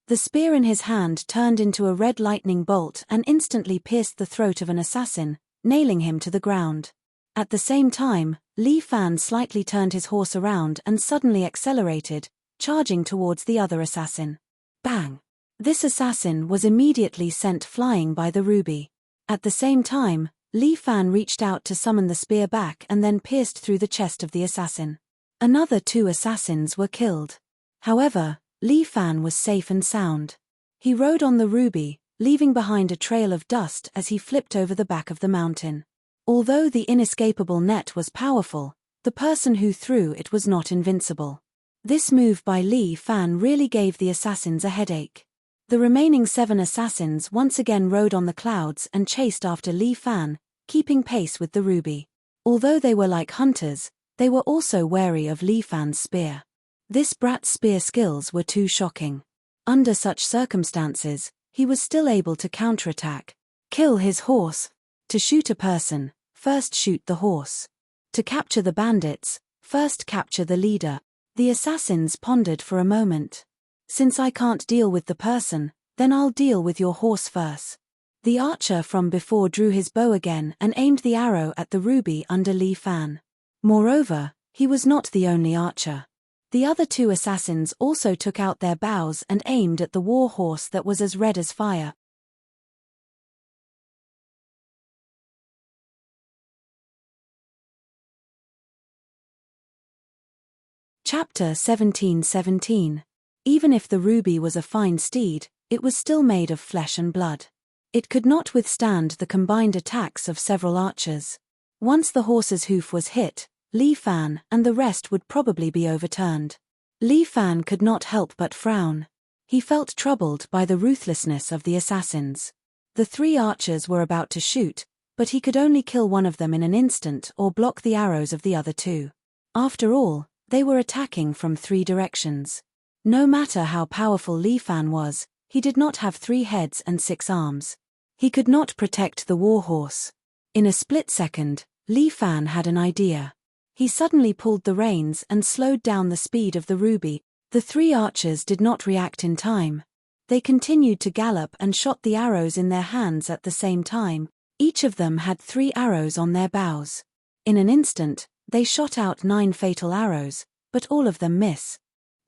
The spear in his hand turned into a red lightning bolt and instantly pierced the throat of an assassin, nailing him to the ground. At the same time, Li Fan slightly turned his horse around and suddenly accelerated, charging towards the other assassin. Bang! This assassin was immediately sent flying by the ruby. At the same time, Li Fan reached out to summon the spear back and then pierced through the chest of the assassin. Another 2 assassins were killed. However, Li Fan was safe and sound. He rode on the ruby, leaving behind a trail of dust as he flipped over the back of the mountain. Although the inescapable net was powerful, the person who threw it was not invincible. This move by Li Fan really gave the assassins a headache. The remaining 7 assassins once again rode on the clouds and chased after Li Fan, keeping pace with the ruby. Although they were like hunters, they were also wary of Li Fan's spear. This brat's spear skills were too shocking. Under such circumstances, he was still able to counterattack. Kill his horse. To shoot a person, first shoot the horse. To capture the bandits, first capture the leader. The assassins pondered for a moment. Since I can't deal with the person, then I'll deal with your horse first. The archer from before drew his bow again and aimed the arrow at the ruby under Li Fan. Moreover, he was not the only archer. The other 2 assassins also took out their bows and aimed at the war horse that was as red as fire. Chapter 17:17. Even if the ruby was a fine steed, it was still made of flesh and blood. It could not withstand the combined attacks of several archers. Once the horse's hoof was hit, Li Fan and the rest would probably be overturned. Li Fan could not help but frown. He felt troubled by the ruthlessness of the assassins. The 3 archers were about to shoot, but he could only kill one of them in an instant or block the arrows of the other 2. After all, they were attacking from 3 directions. No matter how powerful Li Fan was, he did not have 3 heads and 6 arms. He could not protect the war horse. In a split second, Li Fan had an idea. He suddenly pulled the reins and slowed down the speed of the ruby. The 3 archers did not react in time. They continued to gallop and shot the arrows in their hands at the same time. Each of them had 3 arrows on their bows. In an instant, they shot out 9 fatal arrows, but all of them miss.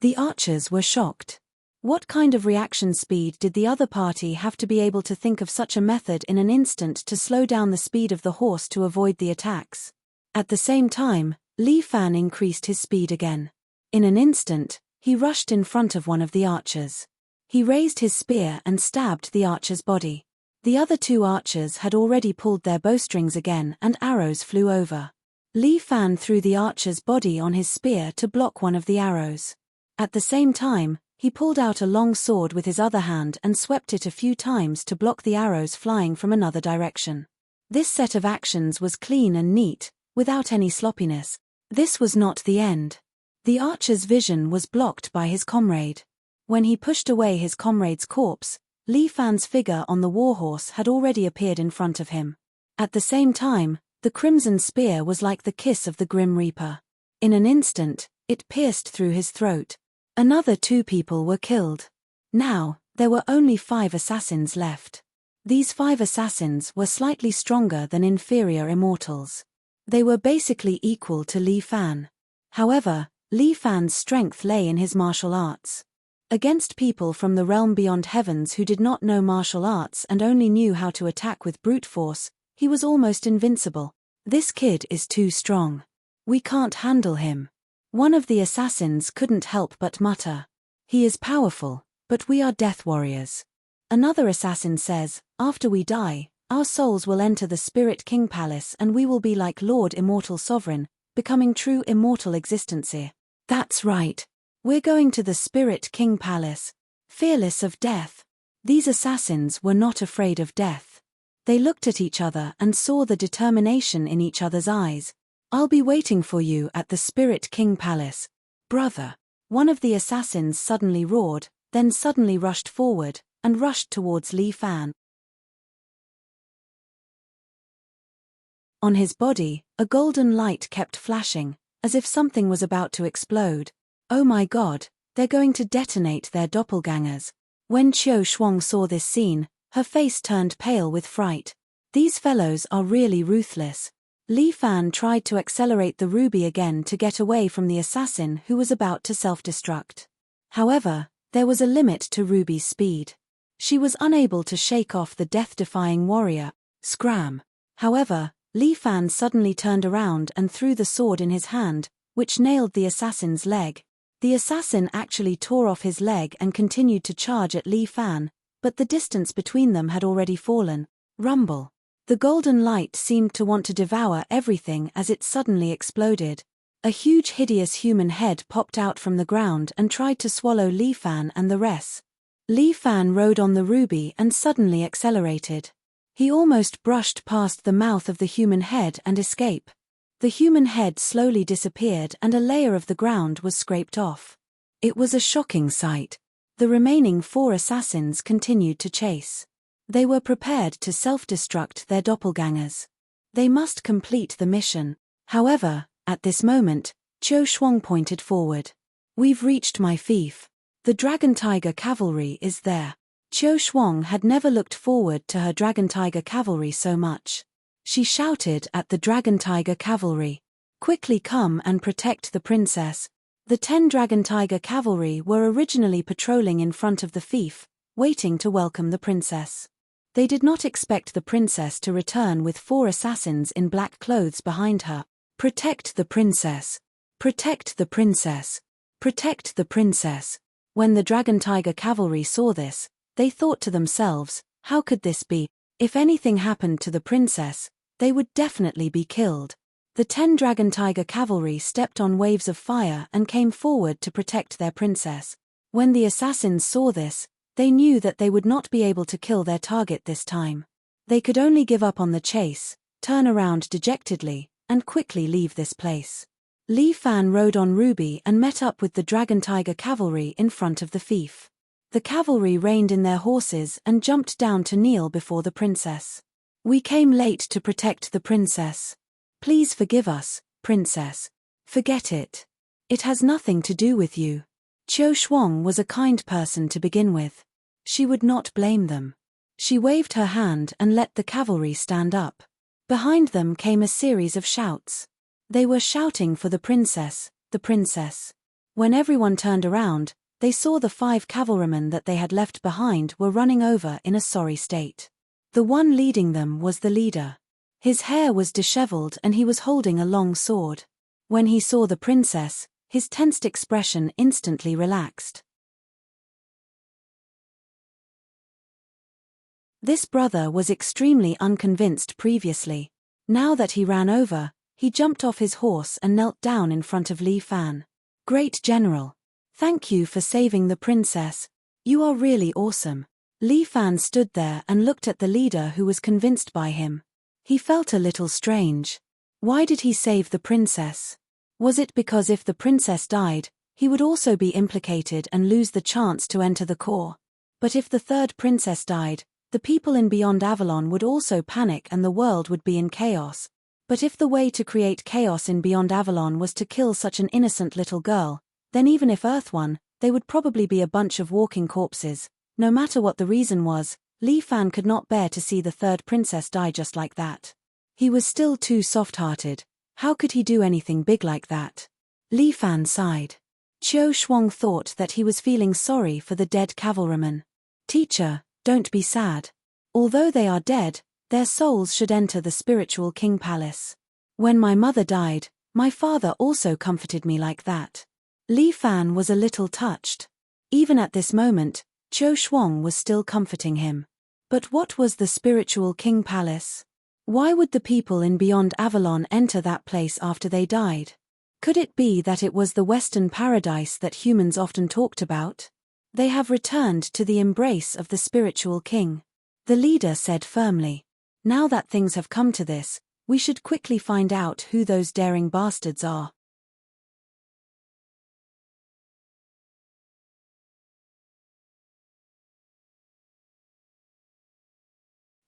The archers were shocked. What kind of reaction speed did the other party have to be able to think of such a method in an instant to slow down the speed of the horse to avoid the attacks? At the same time, Li Fan increased his speed again. In an instant, he rushed in front of one of the archers. He raised his spear and stabbed the archer's body. The other 2 archers had already pulled their bowstrings again and arrows flew over. Li Fan threw the archer's body on his spear to block one of the arrows. At the same time, He pulled out a long sword with his other hand and swept it a few times to block the arrows flying from another direction. This set of actions was clean and neat, without any sloppiness. This was not the end. The archer's vision was blocked by his comrade. When he pushed away his comrade's corpse, Li Fan's figure on the warhorse had already appeared in front of him. At the same time, the crimson spear was like the kiss of the Grim Reaper. In an instant, it pierced through his throat. Another 2 people were killed. Now, there were only 5 assassins left. These 5 assassins were slightly stronger than inferior immortals. They were basically equal to Li Fan. However, Li Fan's strength lay in his martial arts. Against people from the realm beyond heavens who did not know martial arts and only knew how to attack with brute force, he was almost invincible. This kid is too strong. We can't handle him. One of the assassins couldn't help but mutter. He is powerful, but we are death warriors. Another assassin says, after we die, our souls will enter the Spirit King Palace and we will be like Lord Immortal Sovereign, becoming true immortal existency. That's right. We're going to the Spirit King Palace, fearless of death. These assassins were not afraid of death. They looked at each other and saw the determination in each other's eyes. I'll be waiting for you at the Spirit King Palace, brother. One of the assassins suddenly roared, then suddenly rushed forward, and rushed towards Li Fan. On his body, a golden light kept flashing, as if something was about to explode. Oh my god, they're going to detonate their doppelgangers. When Qiu Shuang saw this scene, her face turned pale with fright. These fellows are really ruthless. Li Fan tried to accelerate the ruby again to get away from the assassin who was about to self-destruct. However, there was a limit to Ruby's speed. She was unable to shake off the death-defying warrior. Scram. However, Li Fan suddenly turned around and threw the sword in his hand, which nailed the assassin's leg. The assassin actually tore off his leg and continued to charge at Li Fan, but the distance between them had already fallen. Rumble. The golden light seemed to want to devour everything as it suddenly exploded. A huge hideous human head popped out from the ground and tried to swallow Li Fan and the rest. Li Fan rode on the ruby and suddenly accelerated. He almost brushed past the mouth of the human head and escaped. The human head slowly disappeared and a layer of the ground was scraped off. It was a shocking sight. The remaining 4 assassins continued to chase. They were prepared to self-destruct their doppelgangers. They must complete the mission. However, at this moment, Qiu Shuang pointed forward. We've reached my fief. The Dragon Tiger cavalry is there. Qiu Shuang had never looked forward to her Dragon Tiger cavalry so much. She shouted at the Dragon Tiger cavalry, "Quickly come and protect the princess." The 10 Dragon Tiger cavalry were originally patrolling in front of the fief, waiting to welcome the princess. They did not expect the princess to return with 4 assassins in black clothes behind her. Protect the princess! Protect the princess! Protect the princess! When the Dragon Tiger cavalry saw this, they thought to themselves, how could this be? If anything happened to the princess, they would definitely be killed. The 10 Dragon Tiger cavalry stepped on waves of fire and came forward to protect their princess. When the assassins saw this, they knew that they would not be able to kill their target this time. They could only give up on the chase, turn around dejectedly, and quickly leave this place. Li Fan rode on Ruby and met up with the Dragon Tiger cavalry in front of the fief. The cavalry reined in their horses and jumped down to kneel before the princess. We came late to protect the princess. Please forgive us, princess. Forget it. It has nothing to do with you. Qiu Shuang was a kind person to begin with. She would not blame them. She waved her hand and let the cavalry stand up. Behind them came a series of shouts. They were shouting for the princess, the princess. When everyone turned around, they saw the 5 cavalrymen that they had left behind were running over in a sorry state. The one leading them was the leader. His hair was disheveled and he was holding a long sword. When he saw the princess, his tensed expression instantly relaxed. This brother was extremely unconvinced previously. Now that he ran over, he jumped off his horse and knelt down in front of Li Fan. Great General. Thank you for saving the princess. You are really awesome. Li Fan stood there and looked at the leader who was convinced by him. He felt a little strange. Why did he save the princess? Was it because if the princess died, he would also be implicated and lose the chance to enter the core? But if the third princess died, the people in Beyond Avalon would also panic and the world would be in chaos. But if the way to create chaos in Beyond Avalon was to kill such an innocent little girl, then even if Earth won, they would probably be a bunch of walking corpses. No matter what the reason was, Li Fan could not bear to see the third princess die just like that. He was still too soft-hearted. How could he do anything big like that? Li Fan sighed. Qiu Shuang thought that he was feeling sorry for the dead cavalrymen. Teacher, don't be sad. Although they are dead, their souls should enter the spiritual king palace. When my mother died, my father also comforted me like that. Li Fan was a little touched. Even at this moment, Qiu Shuang was still comforting him. But what was the spiritual king palace? Why would the people in Beyond Avalon enter that place after they died? Could it be that it was the Western paradise that humans often talked about? They have returned to the embrace of the spiritual king. The leader said firmly. Now that things have come to this, we should quickly find out who those daring bastards are.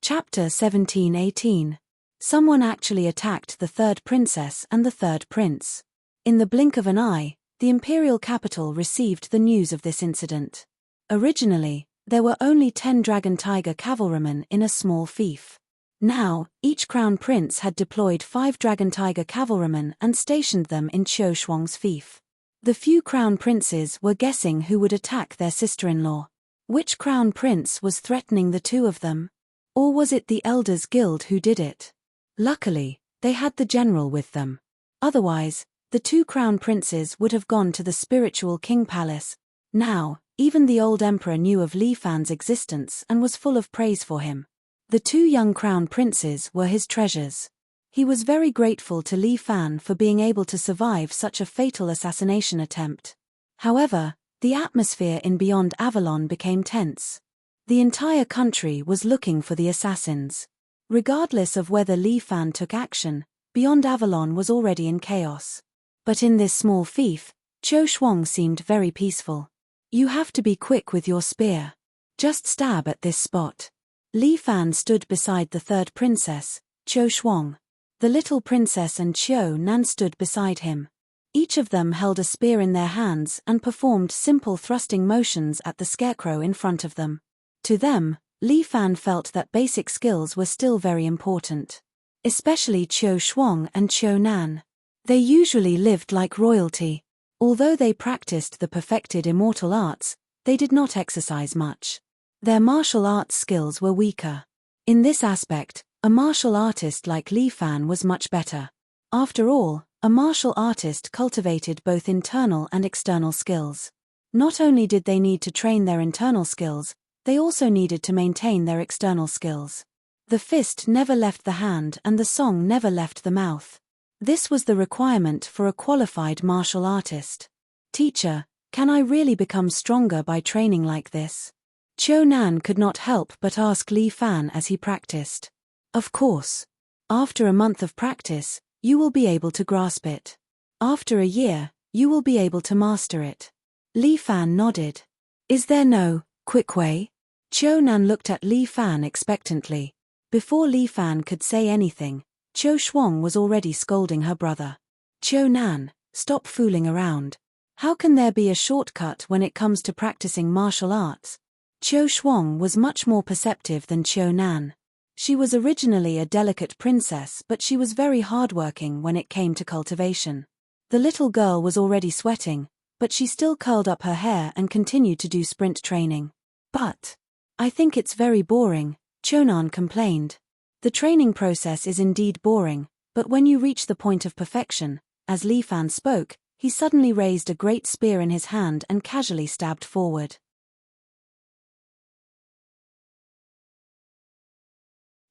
Chapter 17-18. Someone actually attacked the third princess and the third prince. In the blink of an eye, the imperial capital received the news of this incident. Originally, there were only 10 dragon tiger cavalrymen in a small fief. Now, each crown prince had deployed 5 dragon tiger cavalrymen and stationed them in Qiu Shuang's fief. The few crown princes were guessing who would attack their sister-in-law. Which crown prince was threatening the two of them? Or was it the Elders Guild who did it? Luckily, they had the general with them. Otherwise, the 2 crown princes would have gone to the spiritual king palace. Now, even the old emperor knew of Li Fan's existence and was full of praise for him. The 2 young crown princes were his treasures. He was very grateful to Li Fan for being able to survive such a fatal assassination attempt. However, the atmosphere in Beyond Avalon became tense. The entire country was looking for the assassins. Regardless of whether Li Fan took action, Beyond Avalon was already in chaos. But in this small fief, Qiu Shuang seemed very peaceful. You have to be quick with your spear. Just stab at this spot. Li Fan stood beside the third princess, Qiu Shuang. The little princess and Qiu Nan stood beside him. Each of them held a spear in their hands and performed simple thrusting motions at the scarecrow in front of them. To them, Li Fan felt that basic skills were still very important. Especially Qiu Shuang and Qiu Nan. They usually lived like royalty. Although they practiced the perfected immortal arts, they did not exercise much. Their martial arts skills were weaker. In this aspect, a martial artist like Li Fan was much better. After all, a martial artist cultivated both internal and external skills. Not only did they need to train their internal skills, they also needed to maintain their external skills. The fist never left the hand and the song never left the mouth. This was the requirement for a qualified martial artist. Teacher, can I really become stronger by training like this? Qiu Nan could not help but ask Li Fan as he practiced. Of course. After a month of practice, you will be able to grasp it. After a year, you will be able to master it. Li Fan nodded. Is there no quick way? Qiu Nan looked at Li Fan expectantly. Before Li Fan could say anything, Qiu Shuang was already scolding her brother. Qiu Nan, stop fooling around. How can there be a shortcut when it comes to practicing martial arts? Qiu Shuang was much more perceptive than Qiu Nan. She was originally a delicate princess, but she was very hardworking when it came to cultivation. The little girl was already sweating, but she still curled up her hair and continued to do sprint training. But I think it's very boring, Qiu Nan complained. The training process is indeed boring, but when you reach the point of perfection, as Li Fan spoke, he suddenly raised a great spear in his hand and casually stabbed forward.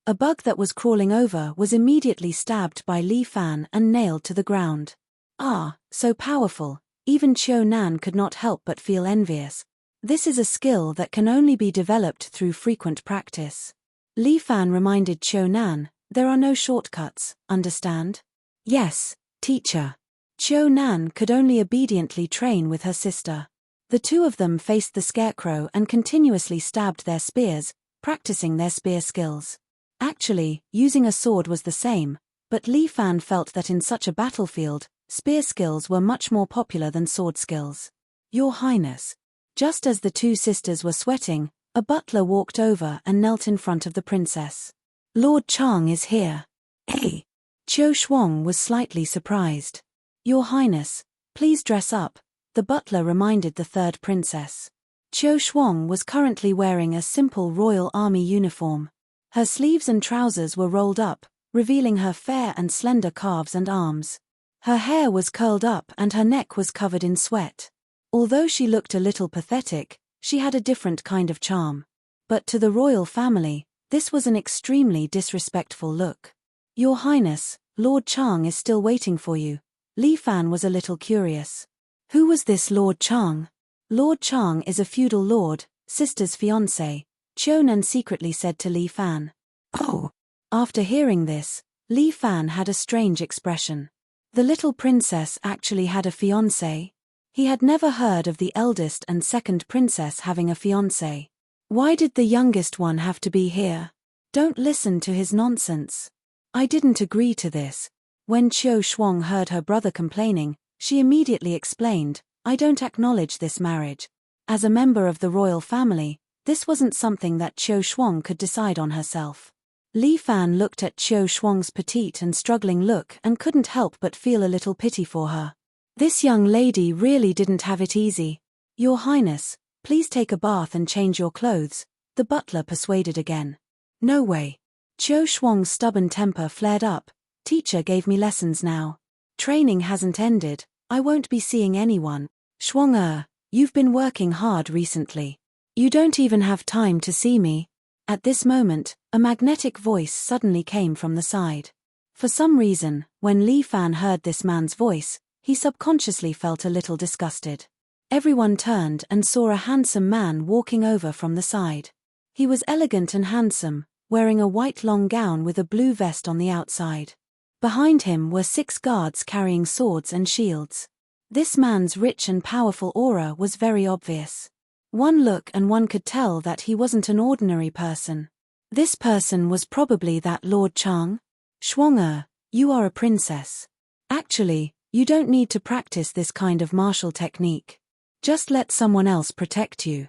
A bug that was crawling over was immediately stabbed by Li Fan and nailed to the ground. Ah, so powerful, Even Qiu Nan could not help but feel envious. This is a skill that can only be developed through frequent practice. Li Fan reminded Qiu Nan, there are no shortcuts, understand? Yes, teacher. Qiu Nan could only obediently train with her sister. The two of them faced the scarecrow and continuously stabbed their spears, practicing their spear skills. Actually, using a sword was the same, but Li Fan felt that in such a battlefield, spear skills were much more popular than sword skills. Your Highness. Just as the two sisters were sweating, a butler walked over and knelt in front of the princess. Lord Chang is here. Hey! Qiu Shuang was slightly surprised. Your Highness, please dress up, the butler reminded the third princess. Qiu Shuang was currently wearing a simple royal army uniform. Her sleeves and trousers were rolled up, revealing her fair and slender calves and arms. Her hair was curled up and her neck was covered in sweat. Although she looked a little pathetic, she had a different kind of charm. But to the royal family, this was an extremely disrespectful look. Your Highness, Lord Chang is still waiting for you. Li Fan was a little curious. Who was this Lord Chang? Lord Chang is a feudal lord, sister's fiancé, Qiu Nan secretly said to Li Fan. Oh! After hearing this, Li Fan had a strange expression. The little princess actually had a fiancé? He had never heard of the eldest and second princess having a fiancé. Why did the youngest one have to be here? Don't listen to his nonsense. I didn't agree to this. When Qiu Shuang heard her brother complaining, she immediately explained, I don't acknowledge this marriage. As a member of the royal family, this wasn't something that Qiu Shuang could decide on herself. Li Fan looked at Qiu Shuang's petite and struggling look and couldn't help but feel a little pity for her. This young lady really didn't have it easy. Your Highness, please take a bath and change your clothes, the butler persuaded again. No way. Qiu Shuang's stubborn temper flared up. Teacher gave me lessons now. Training hasn't ended, I won't be seeing anyone. Shuang you've been working hard recently. You don't even have time to see me. At this moment, a magnetic voice suddenly came from the side. For some reason, when Li Fan heard this man's voice, he subconsciously felt a little disgusted. Everyone turned and saw a handsome man walking over from the side. He was elegant and handsome, wearing a white long gown with a blue vest on the outside. Behind him were 6 guards carrying swords and shields. This man's rich and powerful aura was very obvious. One look and one could tell that he wasn't an ordinary person. This person was probably that Lord Chang. Shuang you are a princess. Actually, you don't need to practice this kind of martial technique. Just let someone else protect you.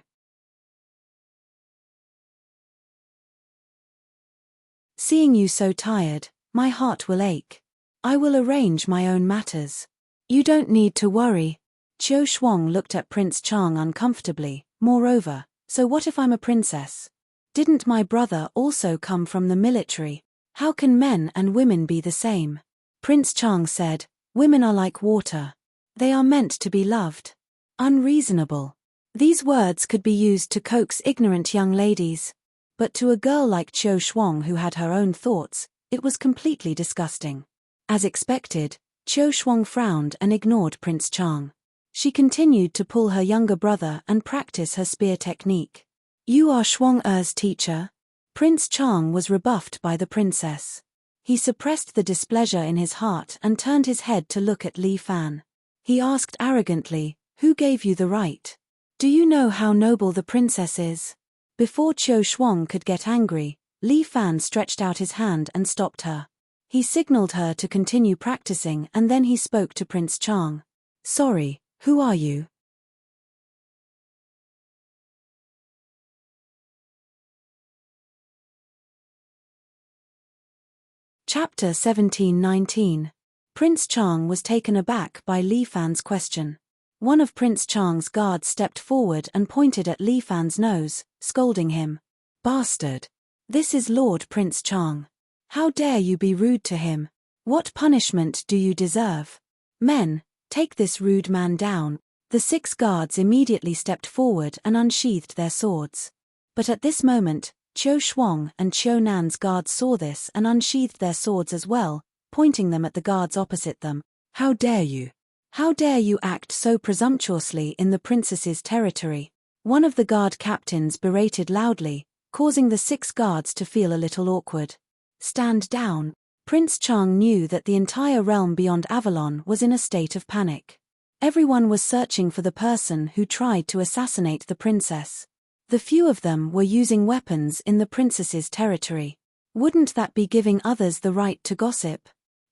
Seeing you so tired, my heart will ache. I will arrange my own matters. You don't need to worry. Qiu Shuang looked at Prince Chang uncomfortably. Moreover, so what if I'm a princess? Didn't my brother also come from the military? How can men and women be the same? Prince Chang said, women are like water. They are meant to be loved. Unreasonable. These words could be used to coax ignorant young ladies. But to a girl like Qiu Shuang who had her own thoughts, it was completely disgusting. As expected, Qiu Shuang frowned and ignored Prince Chang. She continued to pull her younger brother and practice her spear technique. You are Shuang-er's teacher? Prince Chang was rebuffed by the princess. He suppressed the displeasure in his heart and turned his head to look at Li Fan. He asked arrogantly, who gave you the right? Do you know how noble the princess is? Before Qiu Shuang could get angry, Li Fan stretched out his hand and stopped her. He signaled her to continue practicing and then he spoke to Prince Chang. Sorry, who are you? Chapter 17-19. Prince Chang was taken aback by Li Fan's question. One of Prince Chang's guards stepped forward and pointed at Li Fan's nose, scolding him. Bastard! This is Lord Prince Chang. How dare you be rude to him? What punishment do you deserve? Men, take this rude man down. The 6 guards immediately stepped forward and unsheathed their swords. But at this moment, Qiu Shuang and Qiu Nan's guards saw this and unsheathed their swords as well, pointing them at the guards opposite them. How dare you? How dare you act so presumptuously in the princess's territory? One of the guard captains berated loudly, causing the 6 guards to feel a little awkward. Stand down. Prince Chang knew that the entire realm beyond Avalon was in a state of panic. Everyone was searching for the person who tried to assassinate the princess. The few of them were using weapons in the princess's territory. Wouldn't that be giving others the right to gossip?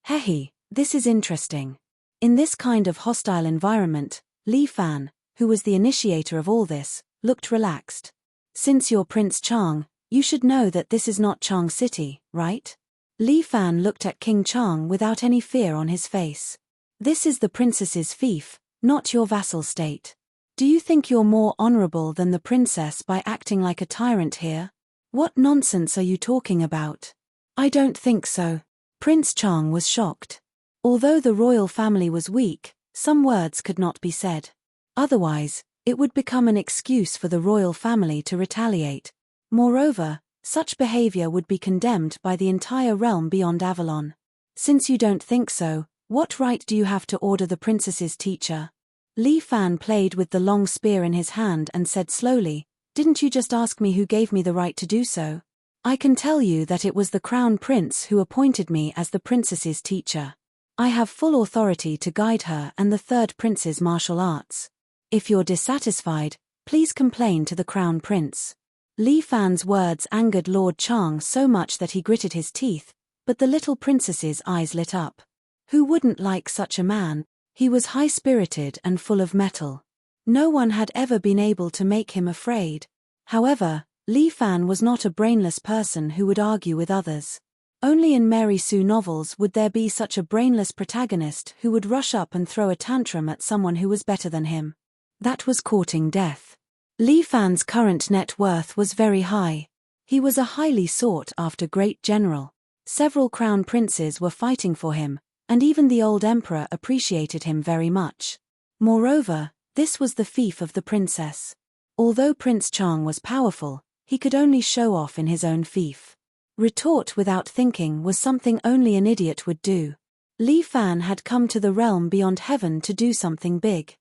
Hehe, this is interesting. In this kind of hostile environment, Li Fan, who was the initiator of all this, looked relaxed. Since you're Prince Chang, you should know that this is not Chang City, right? Li Fan looked at King Chang without any fear on his face. This is the princess's fief, not your vassal state. Do you think you're more honorable than the princess by acting like a tyrant here? What nonsense are you talking about? I don't think so. Prince Chang was shocked. Although the royal family was weak, some words could not be said. Otherwise, it would become an excuse for the royal family to retaliate. Moreover, such behavior would be condemned by the entire realm beyond Avalon. Since you don't think so, what right do you have to order the princess's teacher? Li Fan played with the long spear in his hand and said slowly, "Didn't you just ask me who gave me the right to do so? I can tell you that it was the crown prince who appointed me as the princess's teacher. I have full authority to guide her and the 3rd prince's martial arts. If you're dissatisfied, please complain to the crown prince." Li Fan's words angered Lord Chang so much that he gritted his teeth, but the little princess's eyes lit up. Who wouldn't like such a man? He was high-spirited and full of mettle. No one had ever been able to make him afraid. However, Li Fan was not a brainless person who would argue with others. Only in Mary Sue novels would there be such a brainless protagonist who would rush up and throw a tantrum at someone who was better than him. That was courting death. Li Fan's current net worth was very high. He was a highly sought-after great general. Several crown princes were fighting for him, and even the old emperor appreciated him very much. Moreover, this was the fief of the princess. Although Prince Chang was powerful, he could only show off in his own fief. Retort without thinking was something only an idiot would do. Li Fan had come to the realm beyond heaven to do something big.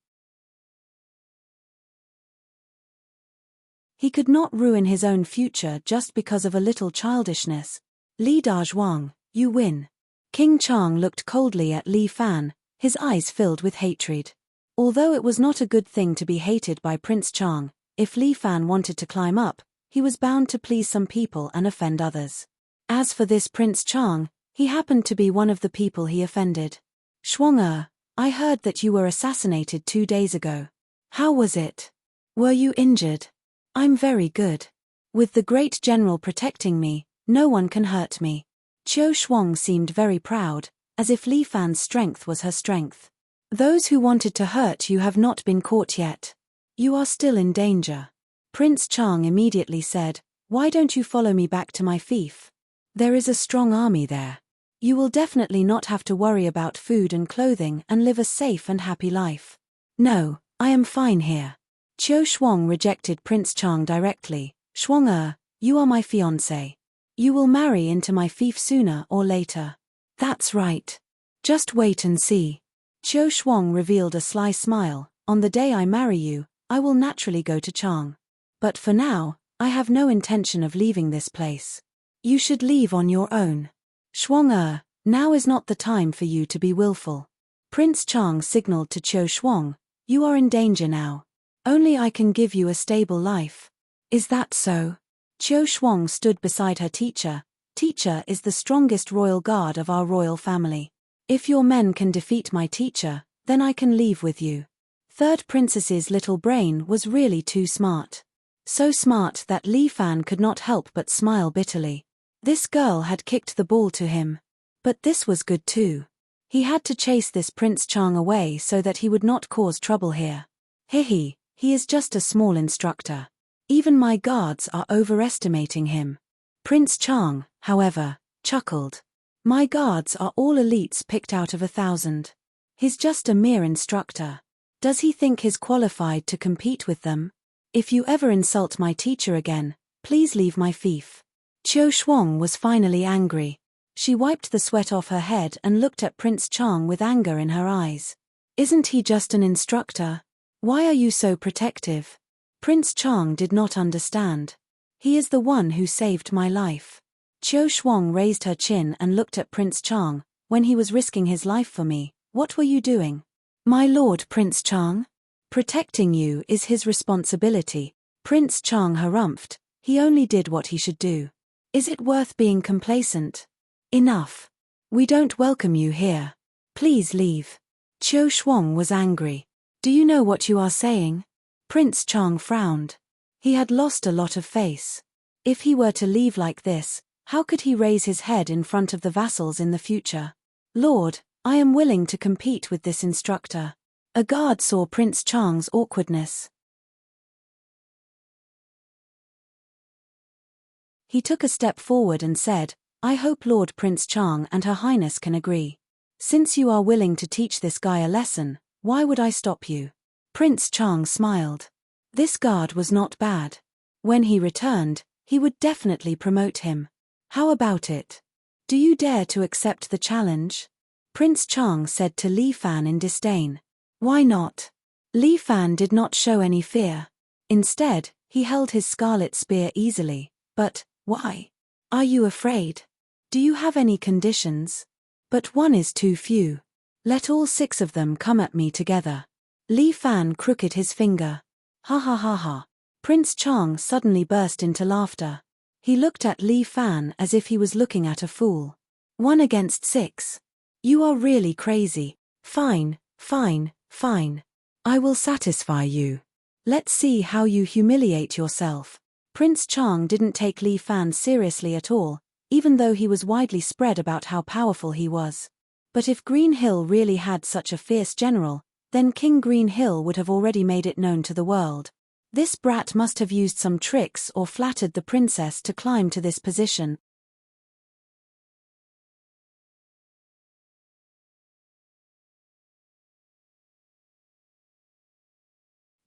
He could not ruin his own future just because of a little childishness. Li Dazhuang, you win. King Chang looked coldly at Li Fan, his eyes filled with hatred. Although it was not a good thing to be hated by Prince Chang, if Li Fan wanted to climb up, he was bound to please some people and offend others. As for this Prince Chang, he happened to be one of the people he offended. Shuang, I heard that you were assassinated 2 days ago. How was it? Were you injured? I'm very good. With the great general protecting me, no one can hurt me. Qiu Shuang seemed very proud, as if Li Fan's strength was her strength. Those who wanted to hurt you have not been caught yet. You are still in danger. Prince Chang immediately said, "Why don't you follow me back to my fief? There is a strong army there. You will definitely not have to worry about food and clothing and live a safe and happy life." "No, I am fine here." Qiu Shuang rejected Prince Chang directly. "Shuang, you are my fiancé. You will marry into my fief sooner or later." "That's right. Just wait and see." Qiu Shuang revealed a sly smile. "On the day I marry you, I will naturally go to Chang. But for now, I have no intention of leaving this place. You should leave on your own. Shuang, now is not the time for you to be willful." Prince Chang signaled to Qiu Shuang, "You are in danger now. Only I can give you a stable life." "Is that so?" Qiu Shuang stood beside her teacher. "Teacher is the strongest royal guard of our royal family. If your men can defeat my teacher, then I can leave with you." 3rd princess's little brain was really too smart. So smart that Li Fan could not help but smile bitterly. This girl had kicked the ball to him. But this was good too. He had to chase this Prince Chang away so that he would not cause trouble here. He is just a small instructor. Even my guards are overestimating him. Prince Chang, however, chuckled. "My guards are all elites picked out of 1,000. He's just a mere instructor. Does he think he's qualified to compete with them? If you ever insult my teacher again, please leave my fief." Qiu Shuang was finally angry. She wiped the sweat off her head and looked at Prince Chang with anger in her eyes. Isn't he just an instructor? Why are you so protective? Prince Chang did not understand. He is the one who saved my life. Qiu Shuang raised her chin and looked at Prince Chang. When he was risking his life for me, what were you doing? My lord Prince Chang? Protecting you is his responsibility. Prince Chang harumphed. He only did what he should do. Is it worth being complacent? Enough. We don't welcome you here. Please leave. Qiu Shuang was angry. Do you know what you are saying? Prince Chang frowned. He had lost a lot of face. If he were to leave like this, how could he raise his head in front of the vassals in the future? Lord, I am willing to compete with this instructor. A guard saw Prince Chang's awkwardness. He took a step forward and said, I hope Lord Prince Chang and Her Highness can agree. Since you are willing to teach this guy a lesson, why would I stop you? Prince Chang smiled. This guard was not bad. When he returned, he would definitely promote him. How about it? Do you dare to accept the challenge? Prince Chang said to Li Fan in disdain. Why not? Li Fan did not show any fear. Instead, he held his scarlet spear easily. But, why? Are you afraid? Do you have any conditions? But one is too few. Let all 6 of them come at me together. Li Fan crooked his finger. Ha ha ha ha. Prince Chang suddenly burst into laughter. He looked at Li Fan as if he was looking at a fool. 1 against 6. You are really crazy. Fine, fine, fine. I will satisfy you. Let's see how you humiliate yourself. Prince Chang didn't take Li Fan seriously at all, even though he was widely spread about how powerful he was. But if Green Hill really had such a fierce general, then King Green Hill would have already made it known to the world. This brat must have used some tricks or flattered the princess to climb to this position.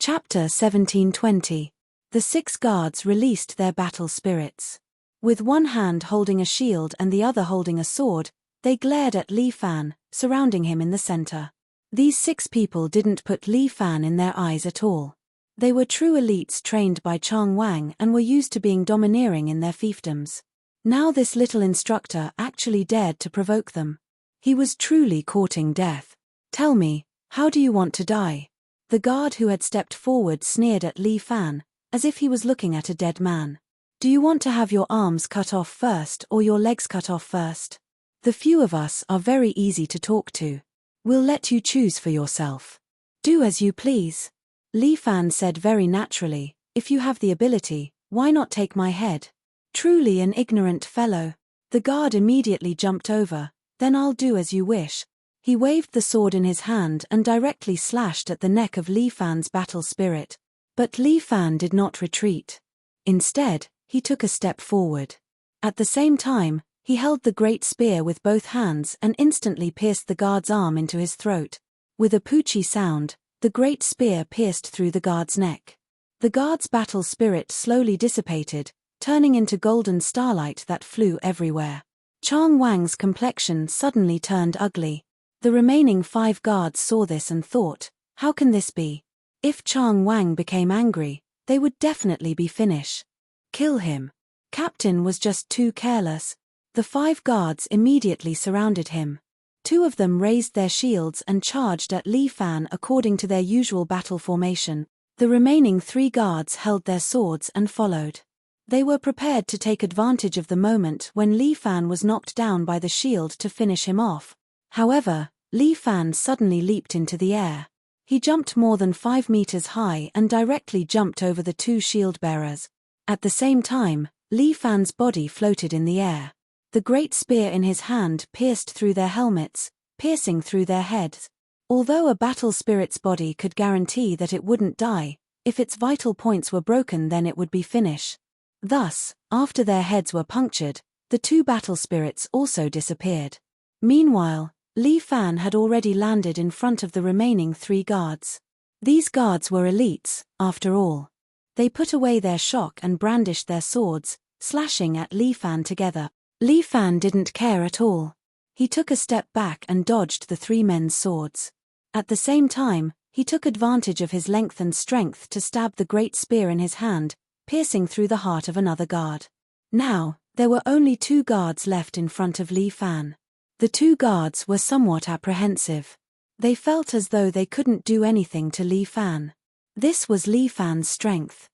Chapter 1720. The 6 guards released their battle spirits. With one hand holding a shield and the other holding a sword, they glared at Li Fan, surrounding him in the center. These 6 people didn't put Li Fan in their eyes at all. They were true elites trained by Chang Wang and were used to being domineering in their fiefdoms. Now this little instructor actually dared to provoke them. He was truly courting death. Tell me, how do you want to die? The guard who had stepped forward sneered at Li Fan, as if he was looking at a dead man. Do you want to have your arms cut off first or your legs cut off first? The few of us are very easy to talk to. We'll let you choose for yourself. Do as you please. Li Fan said very naturally, if you have the ability, why not take my head? Truly an ignorant fellow. The guard immediately jumped over, then I'll do as you wish. He waved the sword in his hand and directly slashed at the neck of Li Fan's battle spirit. But Li Fan did not retreat. Instead, he took a step forward. At the same time, he held the great spear with both hands and instantly pierced the guard's arm into his throat. With a poochie sound, the great spear pierced through the guard's neck. The guard's battle spirit slowly dissipated, turning into golden starlight that flew everywhere. Chang Wang's complexion suddenly turned ugly. The remaining 5 guards saw this and thought, how can this be? If Chang Wang became angry, they would definitely be finished. Kill him. Captain was just too careless. The 5 guards immediately surrounded him. 2 of them raised their shields and charged at Li Fan according to their usual battle formation. The remaining 3 guards held their swords and followed. They were prepared to take advantage of the moment when Li Fan was knocked down by the shield to finish him off. However, Li Fan suddenly leaped into the air. He jumped more than 5 meters high and directly jumped over the 2 shield bearers. At the same time, Li Fan's body floated in the air. The great spear in his hand pierced through their helmets, piercing through their heads. Although a battle spirit's body could guarantee that it wouldn't die, if its vital points were broken then it would be finished. Thus, after their heads were punctured, the 2 battle spirits also disappeared. Meanwhile, Li Fan had already landed in front of the remaining 3 guards. These guards were elites, after all. They put away their shock and brandished their swords, slashing at Li Fan together. Li Fan didn't care at all. He took a step back and dodged the 3 men's swords. At the same time, he took advantage of his length and strength to stab the great spear in his hand, piercing through the heart of another guard. Now, there were only 2 guards left in front of Li Fan. The 2 guards were somewhat apprehensive. They felt as though they couldn't do anything to Li Fan. This was Li Fan's strength.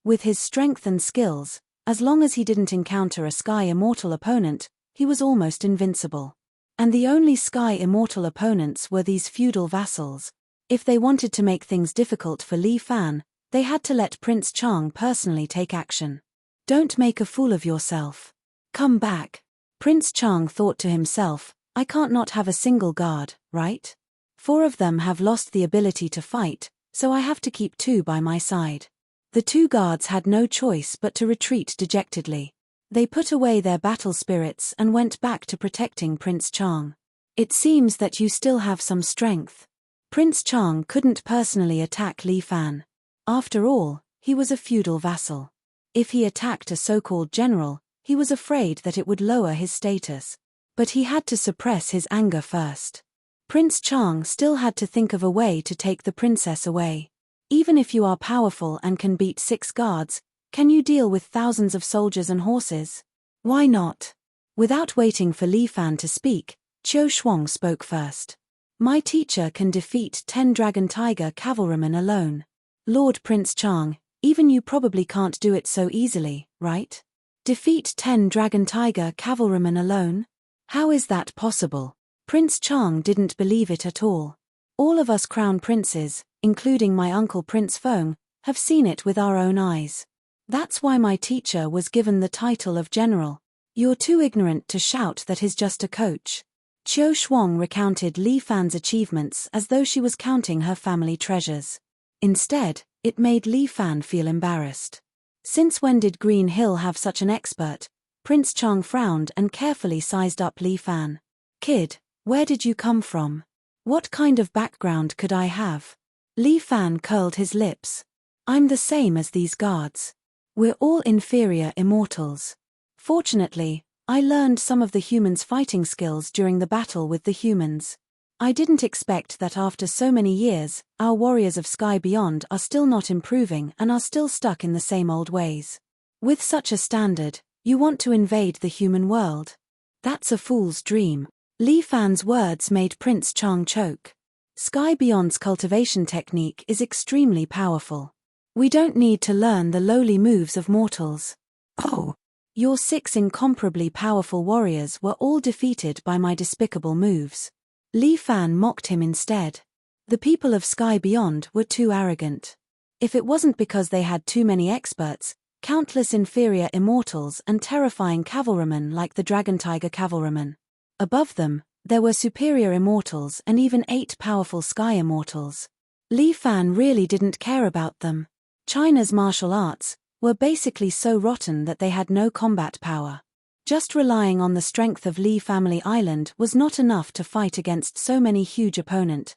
With his strength and skills, as long as he didn't encounter a Sky Immortal opponent, he was almost invincible. And the only Sky Immortal opponents were these feudal vassals. If they wanted to make things difficult for Li Fan, they had to let Prince Chang personally take action. Don't make a fool of yourself. Come back. Prince Chang thought to himself, I can't not have a single guard, right? 4 of them have lost the ability to fight, so I have to keep 2 by my side. The 2 guards had no choice but to retreat dejectedly. They put away their battle spirits and went back to protecting Prince Chang. It seems that you still have some strength. Prince Chang couldn't personally attack Li Fan. After all, he was a feudal vassal. If he attacked a so-called general, he was afraid that it would lower his status. But he had to suppress his anger first. Prince Chang still had to think of a way to take the princess away. Even if you are powerful and can beat 6 guards, can you deal with thousands of soldiers and horses? Why not? Without waiting for Li Fan to speak, Qiu Shuang spoke first. My teacher can defeat 10 Dragon Tiger cavalrymen alone. Lord Prince Chang, even you probably can't do it so easily, right? Defeat 10 Dragon Tiger cavalrymen alone? How is that possible? Prince Chang didn't believe it at all. All of us crown princes, including my uncle Prince Feng, have seen it with our own eyes. That's why my teacher was given the title of general. You're too ignorant to shout that he's just a coach. Qiu Shuang recounted Li Fan's achievements as though she was counting her family treasures. Instead, it made Li Fan feel embarrassed. Since when did Green Hill have such an expert? Prince Chang frowned and carefully sized up Li Fan. Kid, where did you come from? What kind of background could I have? Li Fan curled his lips. I'm the same as these guards. We're all inferior immortals. Fortunately, I learned some of the humans' fighting skills during the battle with the humans. I didn't expect that after so many years, our warriors of Sky Beyond are still not improving and are still stuck in the same old ways. With such a standard, you want to invade the human world? That's a fool's dream. Li Fan's words made Prince Chang choke. Sky Beyond's cultivation technique is extremely powerful. We don't need to learn the lowly moves of mortals. Oh, your 6 incomparably powerful warriors were all defeated by my despicable moves. Li Fan mocked him instead. The people of Sky Beyond were too arrogant. If it wasn't because they had too many experts, countless inferior immortals and terrifying cavalrymen like the Dragon Tiger cavalrymen. Above them, there were superior immortals and even 8 powerful Sky Immortals. Li Fan really didn't care about them. China's martial arts were basically so rotten that they had no combat power. Just relying on the strength of Li Family Island was not enough to fight against so many huge opponents.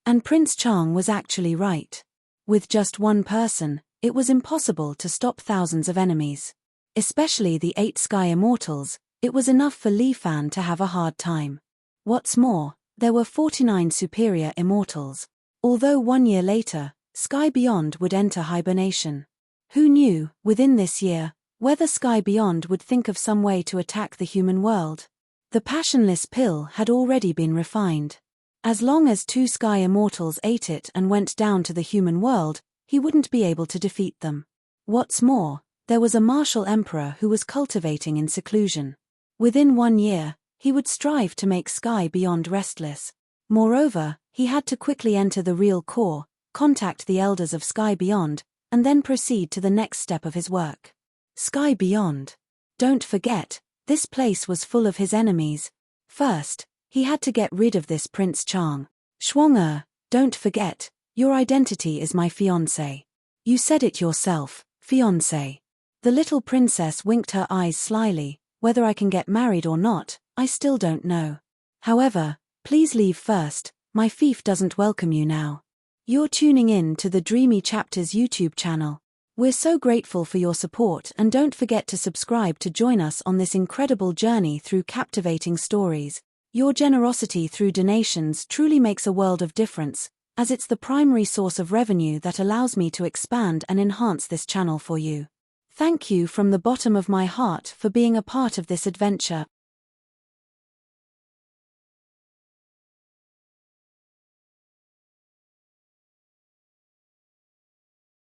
And Prince Chang was actually right. With just one person, it was impossible to stop thousands of enemies. Especially the 8 Sky Immortals, it was enough for Li Fan to have a hard time. What's more, there were 49 superior immortals. Although 1 year later, Sky Beyond would enter hibernation. Who knew, within this year, whether Sky Beyond would think of some way to attack the human world? The passionless pill had already been refined. As long as 2 Sky Immortals ate it and went down to the human world, he wouldn't be able to defeat them. What's more, there was a martial emperor who was cultivating in seclusion. Within 1 year, he would strive to make Sky Beyond restless. Moreover, he had to quickly enter the real core, contact the elders of Sky Beyond, and then proceed to the next step of his work. Sky Beyond. Don't forget, this place was full of his enemies. First, he had to get rid of this Prince Chang. Shuang, don't forget, your identity is my fiancé. You said it yourself, fiancé. The little princess winked her eyes slyly. Whether I can get married or not, I still don't know. However, please leave first, my fief doesn't welcome you now. You're tuning in to the Dreamy Chapters YouTube channel. We're so grateful for your support, and don't forget to subscribe to join us on this incredible journey through captivating stories. Your generosity through donations truly makes a world of difference, as it's the primary source of revenue that allows me to expand and enhance this channel for you. Thank you from the bottom of my heart for being a part of this adventure.